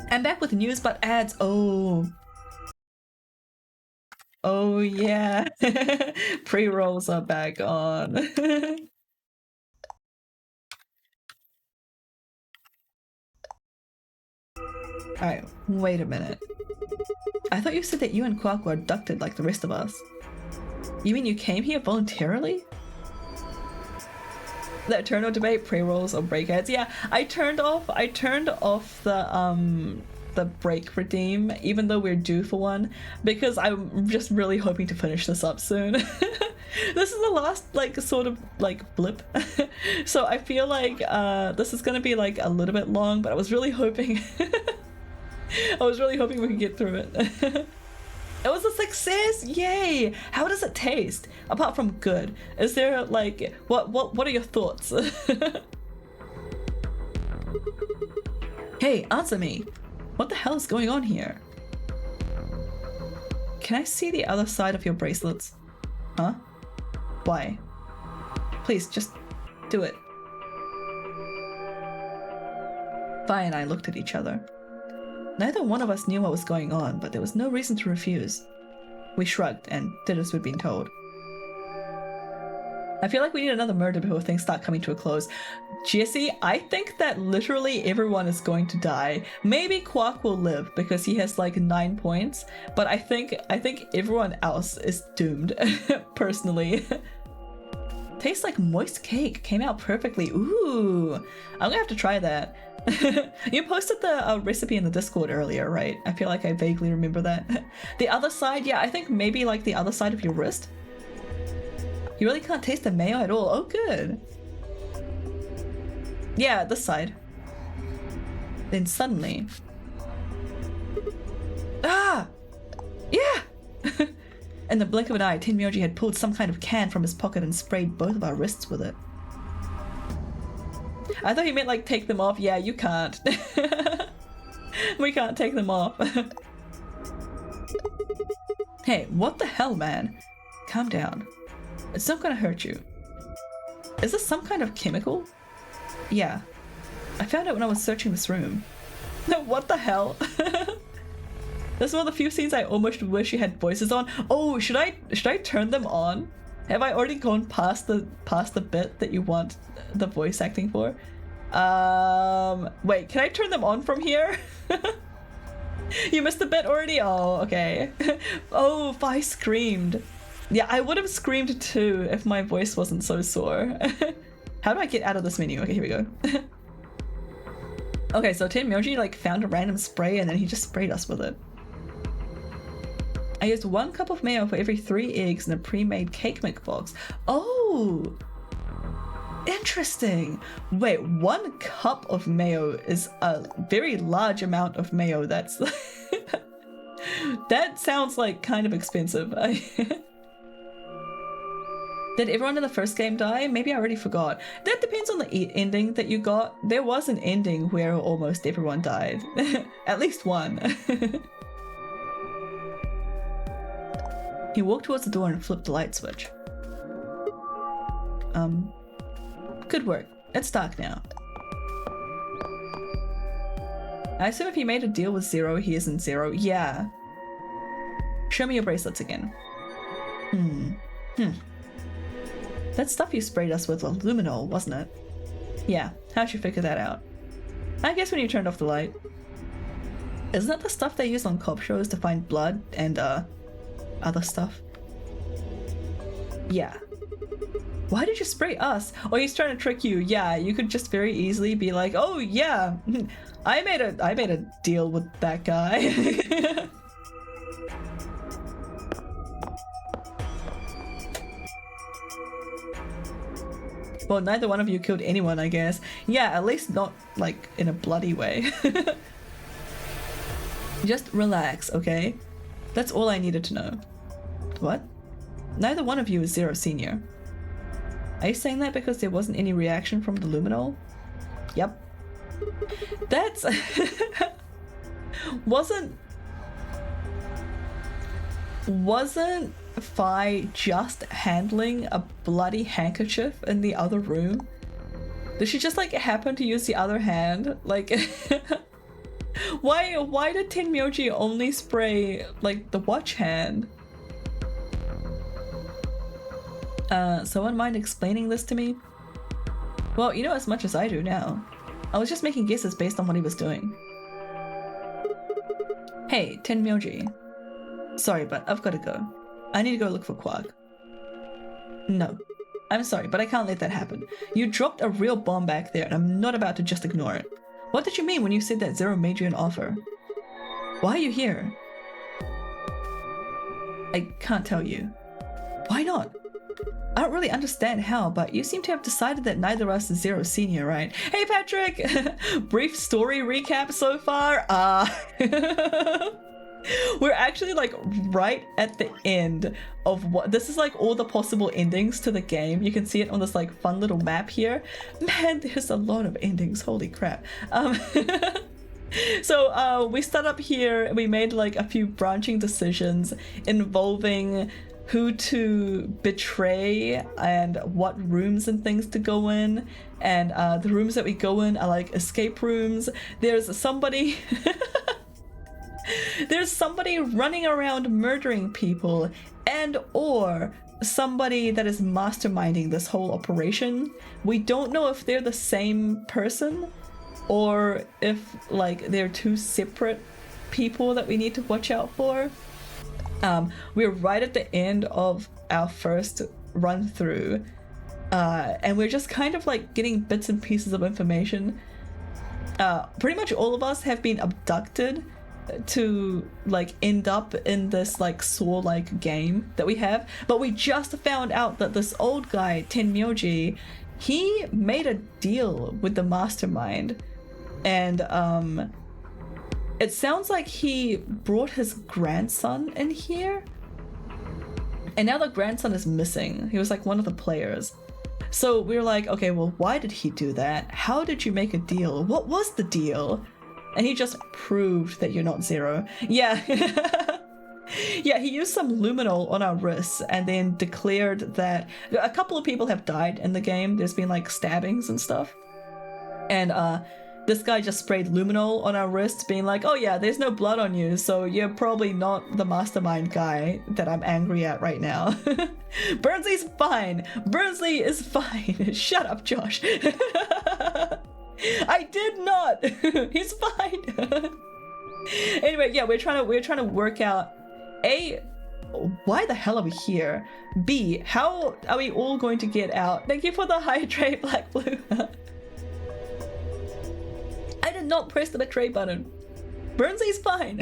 I'm back with news, but ads. Oh, Oh yeah. Pre-rolls are back on. Alright, wait a minute. I thought you said that you and Quark were abducted like the rest of us. You mean you came here voluntarily? The eternal debate, pre-rolls or breakheads. Yeah, I turned off the break redeem, even though we're due for one, because I'm just really hoping to finish this up soon. This is the last like sort of like blip. So I feel like this is gonna be like a little bit long, but I was really hoping we could get through it. It was a success! Yay! How does it taste? Apart from good. Is there like what are your thoughts? Hey, answer me. What the hell is going on here? Can I see the other side of your bracelets? Huh? Why? Please, just do it. Vi and I looked at each other. Neither one of us knew what was going on, but there was no reason to refuse. We shrugged and did as we'd been told. I feel like we need another murder before things start coming to a close. Jesse, I think that literally everyone is going to die. Maybe Quark will live because he has like 9 points, but I think everyone else is doomed, personally. Tastes like moist cake. Came out perfectly. Ooh, I'm gonna have to try that. You posted the recipe in the Discord earlier, right? I feel like I vaguely remember that. The other side, yeah, I think maybe like the other side of your wrist. You really can't taste the mayo at all. Oh, good. Yeah, this side. Then suddenly... Ah! Yeah! In the blink of an eye, Tenmyoji had pulled some kind of can from his pocket and sprayed both of our wrists with it. I thought he meant like take them off. Yeah, you can't. We can't take them off. Hey, what the hell, man? Calm down. It's not gonna hurt you. Is this some kind of chemical? Yeah. I found it when I was searching this room. What the hell? This is one of the few scenes I almost wish you had voices on. Oh, should I turn them on? Have I already gone past the bit that you want the voice acting for? Wait, can I turn them on from here? You missed the bit already? Oh, okay. Oh, if I screamed. Yeah, I would have screamed too if my voice wasn't so sore. How do I get out of this menu? Okay, here we go. Okay, so Tenmyoji like found a random spray and then he just sprayed us with it. I used 1 cup of mayo for every 3 eggs in a pre-made cake mix box. Oh! Interesting! Wait, 1 cup of mayo is a very large amount of mayo. That's... That sounds like kind of expensive. Did everyone in the first game die? Maybe I already forgot. That depends on the ending that you got. There was an ending where almost everyone died. At least one. He walked towards the door and flipped the light switch. Good work. It's dark now. I assume if he made a deal with Zero, he isn't Zero. Yeah. Show me your bracelets again. That stuff you sprayed us with was luminol, wasn't it? Yeah, how'd you figure that out? I guess when you turned off the light. Isn't that the stuff they use on cop shows to find blood and, other stuff? Yeah. Why did you spray us? Oh, he's trying to trick you. Yeah, you could just very easily be like, oh yeah, I made a deal with that guy. Well, neither one of you killed anyone, I guess. Yeah, at least not, like, in a bloody way. Just relax, okay? That's all I needed to know. What? Neither one of you is Zero Senior. Are you saying that because there wasn't any reaction from the luminol? Yep. That's... Wasn't Fi just handling a bloody handkerchief in the other room? Did she just like happen to use the other hand? Like why did Tenmyoji only spray like the watch hand? Someone mind explaining this to me? Well, you know as much as I do now. I was just making guesses based on what he was doing. Hey, Tenmyoji. Sorry, but I've gotta go. I need to go look for Quark. No. I'm sorry, but I can't let that happen. You dropped a real bomb back there, and I'm not about to just ignore it. What did you mean when you said that Zero made you an offer? Why are you here? I can't tell you. Why not? I don't really understand how, but you seem to have decided that neither of us is Zero Senior, right? Hey Patrick! Brief story recap so far? We're actually like right at the end of what this is, like all the possible endings to the game. You can see it on this like fun little map here. Man, there's a lot of endings, holy crap. So we start up here and we made like a few branching decisions involving who to betray and what rooms and things to go in, and the rooms that we go in are like escape rooms. There's somebody there's somebody running around murdering people, and or somebody that is masterminding this whole operation. We don't know if they're the same person or if like they're two separate people that we need to watch out for. We're right at the end of our first run through, and we're just kind of like getting bits and pieces of information. Pretty much all of us have been abducted to like end up in this like Saw-like game that we have, but we just found out that this old guy Tenmyoji, he made a deal with the mastermind, and it sounds like he brought his grandson in here, and now the grandson is missing. He was like one of the players. So we were like, okay, well, why did he do that? How did you make a deal? What was the deal? And he just proved that you're not Zero. Yeah. Yeah, he used some luminol on our wrists and then declared that a couple of people have died in the game. There's been like stabbings and stuff. And this guy just sprayed luminol on our wrists, being like, oh yeah, there's no blood on you, so you're probably not the mastermind guy that I'm angry at right now. Burnsley's fine. Burnsley is fine. Shut up, Josh. I did not. He's fine. Anyway, yeah, we're trying to work out A, why the hell are we here? B, how are we all going to get out? Thank you for the hydrate, Black Blue. I did not press the betray button. Burnsley's fine.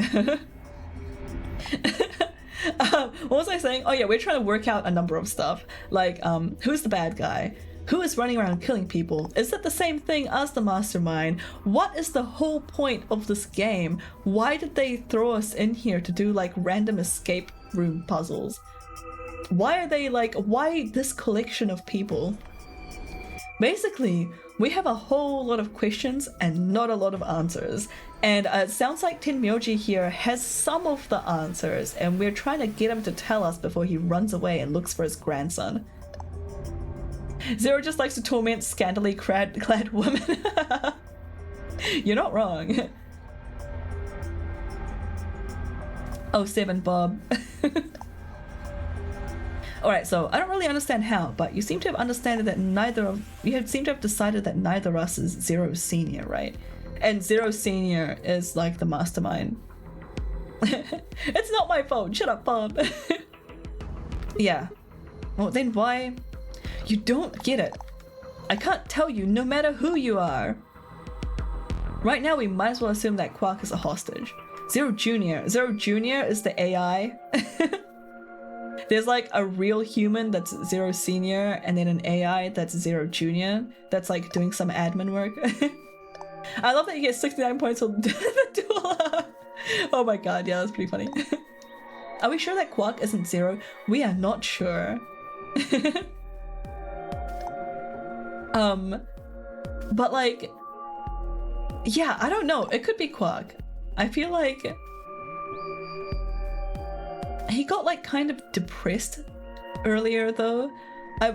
What was I saying? Oh yeah, we're trying to work out a number of stuff. Like, who's the bad guy? Who is running around killing people? Is it the same thing as the mastermind? What is the whole point of this game? Why did they throw us in here to do like random escape room puzzles? Why are they like, why this collection of people? Basically, we have a whole lot of questions and not a lot of answers. And it sounds like Tenmyoji here has some of the answers, and we're trying to get him to tell us before he runs away and looks for his grandson. Zero just likes to torment scantily clad women. You're not wrong. Oh, 7 Bob. Alright, so I don't really understand how, but you seem to have decided that neither of us is Zero Senior, right? And Zero Senior is like the mastermind. It's not my fault, shut up, Bob. Yeah. Well, then why? You don't get it. I can't tell you, no matter who you are. Right now, we might as well assume that Quark is a hostage. Zero Junior. Zero Junior is the AI. There's like a real human that's Zero Senior, and then an AI that's Zero Junior. That's like doing some admin work. I love that you get 69 points on the duel. Oh my god, yeah, that's pretty funny. Are we sure that Quark isn't Zero? We are not sure. But like, yeah, I don't know. It could be Quark. I feel like he got like kind of depressed earlier though.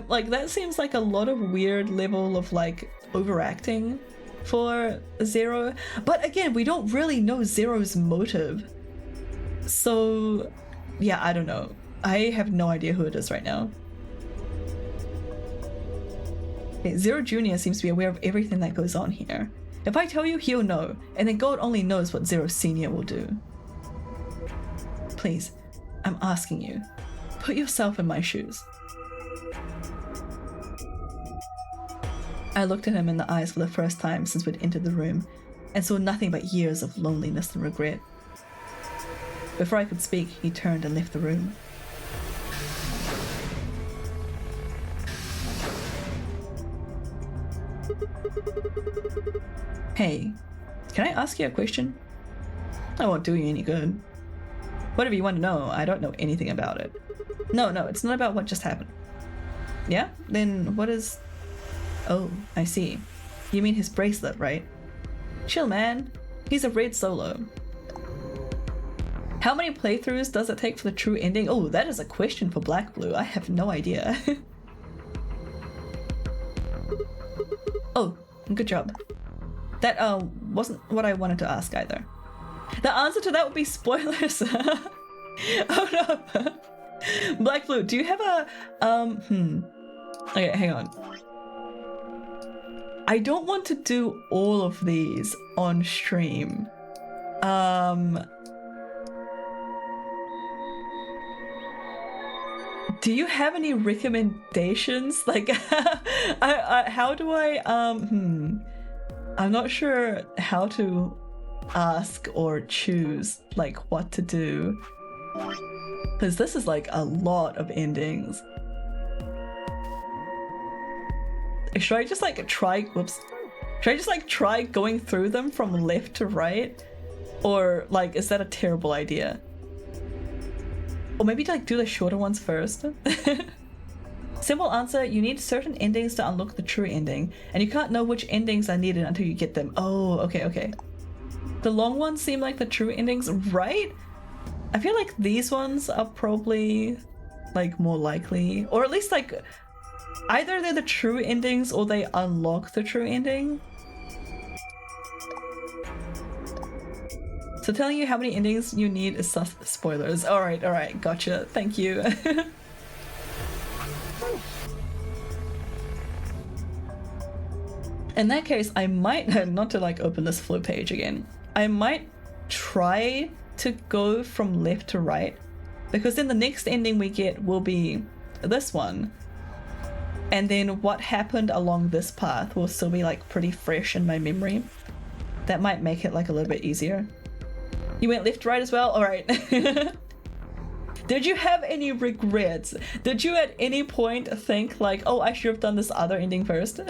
Like that seems like a lot of weird level of like overacting for Zero. But again, we don't really know Zero's motive. So yeah, I don't know. I have no idea who it is right now. Okay, Zero Jr. seems to be aware of everything that goes on here. If I tell you, he'll know, and then God only knows what Zero Senior will do. Please, I'm asking you, put yourself in my shoes. I looked at him in the eyes for the first time since we'd entered the room, and saw nothing but years of loneliness and regret. Before I could speak, he turned and left the room. Hey, can I ask you a question? I won't do you any good. Whatever you want to know, I don't know anything about it. No, it's not about what just happened. Yeah? Then what is... Oh, I see. You mean his bracelet, right? Chill, man. He's a red solo. How many playthroughs does it take for the true ending? Oh, that is a question for Black Blue. I have no idea. Oh, good job. That wasn't what I wanted to ask either. The answer to that would be spoilers. Oh no. Black Blue, do you have a Okay, hang on. I don't want to do all of these on stream. Do you have any recommendations? Like, how do I, I'm not sure how to ask or choose, like, what to do. Because this is, like, a lot of endings. Should I just, like, try, whoops. Should I just, like, try going through them from left to right? Or, like, is that a terrible idea? Or maybe like do the shorter ones first. Simple answer, you need certain endings to unlock the true ending, and you can't know which endings are needed until you get them. Oh, okay. The long ones seem like the true endings, right? I feel like these ones are probably like more likely, or at least like either they're the true endings or they unlock the true ending. So telling you how many endings you need is spoilers. Alright, gotcha. Thank you. In that case, I might, not to like open this flow page again, I might try to go from left to right, because then the next ending we get will be this one. And then what happened along this path will still be like pretty fresh in my memory. That might make it like a little bit easier. You went left, right as well? Alright. Did you have any regrets? Did you at any point think like, oh, I should have done this other ending first?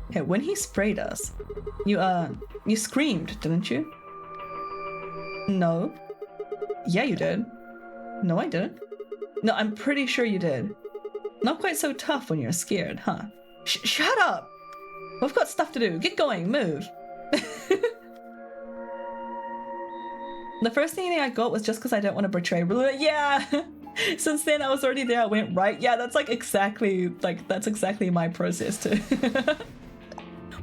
Okay, when he sprayed us, you screamed, didn't you? No. Yeah, you did. No, I didn't. No, I'm pretty sure you did. Not quite so tough when you're scared, huh? Shut up! We've got stuff to do. Get going, move. The first thing I got was just because I don't want to betray. Yeah! Since then I was already there, I went right. Yeah, that's like exactly, that's exactly my process too.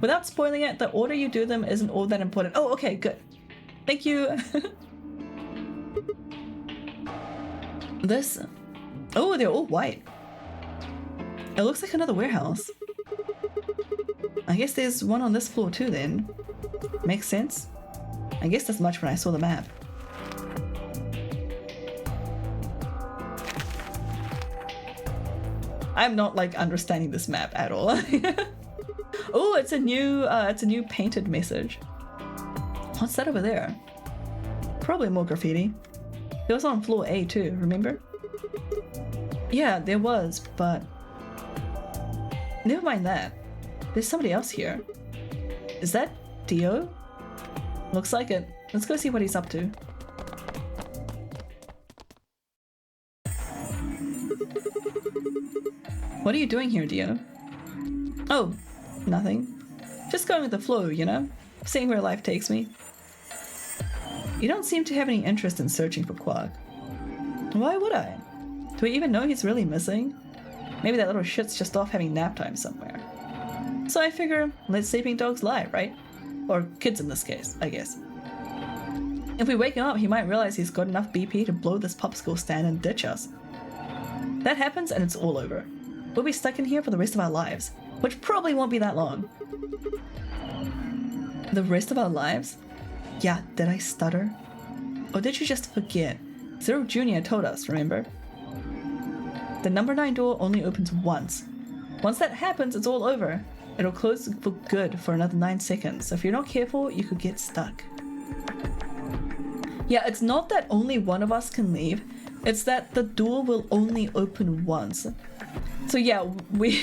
Without spoiling it, the order you do them isn't all that important. Oh, okay, good. Thank you. This... Oh, they're all white. It looks like another warehouse. I guess there's one on this floor too then. Makes sense. I guess as much when I saw the map. I'm not like understanding this map at all. Oh, it's a new painted message. What's that over there? Probably more graffiti. There was on floor A too, remember? Yeah, there was, but never mind that. There's somebody else here. Is that Dio? Looks like it. Let's go see what he's up to. What are you doing here, Dio? Oh, nothing. Just going with the flow, you know? Seeing where life takes me. You don't seem to have any interest in searching for Quark. Why would I? Do we even know he's really missing? Maybe that little shit's just off having nap time somewhere. So I figure, let sleeping dogs lie, right? Or kids in this case, I guess. If we wake him up, he might realize he's got enough BP to blow this popsicle stand and ditch us. That happens and it's all over. We'll be stuck in here for the rest of our lives, which probably won't be that long. The rest of our lives? Yeah, did I stutter? Or did you just forget? Zero Jr. told us, remember? The number 9 door only opens once. Once that happens, it's all over. It'll close for good for another 9 seconds, so if you're not careful, you could get stuck. Yeah, it's not that only one of us can leave, it's that the door will only open once. So yeah, we...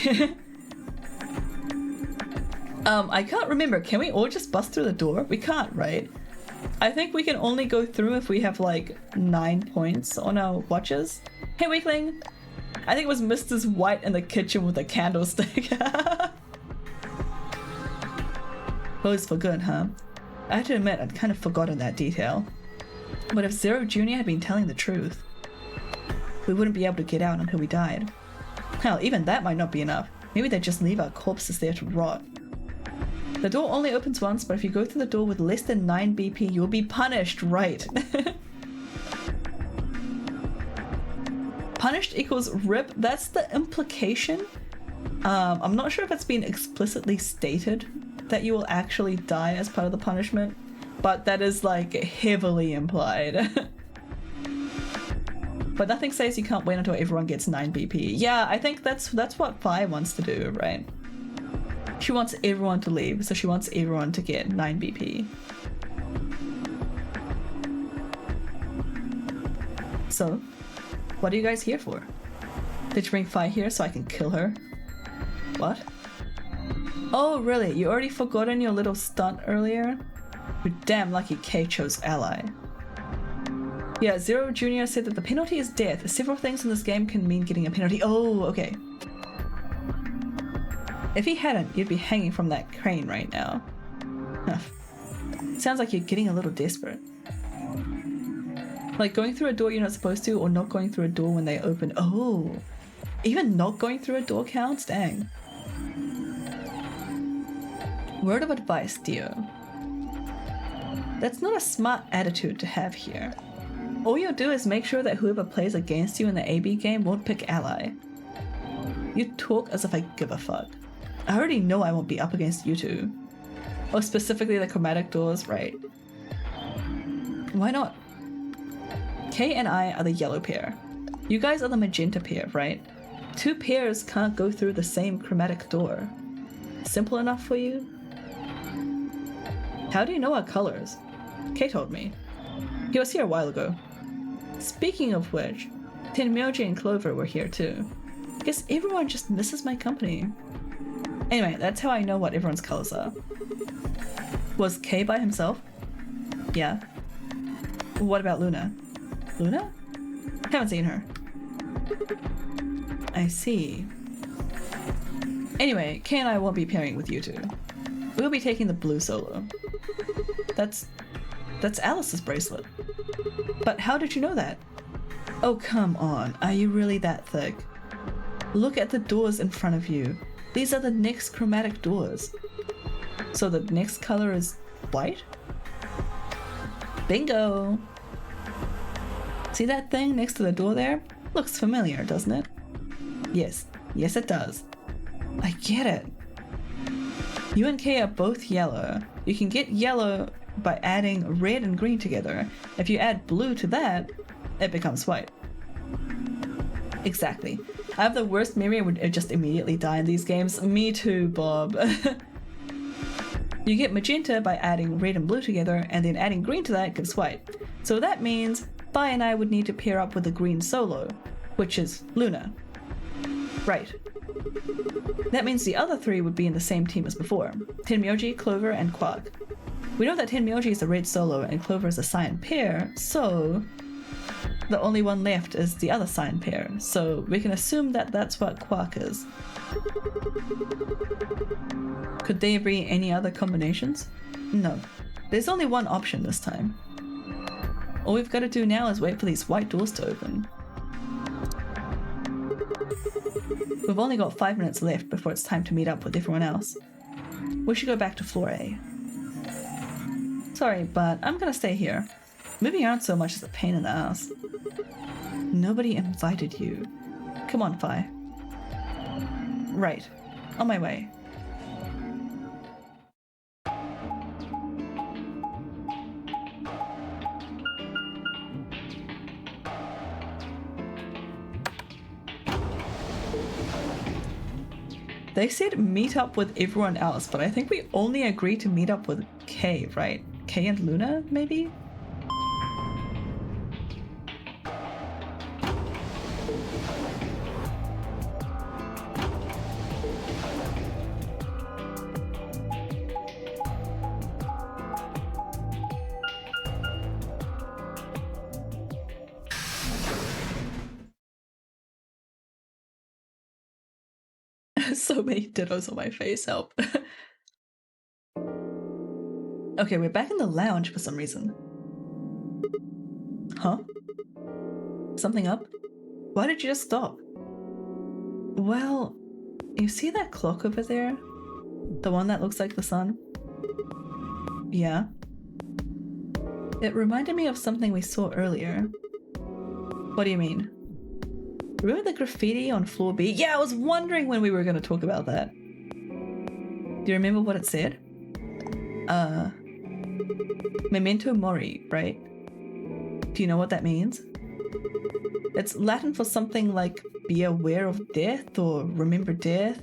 I can't remember, can we all just bust through the door? We can't, right? I think we can only go through if we have like 9 points on our watches. Hey weakling! I think it was Mrs. White in the kitchen with a candlestick. Closed for good, huh? I have to admit, I'd kind of forgotten that detail. But if Zero Jr. had been telling the truth, we wouldn't be able to get out until we died. Hell, even that might not be enough. Maybe they'd just leave our corpses there to rot. The door only opens once, but if you go through the door with less than 9 BP, you'll be punished, right? Punished equals RIP, that's the implication. I'm not sure if it's been explicitly stated that you will actually die as part of the punishment, but that is like heavily implied. But nothing says you can't wait until everyone gets 9 BP. Yeah, I think that's what Fi wants to do, right? She wants everyone to leave, so she wants everyone to get 9 BP. So, what are you guys here for? Did you bring Fi here so I can kill her? What? Oh, really? You already forgotten your little stunt earlier? You're damn lucky Kay chose ally. Yeah, Zero Jr. said that the penalty is death. Several things in this game can mean getting a penalty. Oh, okay. If he hadn't, you'd be hanging from that crane right now. Sounds like you're getting a little desperate. Like going through a door you're not supposed to, or not going through a door when they open. Oh, even not going through a door counts? Dang. Word of advice, dear. That's not a smart attitude to have here. All you'll do is make sure that whoever plays against you in the AB game won't pick ally. You talk as if I give a fuck. I already know I won't be up against you two. Oh, specifically the chromatic doors, right. Why not? Kay and I are the yellow pair. You guys are the magenta pair, right? 2 pairs can't go through the same chromatic door. Simple enough for you? How do you know our colors? Kay told me. He was here a while ago. Speaking of which, Tenmyoji and Clover were here too. Guess everyone just misses my company. Anyway, that's how I know what everyone's colors are. Was Kay by himself? Yeah. What about Luna? Luna? Haven't seen her. I see. Anyway, Kay and I won't be pairing with you two. We'll be taking the blue solo. That's Alice's bracelet. But how did you know that? Oh, come on. Are you really that thick? Look at the doors in front of you. These are the next chromatic doors. So the next color is white? Bingo! See that thing next to the door there? Looks familiar, doesn't it? Yes. Yes, it does. I get it. You and Kay are both yellow. You can get yellow by adding red and green together. If you add blue to that, it becomes white. Exactly. I have the worst memory and would just immediately die in these games. Me too, Bob. You get magenta by adding red and blue together, and then adding green to that gives white. So that means Bai and I would need to pair up with the green solo, which is Luna. Right. That means the other 3 would be in the same team as before. Tenmyoji, Clover, and Quark. We know that Tenmyoji is a red solo and Clover is a cyan pair, so the only one left is the other cyan pair, so we can assume that that's what Quark is. Could there be any other combinations? No. There's only one option this time. All we've got to do now is wait for these white doors to open. We've only got 5 minutes left before it's time to meet up with everyone else. We should go back to floor A. Sorry, but I'm gonna stay here. Moving around so much is a pain in the ass. Nobody invited you. Come on, Fi. Right. On my way. They said meet up with everyone else, but I think we only agreed to meet up with Kay, right? Kay and Luna, maybe? So many dittos on my face, help. Okay, we're back in the lounge for some reason. Huh? Something up? Why did you just stop? Well, you see that clock over there? The one that looks like the sun? Yeah. It reminded me of something we saw earlier. What do you mean? Remember the graffiti on floor B? Yeah, I was wondering when we were going to talk about that. Do you remember what it said? Memento mori, right? Do you know what that means? It's Latin for something like be aware of death or remember death.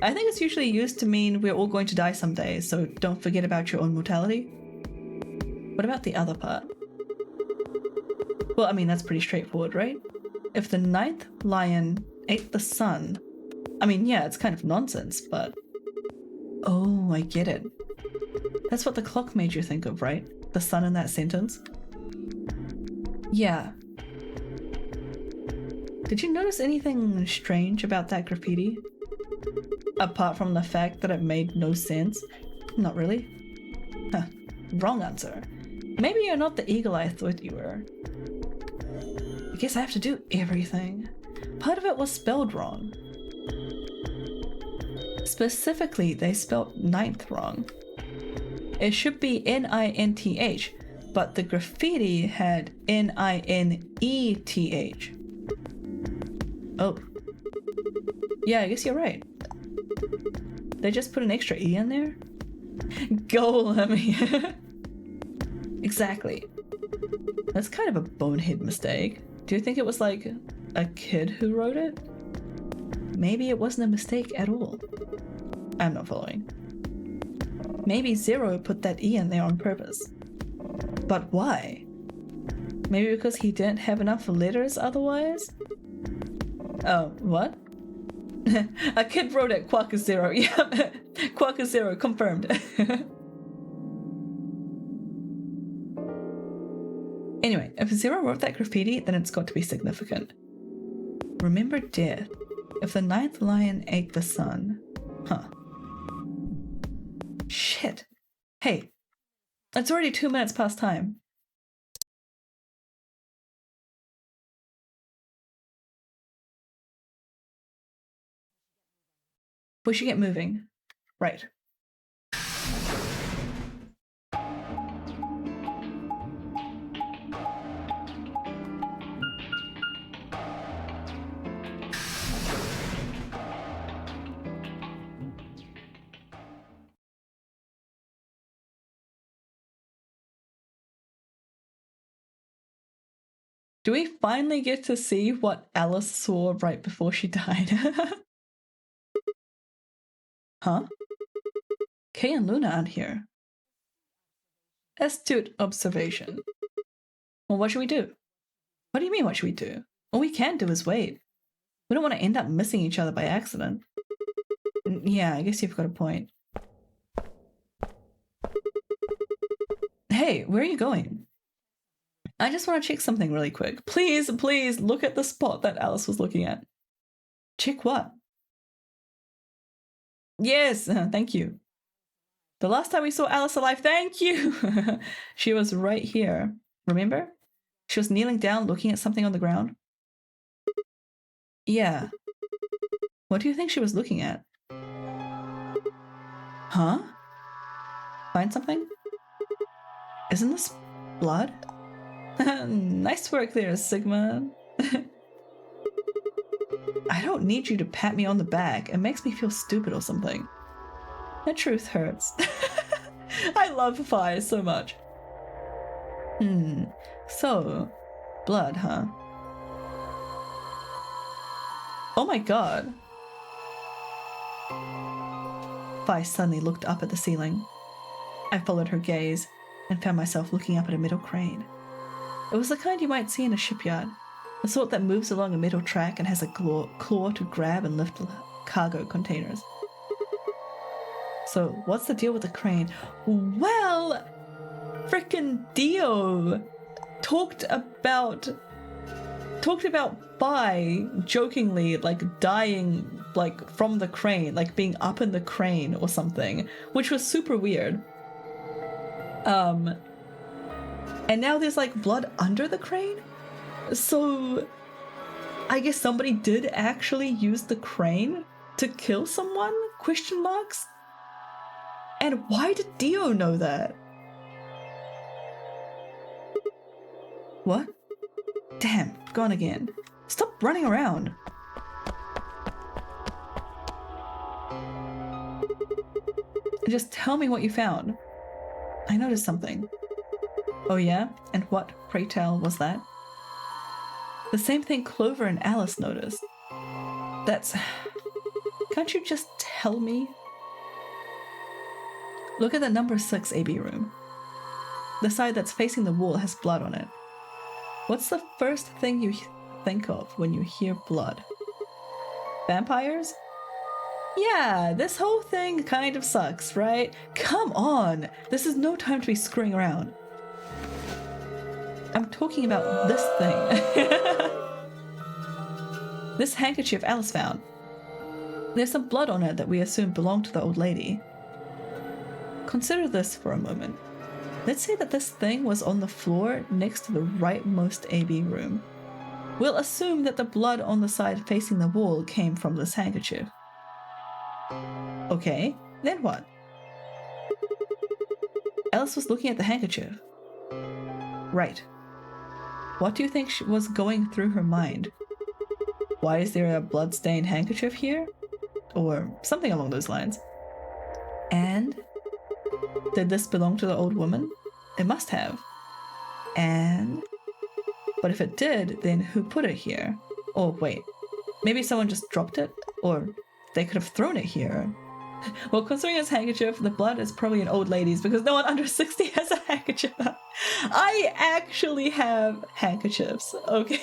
I think it's usually used to mean we're all going to die someday, so don't forget about your own mortality. What about the other part? Well, I mean, that's pretty straightforward, right? If the ninth lion ate the sun, I mean, yeah, it's kind of nonsense, but... Oh, I get it. That's what the clock made you think of, right? The sun in that sentence? Yeah. Did you notice anything strange about that graffiti? Apart from the fact that it made no sense? Not really. Huh. Wrong answer. Maybe you're not the eagle I thought you were. I guess I have to do everything. Part of it was spelled wrong. Specifically, they spelled ninth wrong. It should be N-I-N-T-H, but the graffiti had N-I-N-E-T-H. Oh. Yeah, I guess you're right. They just put an extra E in there? Go, Lemmy. Exactly. That's kind of a bonehead mistake. Do you think it was like a kid who wrote it? Maybe it wasn't a mistake at all. I'm not following. Maybe Zero put that E in there on purpose. But why? Maybe because he didn't have enough letters otherwise? Oh, what? A kid wrote it, Quack is Zero. Yeah, Quack is Zero, confirmed. Anyway, if Zero wrote that graffiti, then it's got to be significant. Remember death. If the ninth lion ate the sun. Huh. Shit. Hey, it's already 2 minutes past time. We should get moving. Right. Do we finally get to see what Alice saw right before she died? Huh? Kay and Luna aren't here. Astute observation. Well, what should we do? What do you mean, what should we do? All we can do is wait. We don't want to end up missing each other by accident. Yeah, I guess you've got a point. Hey, where are you going? I just want to check something really quick. Please, please look at the spot that Alice was looking at. Check what? Yes, thank you. The last time we saw Alice alive, thank you! She was right here. Remember? She was kneeling down looking at something on the ground. Yeah. What do you think she was looking at? Huh? Find something? Isn't this blood? Nice work there, Sigma. I don't need you to pat me on the back. It makes me feel stupid or something. The truth hurts. I love Fi so much. So, blood, huh? Oh my god. Fi suddenly looked up at the ceiling. I followed her gaze and found myself looking up at a metal crane. It was the kind you might see in a shipyard, the sort that moves along a metal track and has a claw to grab and lift cargo containers. So, what's the deal with the crane? Well, frickin' Dio talked about Bai jokingly like dying like from the crane, like being up in the crane or something, which was super weird. And now there's like blood under the crane? So I guess somebody did actually use the crane to kill someone? Question marks? And why did Dio know that? What? Damn, gone again. Stop running around. Just tell me what you found. I noticed something. Oh yeah? And what, pray tell, was that? The same thing Clover and Alice noticed. That's... Can't you just tell me? Look at the number 6 AB room. The side that's facing the wall has blood on it. What's the first thing you think of when you hear blood? Vampires? Yeah, this whole thing kind of sucks, right? Come on! This is no time to be screwing around. I'm talking about this thing. This handkerchief Alice found. There's some blood on it that we assume belonged to the old lady. Consider this for a moment. Let's say that this thing was on the floor next to the rightmost AB room. We'll assume that the blood on the side facing the wall came from this handkerchief. Okay, then what? Alice was looking at the handkerchief. Right. What do you think was going through her mind? Why is there a blood-stained handkerchief here? Or something along those lines. And? Did this belong to the old woman? It must have. And? But if it did, then who put it here? Oh, wait. Maybe someone just dropped it? Or they could have thrown it here. Well, considering it's handkerchief, the blood is probably an old lady's because no one under 60 has a handkerchief. I actually have handkerchiefs, okay?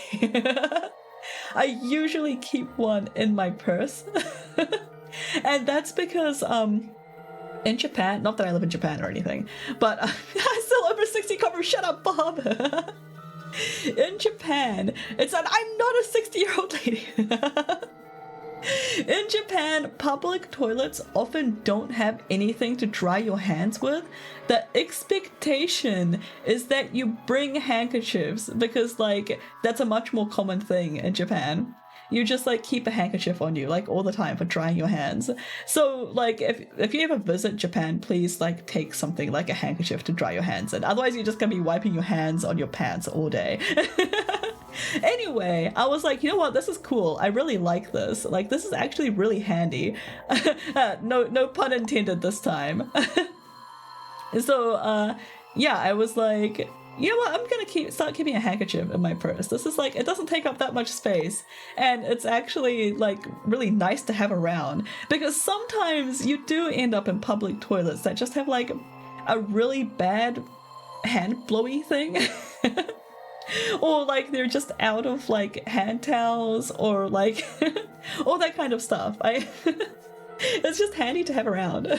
I usually keep one in my purse. And that's because, in Japan, not that I live in Japan or anything, but I'm still over 60 cover, shut up, Bob! In Japan, I'm not a 60-year-old lady. In Japan, public toilets often don't have anything to dry your hands with. The expectation is that you bring handkerchiefs because, like, that's a much more common thing in Japan. You just, like, keep a handkerchief on you, like, all the time for drying your hands. So, like, if you ever visit Japan, please, like, take something like a handkerchief to dry your hands in. Otherwise, you're just gonna be wiping your hands on your pants all day. Anyway, I was like, you know what, this is cool. I really like this. Like, this is actually really handy. No pun intended this time. So, yeah, I was like, you know what, I'm gonna start keeping a handkerchief in my purse. This is like, it doesn't take up that much space, and it's actually like really nice to have around, because sometimes you do end up in public toilets that just have like a really bad hand blowy thing. Or like they're just out of like hand towels or like all that kind of stuff. It's just handy to have around.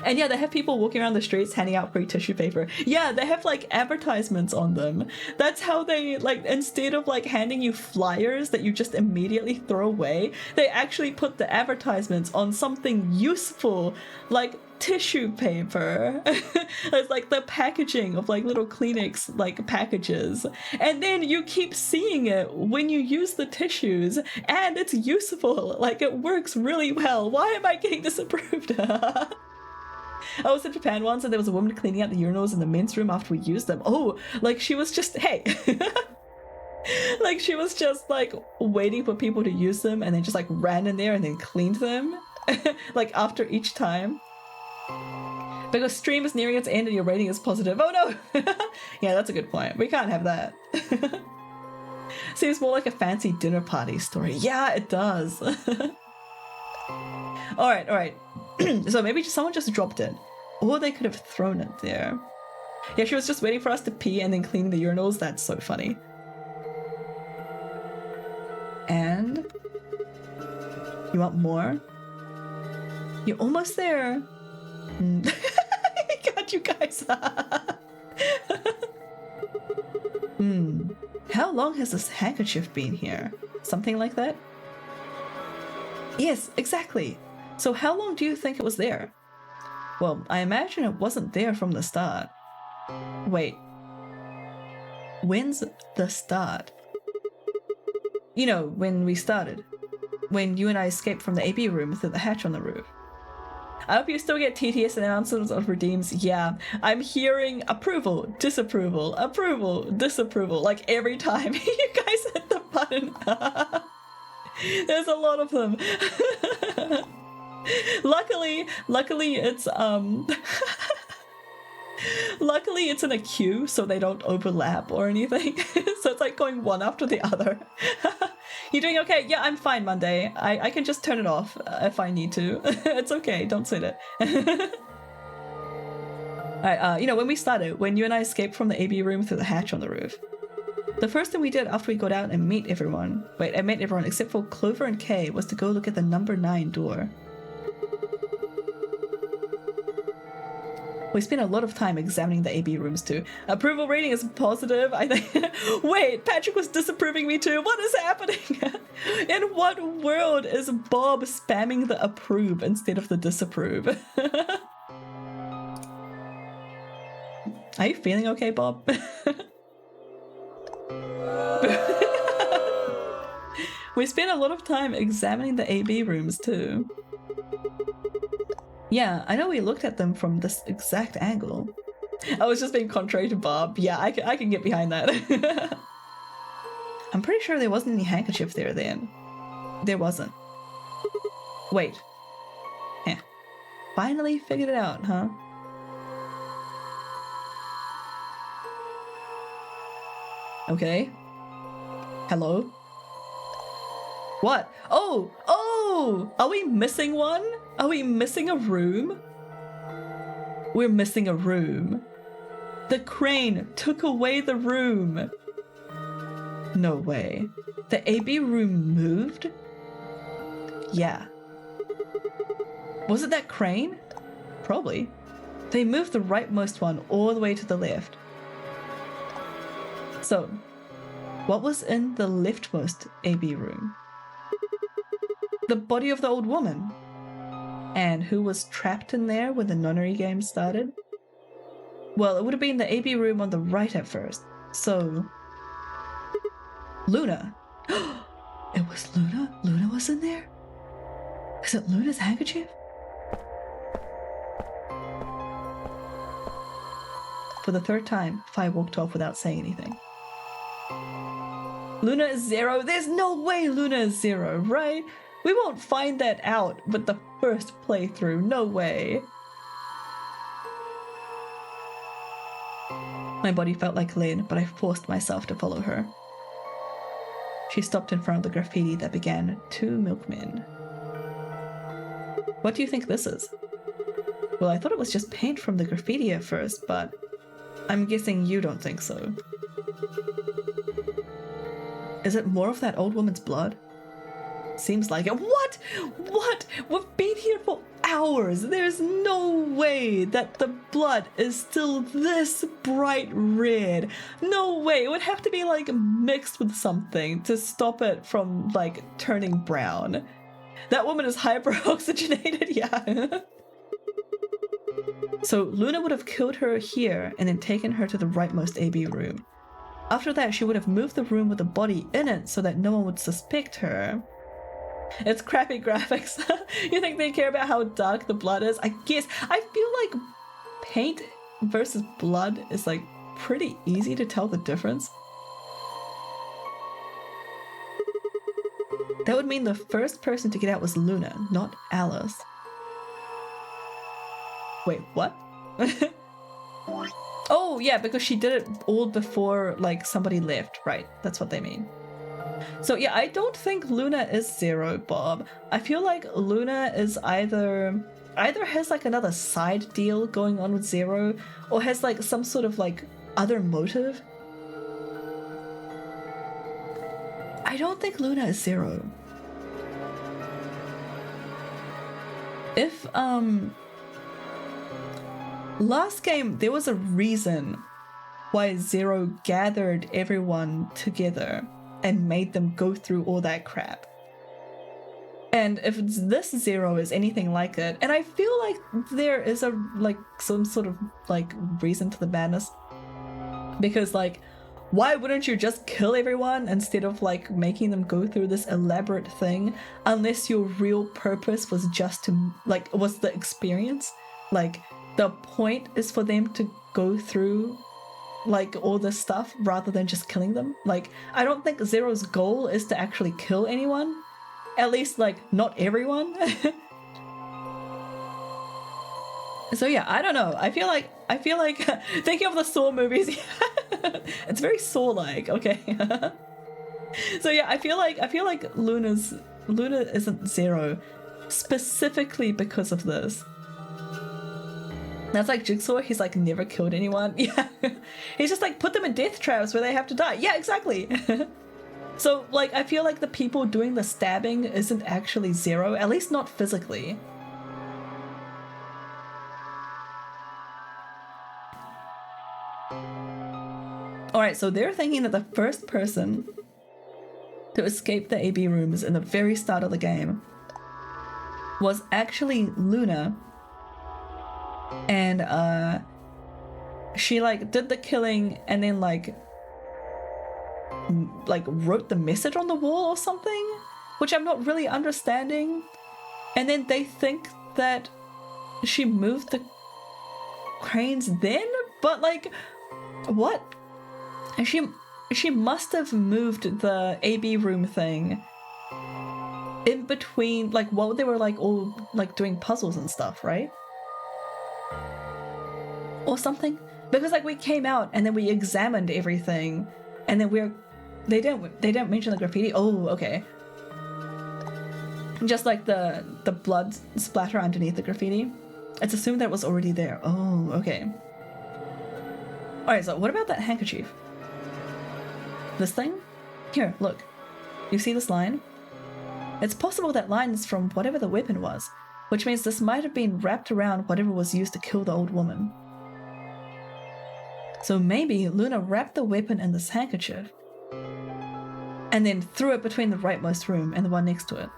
And yeah, they have people walking around the streets handing out free tissue paper. Yeah, they have like advertisements on them. That's how they, like, instead of like handing you flyers that you just immediately throw away, they actually put the advertisements on something useful, like tissue paper. It's like the packaging of like little Kleenex like packages, and then you keep seeing it when you use the tissues, and it's useful. Like, it works really well. Why am I getting disapproved? I was in Japan once and there was a woman cleaning out the urinals in the men's room after we used them. Oh, like she was just, hey. Like she was just like waiting for people to use them and then just like ran in there and then cleaned them like after each time. Because stream is nearing its end and your rating is positive. Oh no! Yeah, that's a good point. We can't have that. Seems more like a fancy dinner party story. Yeah, it does. Alright. So maybe someone just dropped it. Or they could have thrown it there. Yeah, she was just waiting for us to pee and then cleaning the urinals. That's so funny. And you want more? You're almost there. God, you guys. How long has this handkerchief been here? Something like that? Yes, exactly. So how long do you think it was there? Well, I imagine it wasn't there from the start. Wait. When's the start? You know, when we started. When you and I escaped from the AB room through the hatch on the roof. I hope you still get TTS announcements of redeems. Yeah, I'm hearing approval, disapproval, approval, disapproval, like every time you guys hit the button. There's a lot of them. Luckily it's luckily it's in a queue so they don't overlap or anything. So it's like going one after the other. You doing okay? Yeah, I'm fine, Monday. I can just turn it off if I need to. It's okay, don't sit it. Alright, you know, when we started, when you and I escaped from the AB room through the hatch on the roof, the first thing we did after we got out and met everyone except for Clover and Kay was to go look at the number 9 door. We spent a lot of time examining the AB rooms too. Approval rating is positive, I think. Wait, Patrick was disapproving me too. What is happening? In what world is Bob spamming the approve instead of the disapprove? Are you feeling okay, Bob? We spent a lot of time examining the AB rooms too. Yeah, I know we looked at them from this exact angle. I was just being contrary to Bob. Yeah, I can get behind that. I'm pretty sure there wasn't any handkerchief there then. There wasn't. Wait. Finally figured it out, huh? Okay. Hello? What? Oh! Are we missing one? Are we missing a room? We're missing a room. The crane took away the room. No way. The AB room moved? Yeah. Was it that crane? Probably. They moved the rightmost one all the way to the left. So, what was in the leftmost AB room? The body of the old woman. And who was trapped in there when the nunnery game started? Well, it would have been the AB room on the right at first. So... Luna. It was Luna? Luna was in there? Is it Luna's handkerchief? For the third time, Fi walked off without saying anything. Luna is 0? There's no way Luna is 0, right? We won't find that out with the first playthrough, no way. My body felt like lead, but I forced myself to follow her. She stopped in front of the graffiti that began 2 milkmen. What do you think this is? Well, I thought it was just paint from the graffiti at first, but I'm guessing you don't think so. Is it more of that old woman's blood? Seems like it. What? What? We've been here for hours. There's no way that the blood is still this bright red. No way. It would have to be like mixed with something to stop it from like turning brown. That woman is hyper-oxygenated, yeah. So Luna would have killed her here and then taken her to the rightmost AB room. After that, she would have moved the room with the body in it so that no one would suspect her. It's crappy graphics. You think they care about how dark the blood is? I guess. I feel like paint versus blood is like pretty easy to tell the difference. That would mean the first person to get out was Luna, not Alice. Wait, what? Oh, yeah, because she did it all before, like, somebody left. Right, that's what they mean. So, yeah, I don't think Luna is Zero, Bob. I feel like Luna is either has, like, another side deal going on with Zero, or has, like, some sort of, like, other motive. I don't think Luna is Zero. If, last game, there was a reason why Zero gathered everyone together and made them go through all that crap. And if this Zero is anything like it, and I feel like there is a, like, some sort of, like, reason to the madness. Because, like, why wouldn't you just kill everyone instead of, like, making them go through this elaborate thing, unless your real purpose was just to, like, was the experience? Like, the point is for them to go through, like, all this stuff rather than just killing them. Like, I don't think Zero's goal is to actually kill anyone. At least, like, not everyone. So yeah, I don't know. I feel like thinking of the Saw movies, it's very Saw-like, okay? So yeah, I feel like Luna isn't Zero specifically because of this. That's like Jigsaw, he's like never killed anyone. Yeah. He's just like put them in death traps where they have to die. Yeah, exactly. So like I feel like the people doing the stabbing isn't actually Zero, at least not physically. Alright, so they're thinking that the first person to escape the AB rooms in the very start of the game was actually Luna. And she like did the killing and then like wrote the message on the wall or something, which I'm not really understanding. And then they think that she moved the cranes then, but like what? And she must have moved the AB room thing in between, like while they were like all like doing puzzles and stuff, right? Or something, because like we came out and then we examined everything, and then they didn't mention the graffiti. Oh, okay. Just like the blood splatter underneath the graffiti, it's assumed that it was already there. Oh, okay. All right, so what about that handkerchief? This thing? Here, look. You see this line? It's possible that line is from whatever the weapon was, which means this might have been wrapped around whatever was used to kill the old woman. So maybe Luna wrapped the weapon in this handkerchief and then threw it between the rightmost room and the one next to it.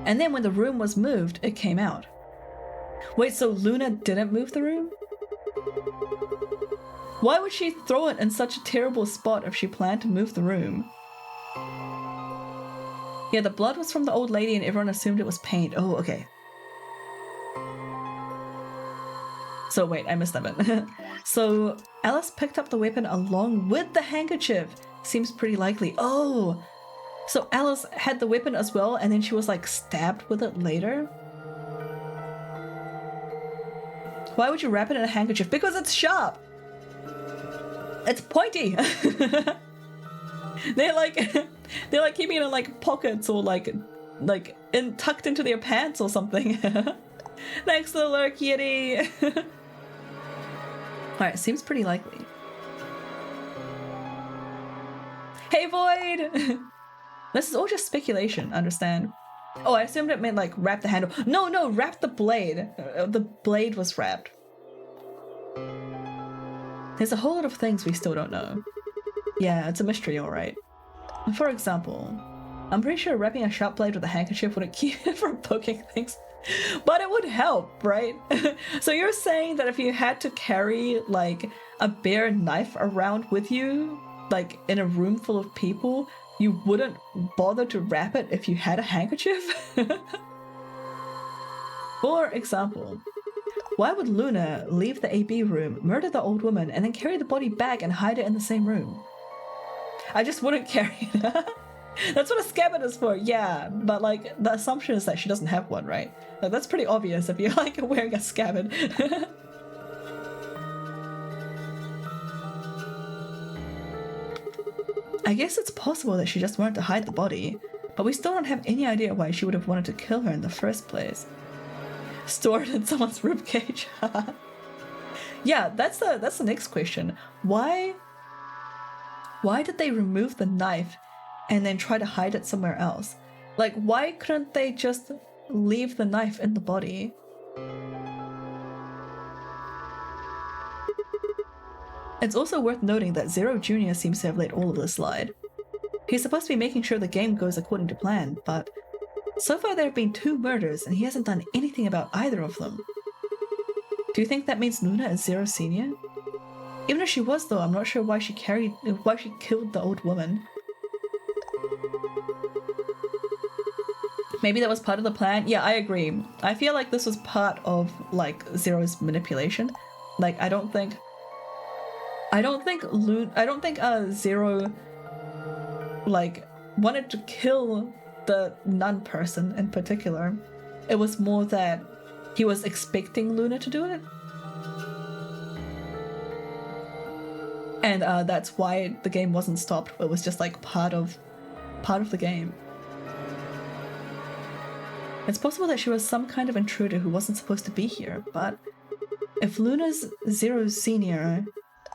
And then when the room was moved, it came out. Wait, so Luna didn't move the room? Why would she throw it in such a terrible spot if she planned to move the room? Yeah, the blood was from the old lady and everyone assumed it was paint. Oh, okay. So wait, I missed that bit. So Alice picked up the weapon along with the handkerchief. Seems pretty likely. Oh, so Alice had the weapon as well and then she was like stabbed with it later? Why would you wrap it in a handkerchief? Because it's sharp! It's pointy! They're like keeping it in like pockets or like tucked into their pants or something. Thanks, little lurk Yeti! Alright, seems pretty likely. Hey, Void! This is all just speculation, understand? Oh, I assumed it meant like wrap the handle. No, wrap the blade. The blade was wrapped. There's a whole lot of things we still don't know. Yeah, it's a mystery, alright. For example, I'm pretty sure wrapping a sharp blade with a handkerchief wouldn't keep it from poking things. But it would help, right? So you're saying that if you had to carry like a bare knife around with you, like in a room full of people, you wouldn't bother to wrap it if you had a handkerchief? For example, why would Luna leave the AB room, murder the old woman, and then carry the body back and hide it in the same room? I just wouldn't carry it. That's what a scabbard is for, yeah. But like the assumption is that she doesn't have one, right? Like that's pretty obvious if you're like wearing a scabbard. I guess it's possible that she just wanted to hide the body, but we still don't have any idea why she would have wanted to kill her in the first place. Stored in someone's ribcage. Yeah, that's the next question. Why did they remove the knife and then try to hide it somewhere else? Like, why couldn't they just leave the knife in the body? It's also worth noting that Zero Jr. seems to have let all of this slide. He's supposed to be making sure the game goes according to plan, but so far there have been 2 murders and he hasn't done anything about either of them. Do you think that means Luna is Zero Senior? Even if she was though, I'm not sure why she killed the old woman. Maybe that was part of the plan? Yeah, I agree. I feel like this was part of like Zero's manipulation. Like I don't think Zero like wanted to kill the nun person in particular. It was more that he was expecting Luna to do it. And that's why the game wasn't stopped. It was just like part of the game. It's possible that she was some kind of intruder who wasn't supposed to be here, but if Luna's Zero Senior,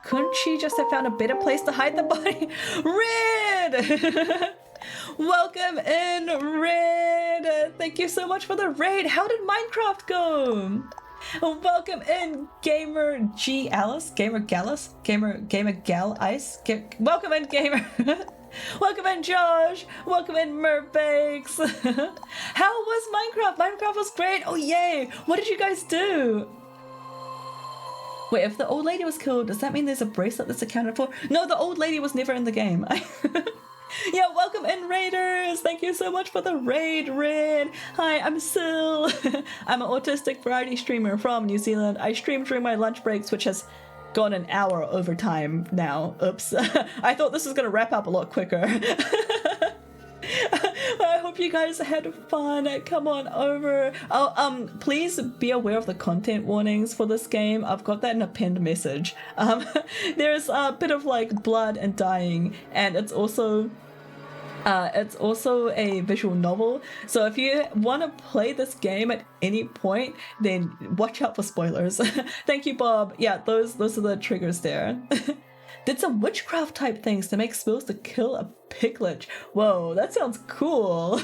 couldn't she just have found a better place to hide the body? Red! Welcome in, Red! Thank you so much for the raid. How did Minecraft go? Welcome in, Gamer G Alice, Gamer Gallus, Gamer Gal Ice. Welcome in, Gamer. Welcome in, Josh. Welcome in, Merbanks. How was Minecraft? Minecraft was great. Oh yay! What did you guys do? Wait, if the old lady was killed, does that mean there's a bracelet that's accounted for? No, the old lady was never in the game. Yeah, welcome in, Raiders! Thank you so much for the raid, Red! Hi, I'm Sil. I'm an autistic variety streamer from New Zealand. I stream during my lunch breaks, which has gone an hour over time now. Oops. I thought this was going to wrap up a lot quicker. I hope you guys had fun. Come on over. Oh, please be aware of the content warnings for this game. I've got that in a pinned message. There's a bit of like blood and dying, and it's also a visual novel. So if you want to play this game at any point, then watch out for spoilers. Thank you, Bob. Yeah, those are the triggers there. Did some witchcraft type things to make spells to kill a piglet. Whoa, that sounds cool.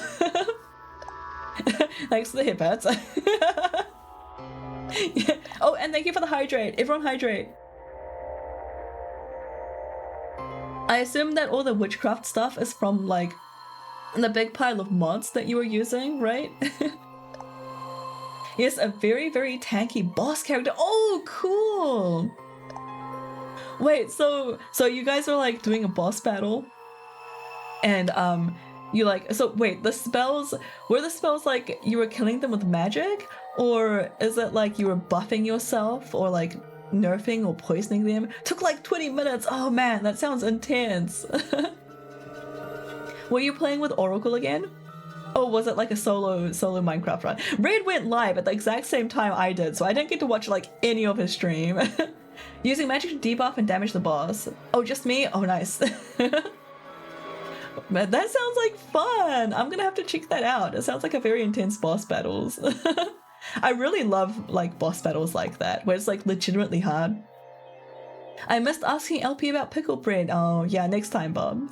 Thanks for the hip hats. Yeah. Oh, and thank you for the hydrate. Everyone hydrate. I assume that all the witchcraft stuff is from like the big pile of mods that you were using, right? Yes, a very, very tanky boss character. Oh, cool. Wait, so you guys are like doing a boss battle, and you like, so wait, the spells, were the spells like you were killing them with magic, or is it like you were buffing yourself or like nerfing or poisoning them? Took like 20 minutes. Oh man, that sounds intense. Were you playing with Oracle again? Oh, was it like a solo Minecraft run? Red went live at the exact same time I did, so I didn't get to watch like any of his stream. Using magic to debuff and damage the boss. Oh, just me? Oh, nice. Man, that sounds like fun. I'm gonna have to check that out. It sounds like a very intense boss battles. I really love like boss battles like that, where it's like legitimately hard. I missed asking LP about pickle bread. Oh yeah, next time, Bob.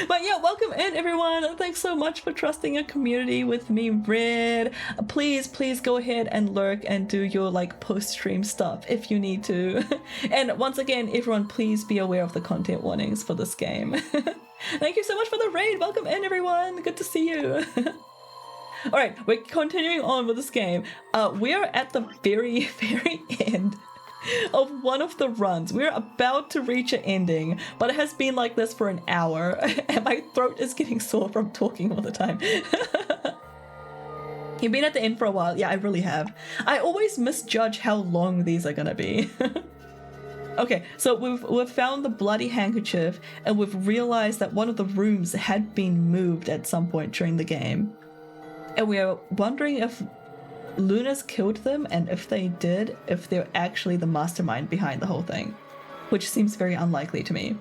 But yeah, welcome in everyone. Thanks so much for trusting your community with me, Red. Please go ahead and lurk and do your like post-stream stuff if you need to. And once again, everyone, please be aware of the content warnings for this game. Thank you so much for the raid. Welcome in everyone. Good to see you. Alright, we're continuing on with this game. We are at the very, very end of one of the runs. We're about to reach an ending, but it has been like this for an hour, and my throat is getting sore from talking all the time. You've been at the end for a while. Yeah, I really have. I always misjudge how long these are gonna be. Okay, so we've found the bloody handkerchief, and we've realized that one of the rooms had been moved at some point during the game. And we are wondering if Luna's killed them, and if they did, if they're actually the mastermind behind the whole thing. Which seems very unlikely to me.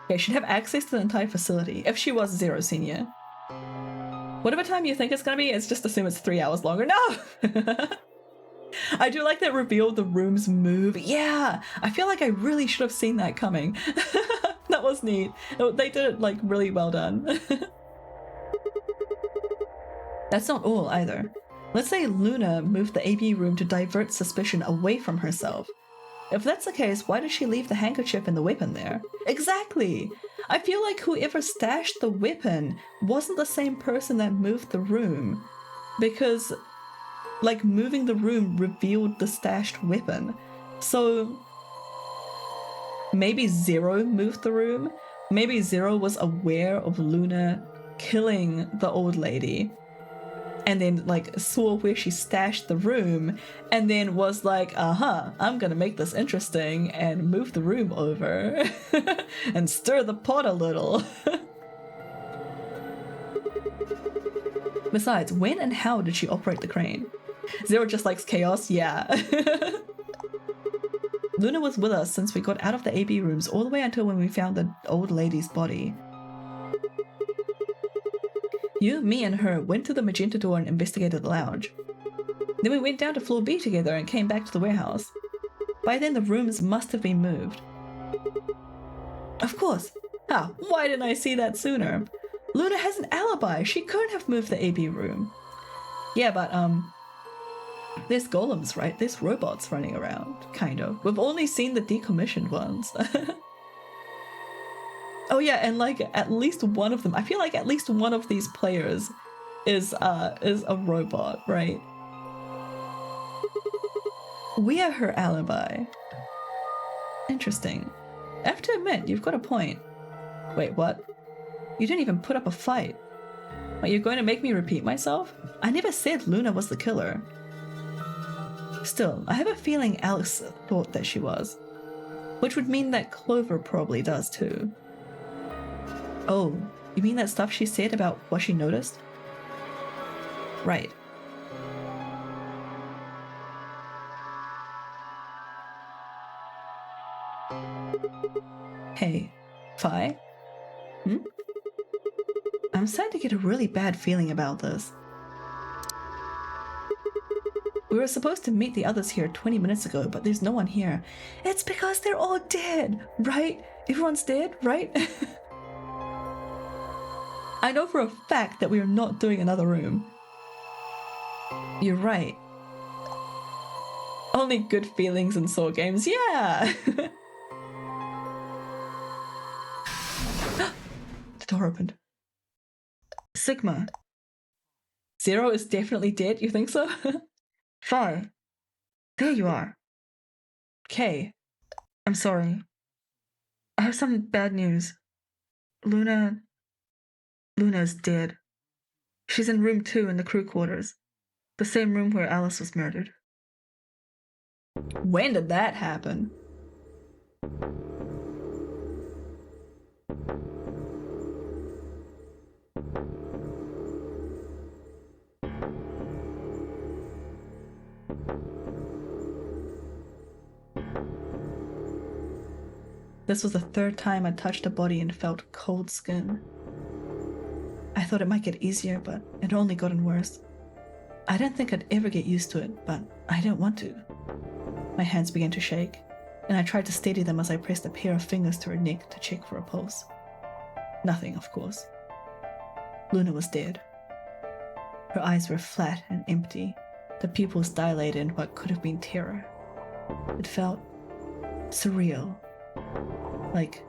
Okay, she'd have access to the entire facility, if she was Zero Senior. Whatever time you think it's gonna be, it's just assume it's 3 hours longer. No! I do like that reveal the rooms move. Yeah! I feel like I really should have seen that coming. That was neat. They did it, like, really well done. That's not all, either. Let's say Luna moved the AB room to divert suspicion away from herself. If that's the case, why did she leave the handkerchief and the weapon there? Exactly! I feel like whoever stashed the weapon wasn't the same person that moved the room. Because, like, moving the room revealed the stashed weapon. So, maybe Zero moved the room? Maybe Zero was aware of Luna killing the old lady, and then, like, saw where she stashed the room, and then was like, I'm gonna make this interesting, and move the room over, and stir the pot a little. Besides, when and how did she operate the crane? Zero just likes chaos? Yeah. Luna was with us since we got out of the AB rooms all the way until when we found the old lady's body. You, me, and her went to the magenta door and investigated the lounge. Then we went down to floor B together and came back to the warehouse. By then the rooms must have been moved. Of course. How? Why didn't I see that sooner? Luna has an alibi. She could have moved the AB room. Yeah, but, there's golems, right? There's robots running around, kind of. We've only seen the decommissioned ones. Oh yeah, and like at least one of them, I feel like at least one of these players is a robot, right? We are her alibi. Interesting. I have to admit, you've got a point. Wait, what? You didn't even put up a fight. Are you going to make me repeat myself? I never said Luna was the killer. Still, I have a feeling Alex thought that she was. Which would mean that Clover probably does too. Oh, you mean that stuff she said about what she noticed? Right. Hey, Fi? I'm starting to get a really bad feeling about this. We were supposed to meet the others here 20 minutes ago, but there's no one here. It's because they're all dead, right? Everyone's dead, right? I know for a fact that we are not doing another room. You're right. Only good feelings in Saw games, yeah! The door opened. Sigma. Zero is definitely dead, you think so? Fine. There you are. Kay. I'm sorry. I have some bad news. Luna's dead. She's in room 2 in the crew quarters. The same room where Alice was murdered. When did that happen? This was the third time I touched a body and felt cold skin. I thought it might get easier, but it only gotten worse. I didn't think I'd ever get used to it, but I didn't want to. My hands began to shake, and I tried to steady them as I pressed a pair of fingers to her neck to check for a pulse. Nothing, of course. Luna was dead. Her eyes were flat and empty, the pupils dilated in what could have been terror. It felt surreal. Like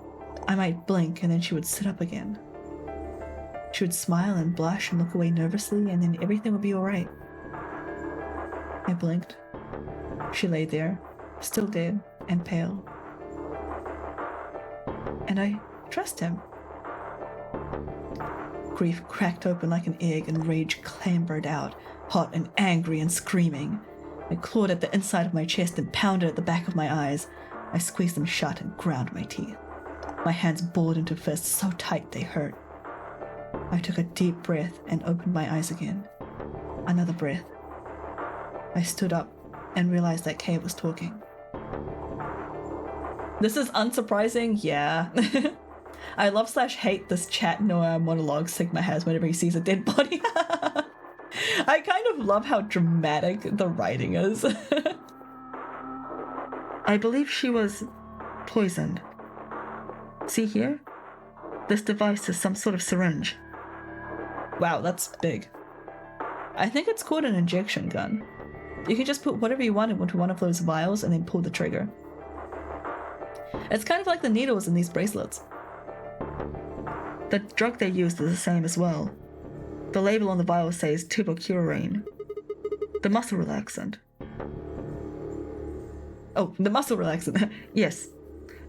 I might blink and then she would sit up again. She would smile and blush and look away nervously, and then everything would be alright. I blinked. She lay there, still dead and pale. And I trust him. Grief cracked open like an egg and rage clambered out, hot and angry and screaming. I clawed at the inside of my chest and pounded at the back of my eyes. I squeezed them shut and ground my teeth. My hands balled into fists so tight they hurt. I took a deep breath and opened my eyes again. Another breath. I stood up and realized that Kay was talking. This is unsurprising, yeah. I love/hate this chat Noah monologue Sigma has whenever he sees a dead body. I kind of love how dramatic the writing is. I believe she was poisoned. See here? This device is some sort of syringe. Wow, that's big. I think it's called an injection gun. You can just put whatever you want into one of those vials and then pull the trigger. It's kind of like the needles in these bracelets. The drug they used is the same as well. The label on the vial says tuberculin, the muscle relaxant. Oh, the muscle relaxant. Yes.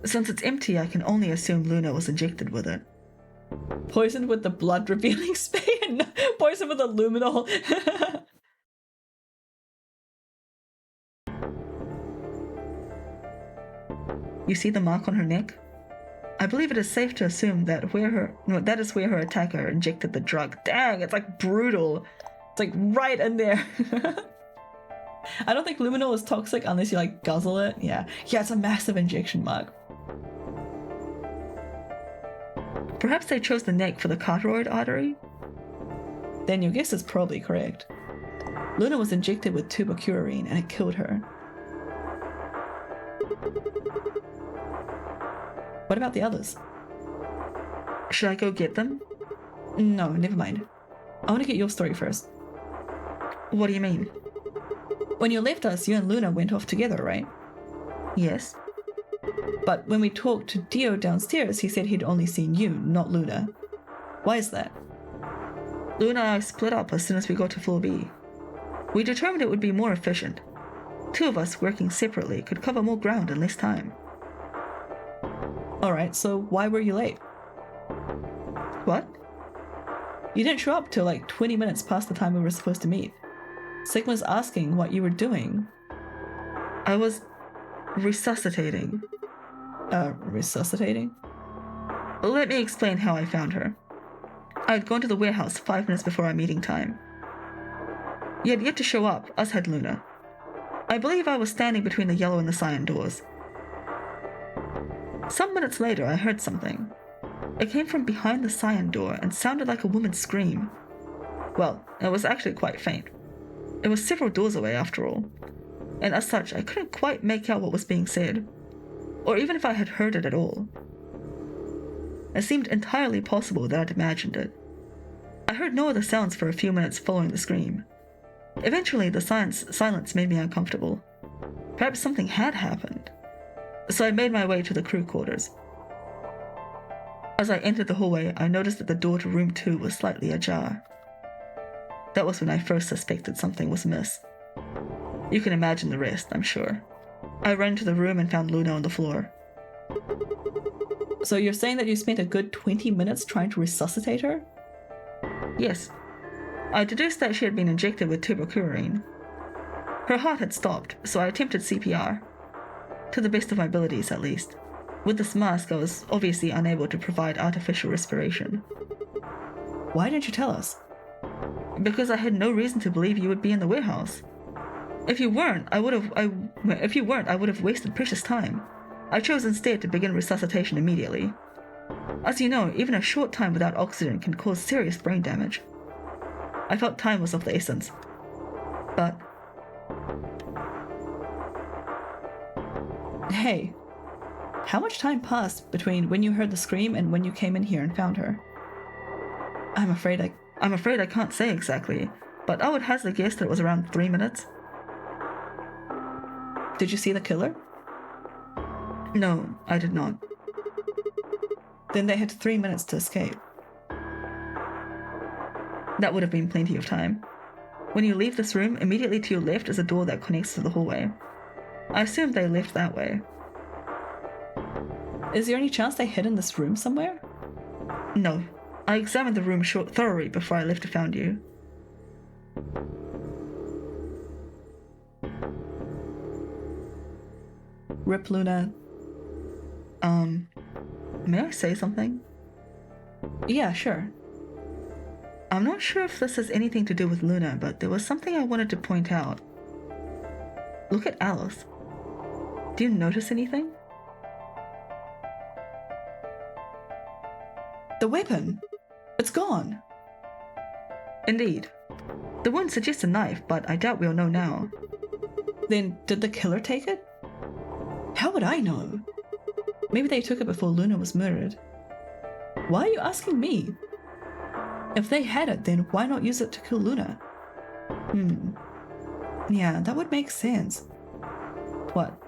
Since it's empty, I can only assume Luna was injected with it. Poisoned with the blood-revealing spray and poisoned with the luminol. You see the mark on her neck? I believe it is safe to assume that is where her attacker injected the drug. Dang, it's like brutal. It's like right in there. I don't think luminol is toxic unless you like guzzle it. Yeah, it's a massive injection mark. Perhaps they chose the neck for the carotid artery? Then your guess is probably correct. Luna was injected with tuberculin and it killed her. What about the others? Should I go get them? No, never mind. I want to get your story first. What do you mean? When you left us, you and Luna went off together, right? Yes. But when we talked to Dio downstairs, he said he'd only seen you, not Luna. Why is that? Luna and I split up as soon as we got to floor B. We determined it would be more efficient. Two of us working separately could cover more ground in less time. Alright, so why were you late? What? You didn't show up till like 20 minutes past the time we were supposed to meet. Sigma's asking what you were doing. I was resuscitating. Resuscitating? Let me explain how I found her. I had gone to the warehouse 5 minutes before our meeting time. You had yet to show up, as had Luna. I believe I was standing between the yellow and the cyan doors. Some minutes later, I heard something. It came from behind the cyan door and sounded like a woman's scream. Well, it was actually quite faint. It was several doors away, after all. And as such, I couldn't quite make out what was being said, or even if I had heard it at all. It seemed entirely possible that I'd imagined it. I heard no other sounds for a few minutes following the scream. Eventually, the silence made me uncomfortable. Perhaps something had happened. So I made my way to the crew quarters. As I entered the hallway, I noticed that the door to room 2 was slightly ajar. That was when I first suspected something was amiss. You can imagine the rest, I'm sure. I ran into the room and found Luna on the floor. So you're saying that you spent a good 20 minutes trying to resuscitate her? Yes. I deduced that she had been injected with tuberculin. Her heart had stopped, so I attempted CPR. To the best of my abilities, at least. With this mask, I was obviously unable to provide artificial respiration. Why didn't you tell us? Because I had no reason to believe you would be in the warehouse. If you weren't, I would have wasted precious time. I chose instead to begin resuscitation immediately. As you know, even a short time without oxygen can cause serious brain damage. I felt time was of the essence. But... Hey, how much time passed between when you heard the scream and when you came in here and found her? I'm afraid I can't say exactly, but I would hazard a guess that it was around 3 minutes. Did you see the killer? No, I did not. Then they had 3 minutes to escape. That would have been plenty of time. When you leave this room, immediately to your left is a door that connects to the hallway. I assumed they left that way. Is there any chance they hid in this room somewhere? No. I examined the room thoroughly before I left to find you. Rip Luna. May I say something? Yeah, sure. I'm not sure if this has anything to do with Luna, but there was something I wanted to point out. Look at Alice. Do you notice anything? The weapon. It's gone. Indeed. The wound suggests a knife, but I doubt we'll know now. Then did the killer take it? How would I know? Maybe they took it before Luna was murdered. Why are you asking me? If they had it, then why not use it to kill Luna? Yeah, that would make sense. What?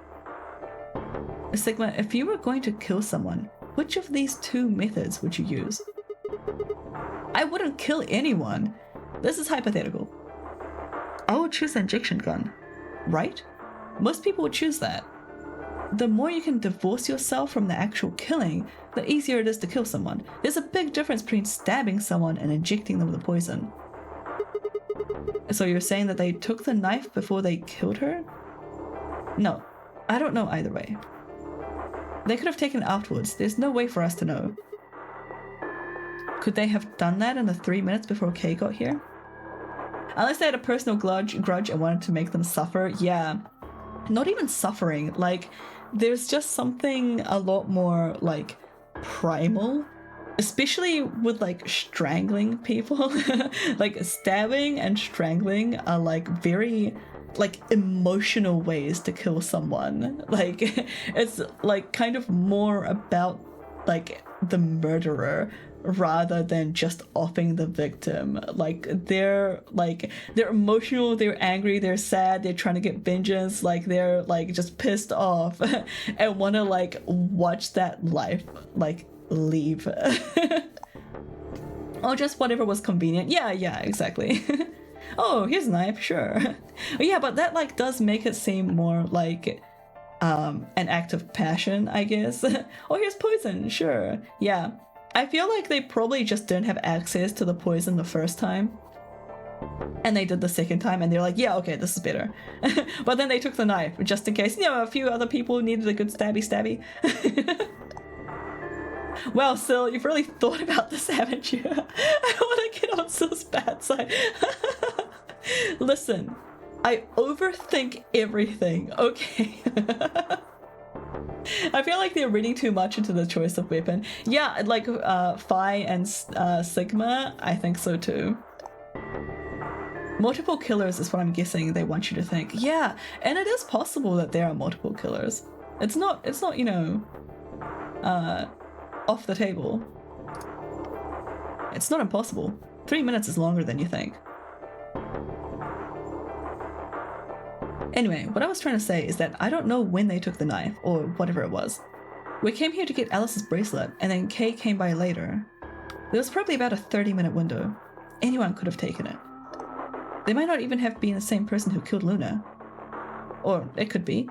Sigma, if you were going to kill someone, which of these two methods would you use? I wouldn't kill anyone. This is hypothetical. I would choose an injection gun. Right? Most people would choose that. The more you can divorce yourself from the actual killing, the easier it is to kill someone. There's a big difference between stabbing someone and injecting them with a poison. So you're saying that they took the knife before they killed her? No, I don't know either way. They could have taken it afterwards. There's no way for us to know. Could they have done that in the 3 minutes before Kay got here? Unless they had a personal grudge and wanted to make them suffer, yeah. Not even suffering, like, there's just something a lot more, like, primal. Especially with, like, strangling people. Like, stabbing and strangling are, like, very, like, emotional ways to kill someone. Like, it's, like, kind of more about, like, the murderer rather than just offing the victim. Like, they're emotional, they're angry, they're sad, they're trying to get vengeance, like, they're, like, just pissed off and want to, like, watch that life, like, leave. Or just whatever was convenient. Yeah, exactly. Oh, here's a knife, sure. Yeah, but that, like, does make it seem more like an act of passion, I guess. Oh, here's poison, sure. Yeah. I feel like they probably just didn't have access to the poison the first time. And they did the second time and they're like, yeah, okay, this is better. But then they took the knife just in case, you know, a few other people needed a good stabby. Well, Syl, you've really thought about this, haven't you? I don't want to get on Syl's bad side. Listen, I overthink everything, okay? I feel like they're reading too much into the choice of weapon. Yeah, like Phi and Sigma, I think so too. Multiple killers is what I'm guessing they want you to think. Yeah, and it is possible that there are multiple killers. It's not, you know, off the table. It's not impossible. 3 minutes is longer than you think. Anyway, what I was trying to say is that I don't know when they took the knife, or whatever it was. We came here to get Alice's bracelet, and then Kay came by later. There was probably about a 30-minute window. Anyone could have taken it. They might not even have been the same person who killed Luna. Or it could be.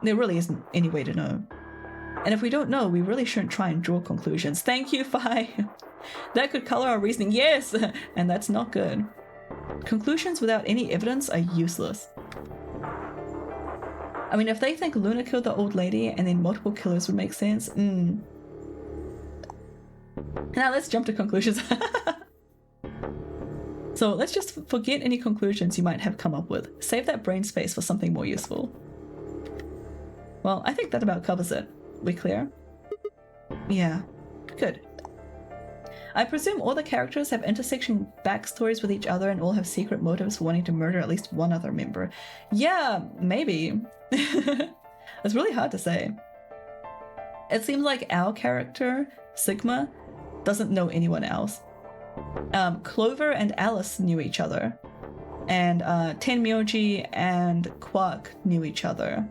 There really isn't any way to know. And if we don't know, we really shouldn't try and draw conclusions. Thank you, Phi! That could color our reasoning, yes! And that's not good. Conclusions without any evidence are useless. I mean, if they think Luna killed the old lady and then multiple killers would make sense, Now let's jump to conclusions. So let's just forget any conclusions you might have come up with. Save that brain space for something more useful. Well, I think that about covers it. We clear? Yeah. Good. I presume all the characters have intersection backstories with each other and all have secret motives for wanting to murder at least one other member. Yeah, maybe. It's really hard to say. It seems like our character, Sigma, doesn't know anyone else. Clover and Alice knew each other. And Tenmyoji and Quark knew each other.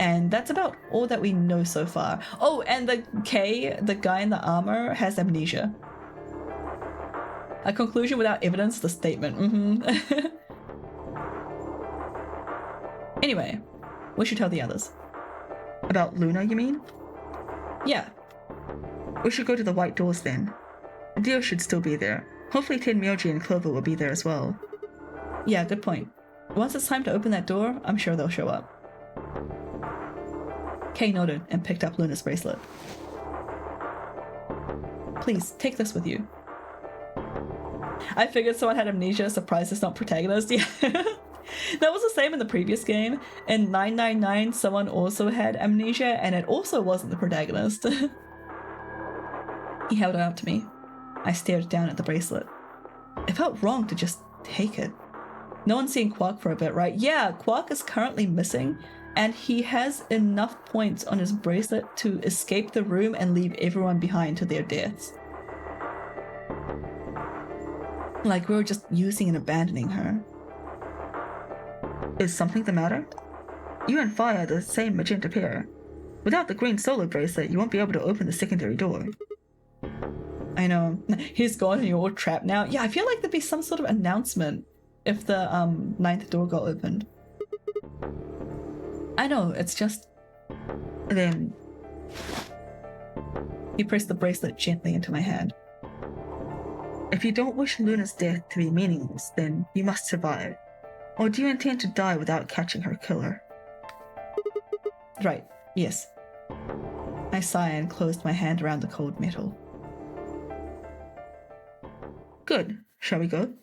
And that's about all that we know so far. Oh, and the K, the guy in the armor, has amnesia. A conclusion without evidence, the statement. Anyway, we should tell the others. About Luna, you mean? Yeah. We should go to the white doors then. Dio should still be there. Hopefully Tenmyoji and Clover will be there as well. Yeah, good point. Once it's time to open that door, I'm sure they'll show up. Kay nodded and picked up Luna's bracelet. Please, take this with you. I figured someone had amnesia, surprised it's not protagonist. Yeah. That was the same in the previous game. In 999, someone also had amnesia, and it also wasn't the protagonist. He held it out to me. I stared down at the bracelet. It felt wrong to just take it. No one's seen Quark for a bit, right? Yeah, Quark is currently missing, and he has enough points on his bracelet to escape the room and leave everyone behind to their deaths. Like we were just using and abandoning her. Is something the matter? You and Fi are the same magenta pair. Without the green solo bracelet, you won't be able to open the secondary door. I know. He's gone and you're all trapped now. Yeah, I feel like there'd be some sort of announcement if the ninth door got opened. I know, it's just... Then... He pressed the bracelet gently into my hand. If you don't wish Luna's death to be meaningless, then you must survive. Or do you intend to die without catching her killer? Right, yes. I sighed and closed my hand around the cold metal. Good. Shall we go?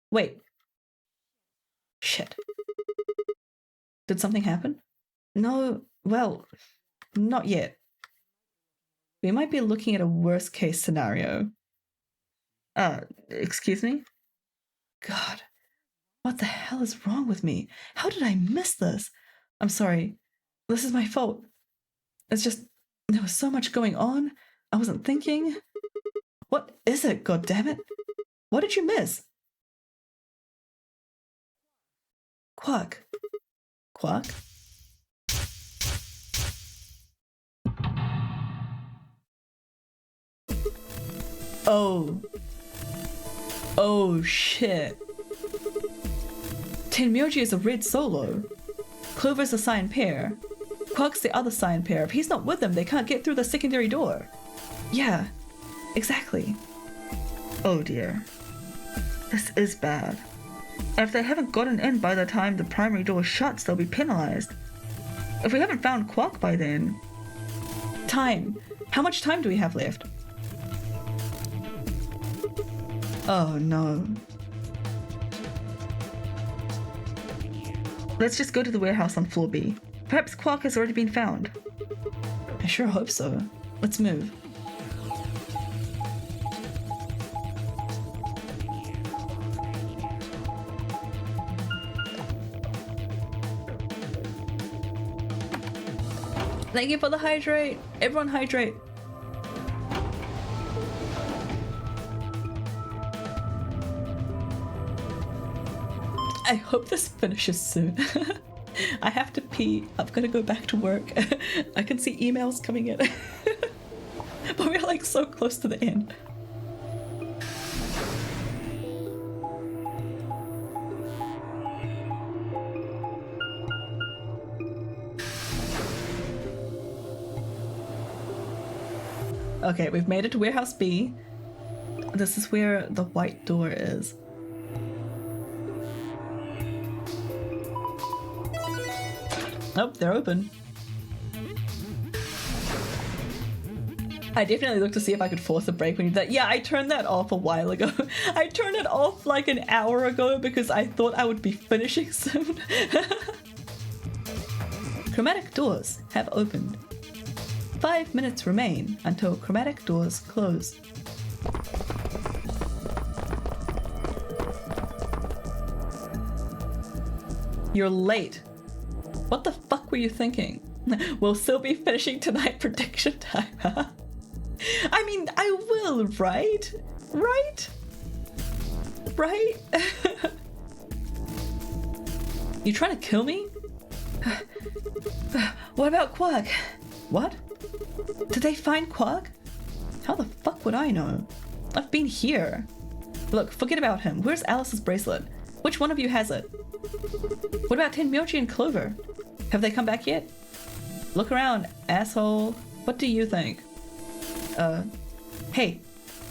Wait. Shit. Did something happen? No, well, not yet. We might be looking at a worst case scenario. Excuse me? God, what the hell is wrong with me? How did I miss this? I'm sorry. This is my fault. It's just, there was so much going on. I wasn't thinking. What is it, goddammit? What did you miss? Quark. Quark? Oh. Oh shit. Tenmyoji is a red solo. Clover's a cyan pair. Quark's the other cyan pair. If he's not with them, they can't get through the secondary door. Yeah, exactly. Oh dear. This is bad. And if they haven't gotten in by the time the primary door shuts, they'll be penalized. If we haven't found Quark by then... Time. How much time do we have left? Oh no. Let's just go to the warehouse on floor B. Perhaps Quark has already been found. I sure hope so. Let's move. Thank you for the hydrate. Everyone hydrate. I hope this finishes soon. I have to pee. I'm gonna go back to work. I can see emails coming in. But we're like so close to the end. Okay, we've made it to Warehouse B. This is where the white door is. Nope, they're open. I definitely looked to see if I could force a break when you did that. Yeah, I turned that off a while ago. I turned it off like an hour ago because I thought I would be finishing soon. Chromatic doors have opened. 5 minutes remain until chromatic doors close. You're late. What the fuck were you thinking? We'll still be finishing tonight prediction time, huh? I mean, I will, right? Right? Right? You trying to kill me? What about Quark? What? Did they find Quark? How the fuck would I know? I've been here. Look, forget about him. Where's Alice's bracelet? Which one of you has it? What about Tenmyoji and Clover? Have they come back yet? Look around, asshole. What do you think? Hey,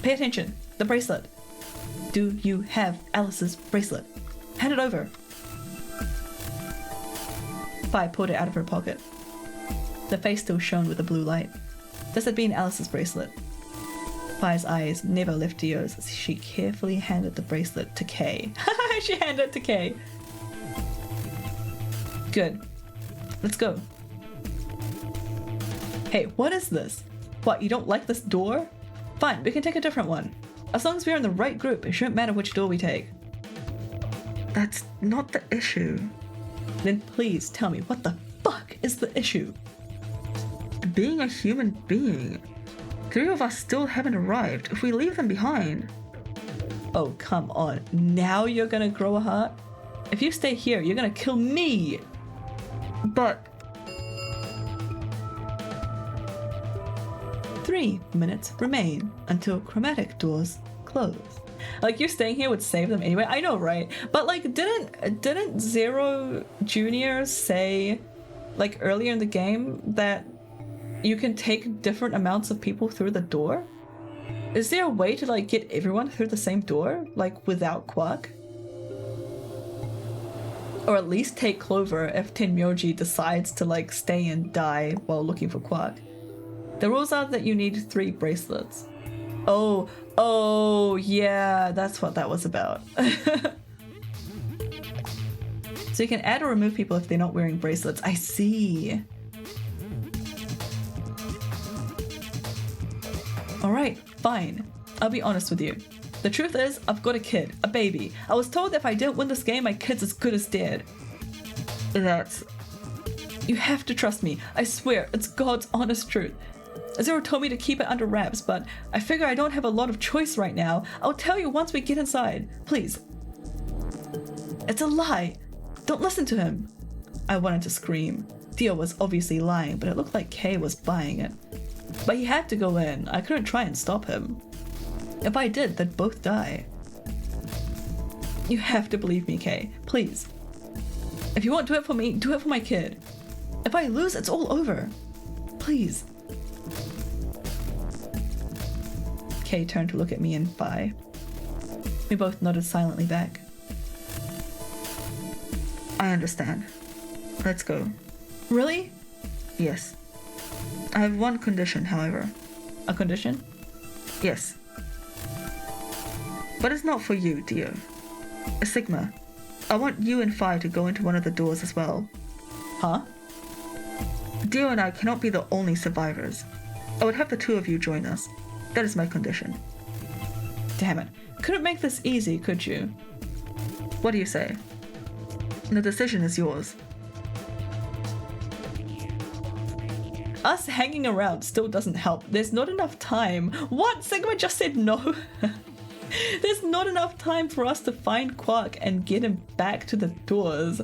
pay attention. The bracelet. Do you have Alice's bracelet? Hand it over. Fi pulled it out of her pocket. The face still shone with the blue light. This had been Alice's bracelet. Fi's eyes never left Dio's as she carefully handed the bracelet to Kay. She handed it to Kay. Good. Let's go. Hey, what is this? What, you don't like this door? Fine, we can take a different one. As long as we're in the right group, it shouldn't matter which door we take. That's not the issue. Then please tell me, what the fuck is the issue? Being a human being. 3 of us still haven't arrived. If we leave them behind... Oh, come on. Now you're gonna grow a heart? If you stay here, you're gonna kill me! But... 3 minutes remain until chromatic doors close. Like, you staying here would save them anyway. I know, right? But like, didn't Zero Junior say, like, earlier in the game that you can take different amounts of people through the door? Is there a way to like get everyone through the same door, like without Quark? Or at least take Clover if Tenmyoji decides to like stay and die while looking for Quark. The rules are that you need 3 bracelets. Oh, yeah, that's what that was about. So you can add or remove people if they're not wearing bracelets. I see. Alright, fine. I'll be honest with you. The truth is, I've got a kid, a baby. I was told if I didn't win this game, my kid's as good as dead. That's... You have to trust me. I swear, it's God's honest truth. Zero told me to keep it under wraps, but I figure I don't have a lot of choice right now. I'll tell you once we get inside. Please. It's a lie. Don't listen to him. I wanted to scream. Dio was obviously lying, but it looked like Kay was buying it. But he had to go in. I couldn't try and stop him. If I did, they'd both die. You have to believe me, Kay. Please. If you won't do it for me, do it for my kid. If I lose, it's all over. Please. Kay turned to look at me and Fi. We both nodded silently back. I understand. Let's go. Really? Yes. I have one condition, however. A condition? Yes. But it's not for you, Dio. Sigma, I want you and Fi to go into one of the doors as well. Huh? Dio and I cannot be the only survivors. I would have the 2 of you join us. That is my condition. Damn it. Couldn't make this easy, could you? What do you say? The decision is yours. Us hanging around still doesn't help. There's not enough time. What? Sigma just said no? There's not enough time for us to find Quark and get him back to the doors.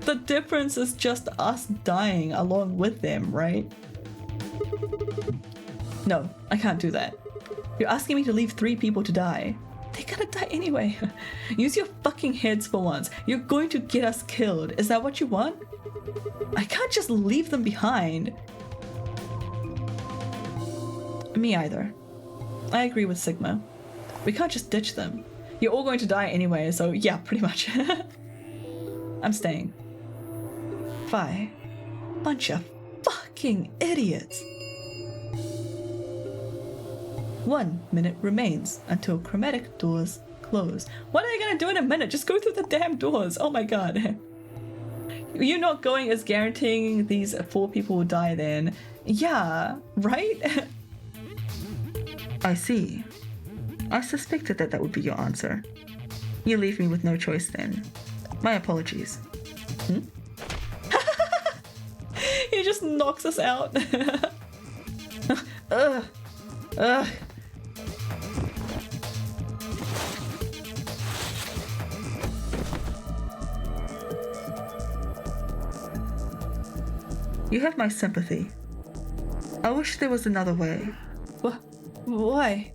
The difference is just us dying along with them, right? No, I can't do that. You're asking me to leave 3 people to die. They're gonna die anyway. Use your fucking heads for once. You're going to get us killed. Is that what you want? I can't just leave them behind. Me either. I agree with Sigma. We can't just ditch them. You're all going to die anyway, so yeah, pretty much. I'm staying. Fi. Bunch of fucking idiots. 1 minute remains until chromatic doors close. What are they gonna do in a minute? Just go through the damn doors. Oh my god. You not going is guaranteeing these 4 people will die then. Yeah, right? I see. I suspected that would be your answer. You leave me with no choice then. My apologies. He just knocks us out. Ugh. Ugh. You have my sympathy. I wish there was another way. Why?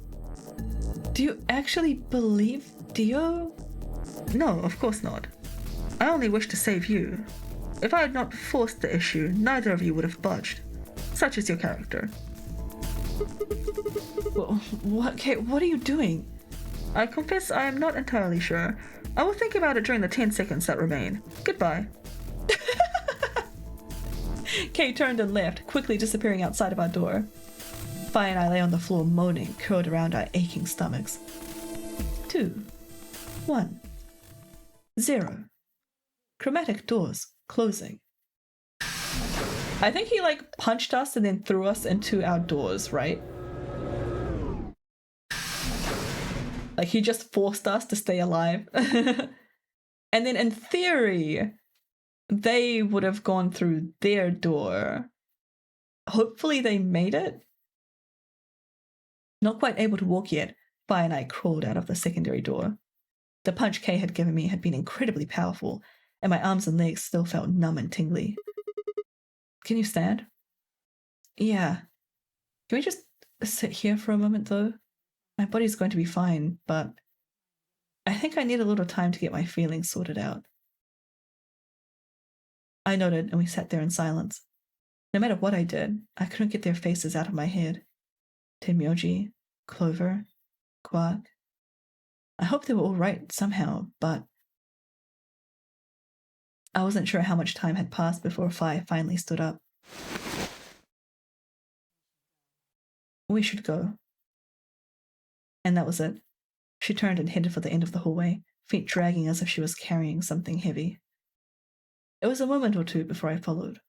Do you actually believe Dio? No, of course not. I only wish to save you. If I had not forced the issue, neither of you would have budged. Such is your character. What are you doing? I confess I am not entirely sure. I will think about it during the 10 seconds that remain. Goodbye. Kay turned and left, quickly disappearing outside of our door. Fi and I lay on the floor moaning, curled around our aching stomachs. 2, 1, 0. Chromatic doors closing. I think he like punched us and then threw us into our doors, right? Like he just forced us to stay alive. And then in theory, they would have gone through their door. Hopefully they made it. Not quite able to walk yet, Fi and I crawled out of the secondary door. The punch Kay had given me had been incredibly powerful, and my arms and legs still felt numb and tingly. Can you stand? Yeah. Can we just sit here for a moment, though? My body's going to be fine, but I think I need a little time to get my feelings sorted out. I nodded, and we sat there in silence. No matter what I did, I couldn't get their faces out of my head. Tenmyoji, Clover, Quark. I hoped they were all right somehow, but I wasn't sure how much time had passed before Fi finally stood up. We should go. And that was it. She turned and headed for the end of the hallway, feet dragging as if she was carrying something heavy. It was a moment or two before I followed.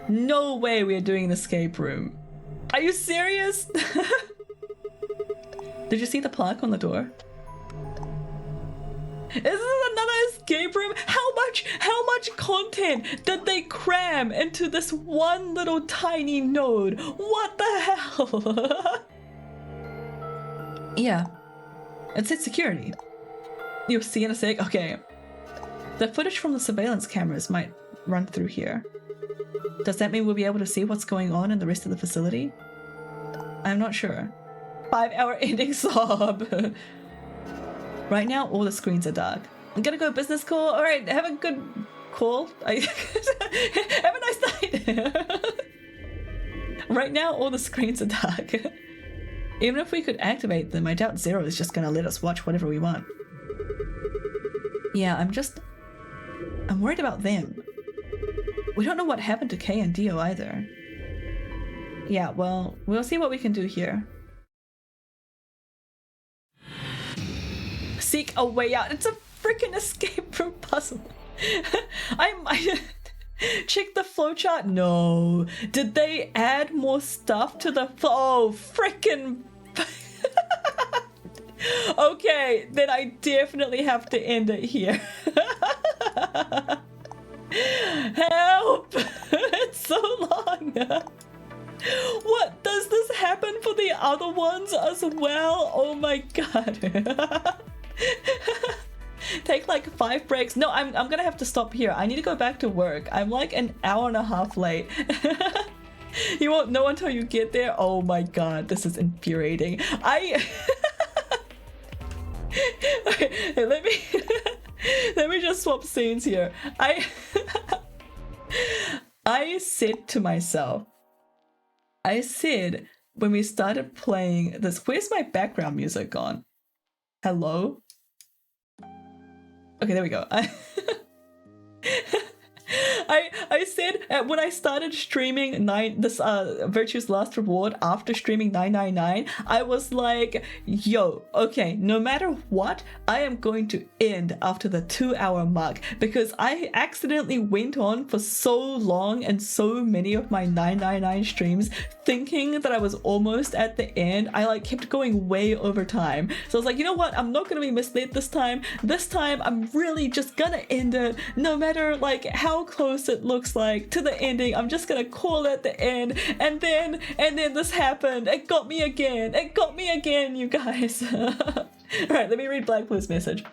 No way we are doing an escape room. Are you serious? Did you see the plaque on the door? Is this another escape room? How much content did they cram into this one little tiny node? What the hell? Yeah. It said security. You'll see in a sec. Okay. The footage from the surveillance cameras might run through here. Does that mean we'll be able to see what's going on in the rest of the facility? I'm not sure. 5-hour ending sob. Right now, all the screens are dark. I'm gonna go business call. All right, have a good call. Have a nice night. Right now, all the screens are dark. Even if we could activate them, I doubt Zero is just gonna let us watch whatever we want. Yeah, I'm worried about them. We don't know what happened to Kay and Dio either. Yeah, well, we'll see what we can do here. Seek a way out. It's a freaking escape room puzzle. I might check the flowchart. No. Did they add more stuff to the oh freaking okay, then I definitely have to end it here. Help! It's so long. What, does this happen for the other ones as well? Oh my god. Take like 5 breaks. No, I'm gonna have to stop here. I need to go back to work. I'm like an hour and a half late. You won't know until you get there. Oh my god, this is infuriating. Okay, let me just swap scenes here. I said to myself, when we started playing this, where's my background music gone? Hello? Okay, there we go. I said when I started streaming Virtue's Last Reward after streaming 999, I was like, yo, okay, no matter what, I am going to end after the 2-hour mark because I accidentally went on for so long and so many of my 999 streams thinking that I was almost at the end. I like kept going way over time. So I was like, you know what? I'm not gonna be misled this time. This time I'm really just gonna end it no matter like how close it looks like to the ending. I'm just gonna call it the end. And then this happened. It got me again. It got me again, you guys. Alright, let me read Black Blue's message.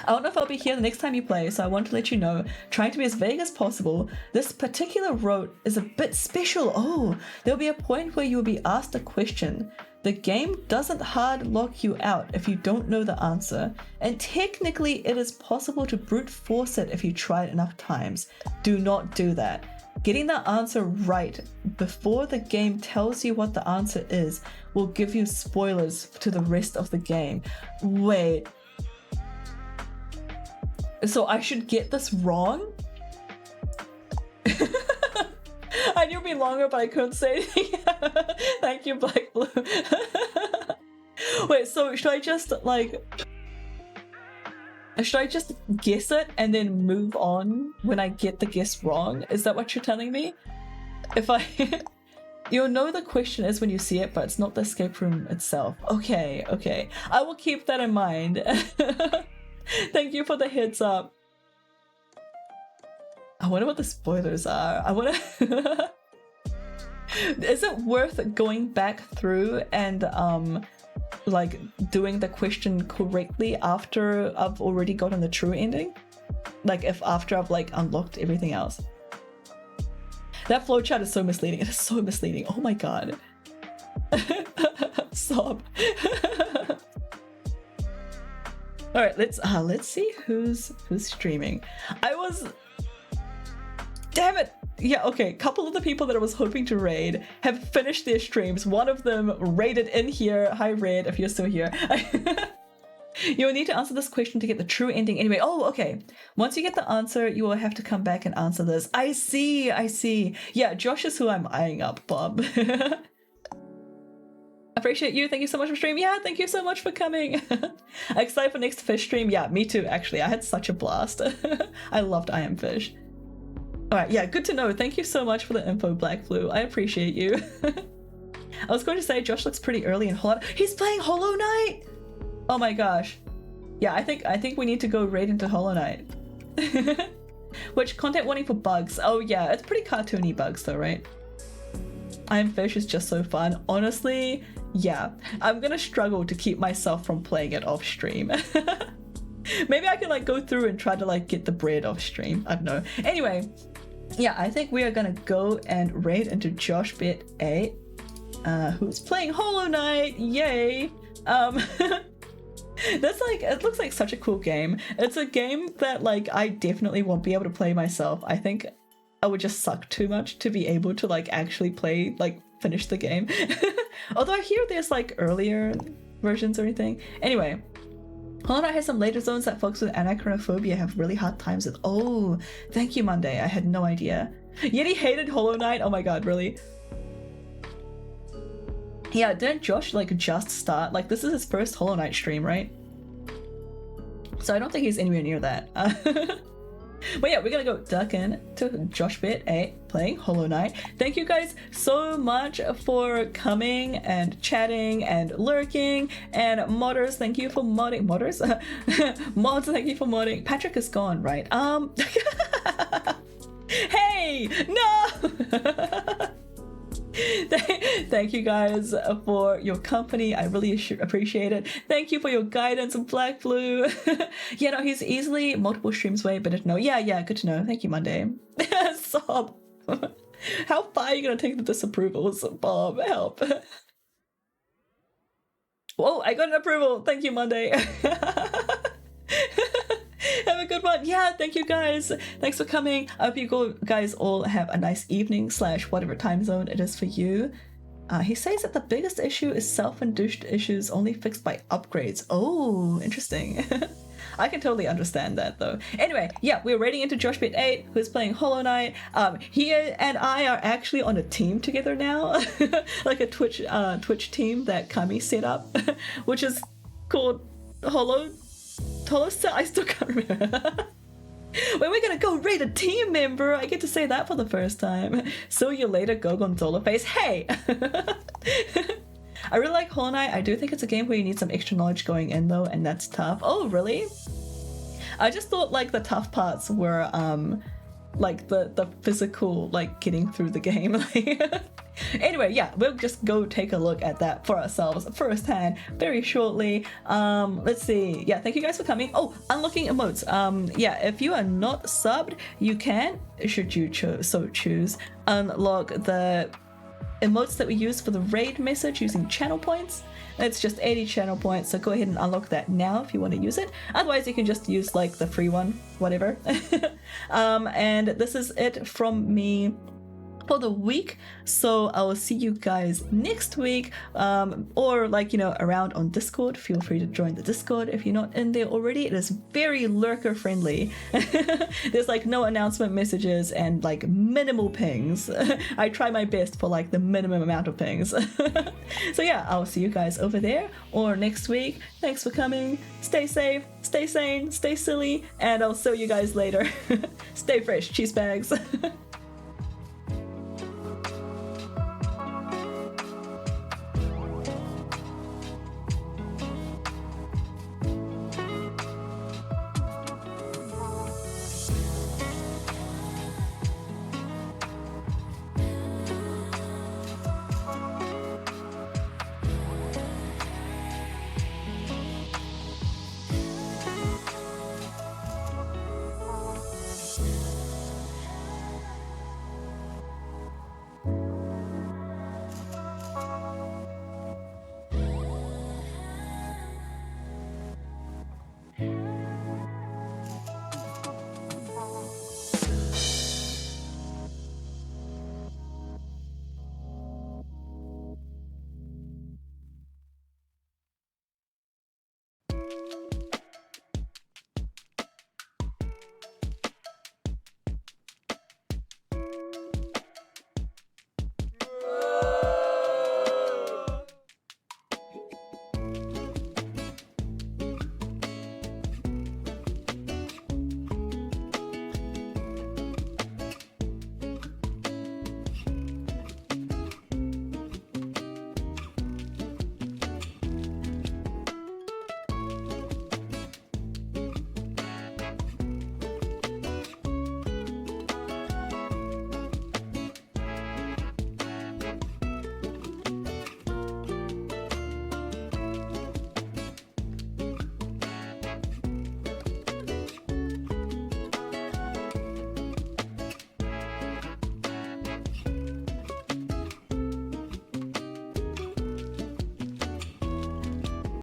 I don't know if I'll be here the next time you play, so I want to let you know, trying to be as vague as possible, this particular route is a bit special. Oh, there'll be a point where you'll be asked a question. The game doesn't hard lock you out if you don't know the answer, and technically it is possible to brute force it if you try it enough times. Do not do that. Getting the answer right before the game tells you what the answer is will give you spoilers to the rest of the game. Wait. So I should get this wrong? I knew it'd be longer, but I couldn't say anything. Thank you, Black Blue. Wait, so should I just guess it and then move on when I get the guess wrong? Is that what you're telling me? If I... You'll know the question is when you see it, but it's not the escape room itself. Okay, okay. I will keep that in mind. Thank you for the heads up. I wonder what the spoilers are. I wonder... Is it worth going back through and like doing the question correctly after I've already gotten the true ending? Like if after I've like unlocked everything else? That flowchart is so misleading. It is so misleading. Oh my god. Sob. All right, let's see who's streaming. Damn it. Yeah, okay. Couple of the people that I was hoping to raid have finished their streams. One of them raided in here. Hi, Red, if you're still here. You will need to answer this question to get the true ending anyway. Oh, okay. Once you get the answer, you will have to come back and answer this. I see. Yeah, Josh is who I'm eyeing up, Bob. Appreciate you. Thank you so much for streaming. Yeah, thank you so much for coming. Excited for next fish stream. Yeah, me too, actually. I had such a blast. I loved I Am Fish. Alright, yeah, good to know. Thank you so much for the info, Black Blue. I appreciate you. I was going to say, Josh looks pretty early in Hollow Knight. He's playing Hollow Knight! Oh my gosh. Yeah, I think we need to go right into Hollow Knight. Which content warning for bugs? Oh yeah, it's pretty cartoony bugs though, right? I Am Fish is just so fun. Honestly, yeah. I'm gonna struggle to keep myself from playing it off stream. Maybe I can like go through and try to like get the bread off stream. I don't know. Anyway, yeah, I think we are gonna go and raid into Josh Bit 8, who's playing Hollow Knight. Yay! That's like, it looks like such a cool game. It's a game that like I definitely won't be able to play myself. I think I would just suck too much to be able to like actually play, like finish the game. Although I hear there's like earlier versions or anything. Anyway, Hollow Knight has some later zones that folks with anachronophobia have really hard times with. Oh, thank you, Monday. I had no idea. Yeti hated Hollow Knight? Oh my god, really? Yeah, didn't Josh like just start? Like this is his first Hollow Knight stream, right? So I don't think he's anywhere near that. But yeah, we're gonna go duck in to Josh Bit 8 playing Hollow Knight. Thank you guys so much for coming and chatting and lurking. And modders, thank you for modding. Modders? Mods, thank you for modding. Patrick is gone, right? Hey! No! Thank you guys for your company. I really appreciate it. Thank you for your guidance, Black Blue. Yeah, no, he's easily multiple streams away, but no. Yeah, good to know. Thank you, Monday. Sob. How far are you gonna take the disapprovals, Bob? Help. Whoa, I got an approval. Thank you, Monday. Have a good one. Yeah, thank you guys. Thanks for coming. I hope you guys all have a nice evening / whatever time zone it is for you. He says that the biggest issue is self-induced issues only fixed by upgrades. Oh, interesting. I can totally understand that though. Anyway, yeah, we're raiding into Josh Bit 8, who's playing Hollow Knight. He and I are actually on a team together now. Like a Twitch team that Kami set up, which is called Hollow Cell. I still can't remember. When we're gonna go raid a team member, I get to say that for the first time. See you later, go Gonzola face. Hey! I really like Hollow Knight. I do think it's a game where you need some extra knowledge going in though, and that's tough. Oh, really? I just thought like the tough parts were like the physical, like getting through the game. Anyway, yeah, we'll just go take a look at that for ourselves firsthand very shortly. Let's see. Yeah, thank you guys for coming. Oh, unlocking emotes. Yeah, if you are not subbed, you can, should you so choose, unlock the emotes that we use for the raid message using channel points. It's just 80 channel points, so go ahead and unlock that now if you want to use it. Otherwise, you can just use like the free one, whatever. And this is it from me for the week, so I will see you guys next week, or like, you know, around on Discord. Feel free to join the Discord if you're not in there already. It is very lurker friendly. There's like no announcement messages and like minimal pings. I try my best for like the minimum amount of pings. So yeah, I'll see you guys over there or next week. Thanks for coming. Stay safe, stay sane, stay silly, and I'll see you guys later. Stay fresh, cheese bags.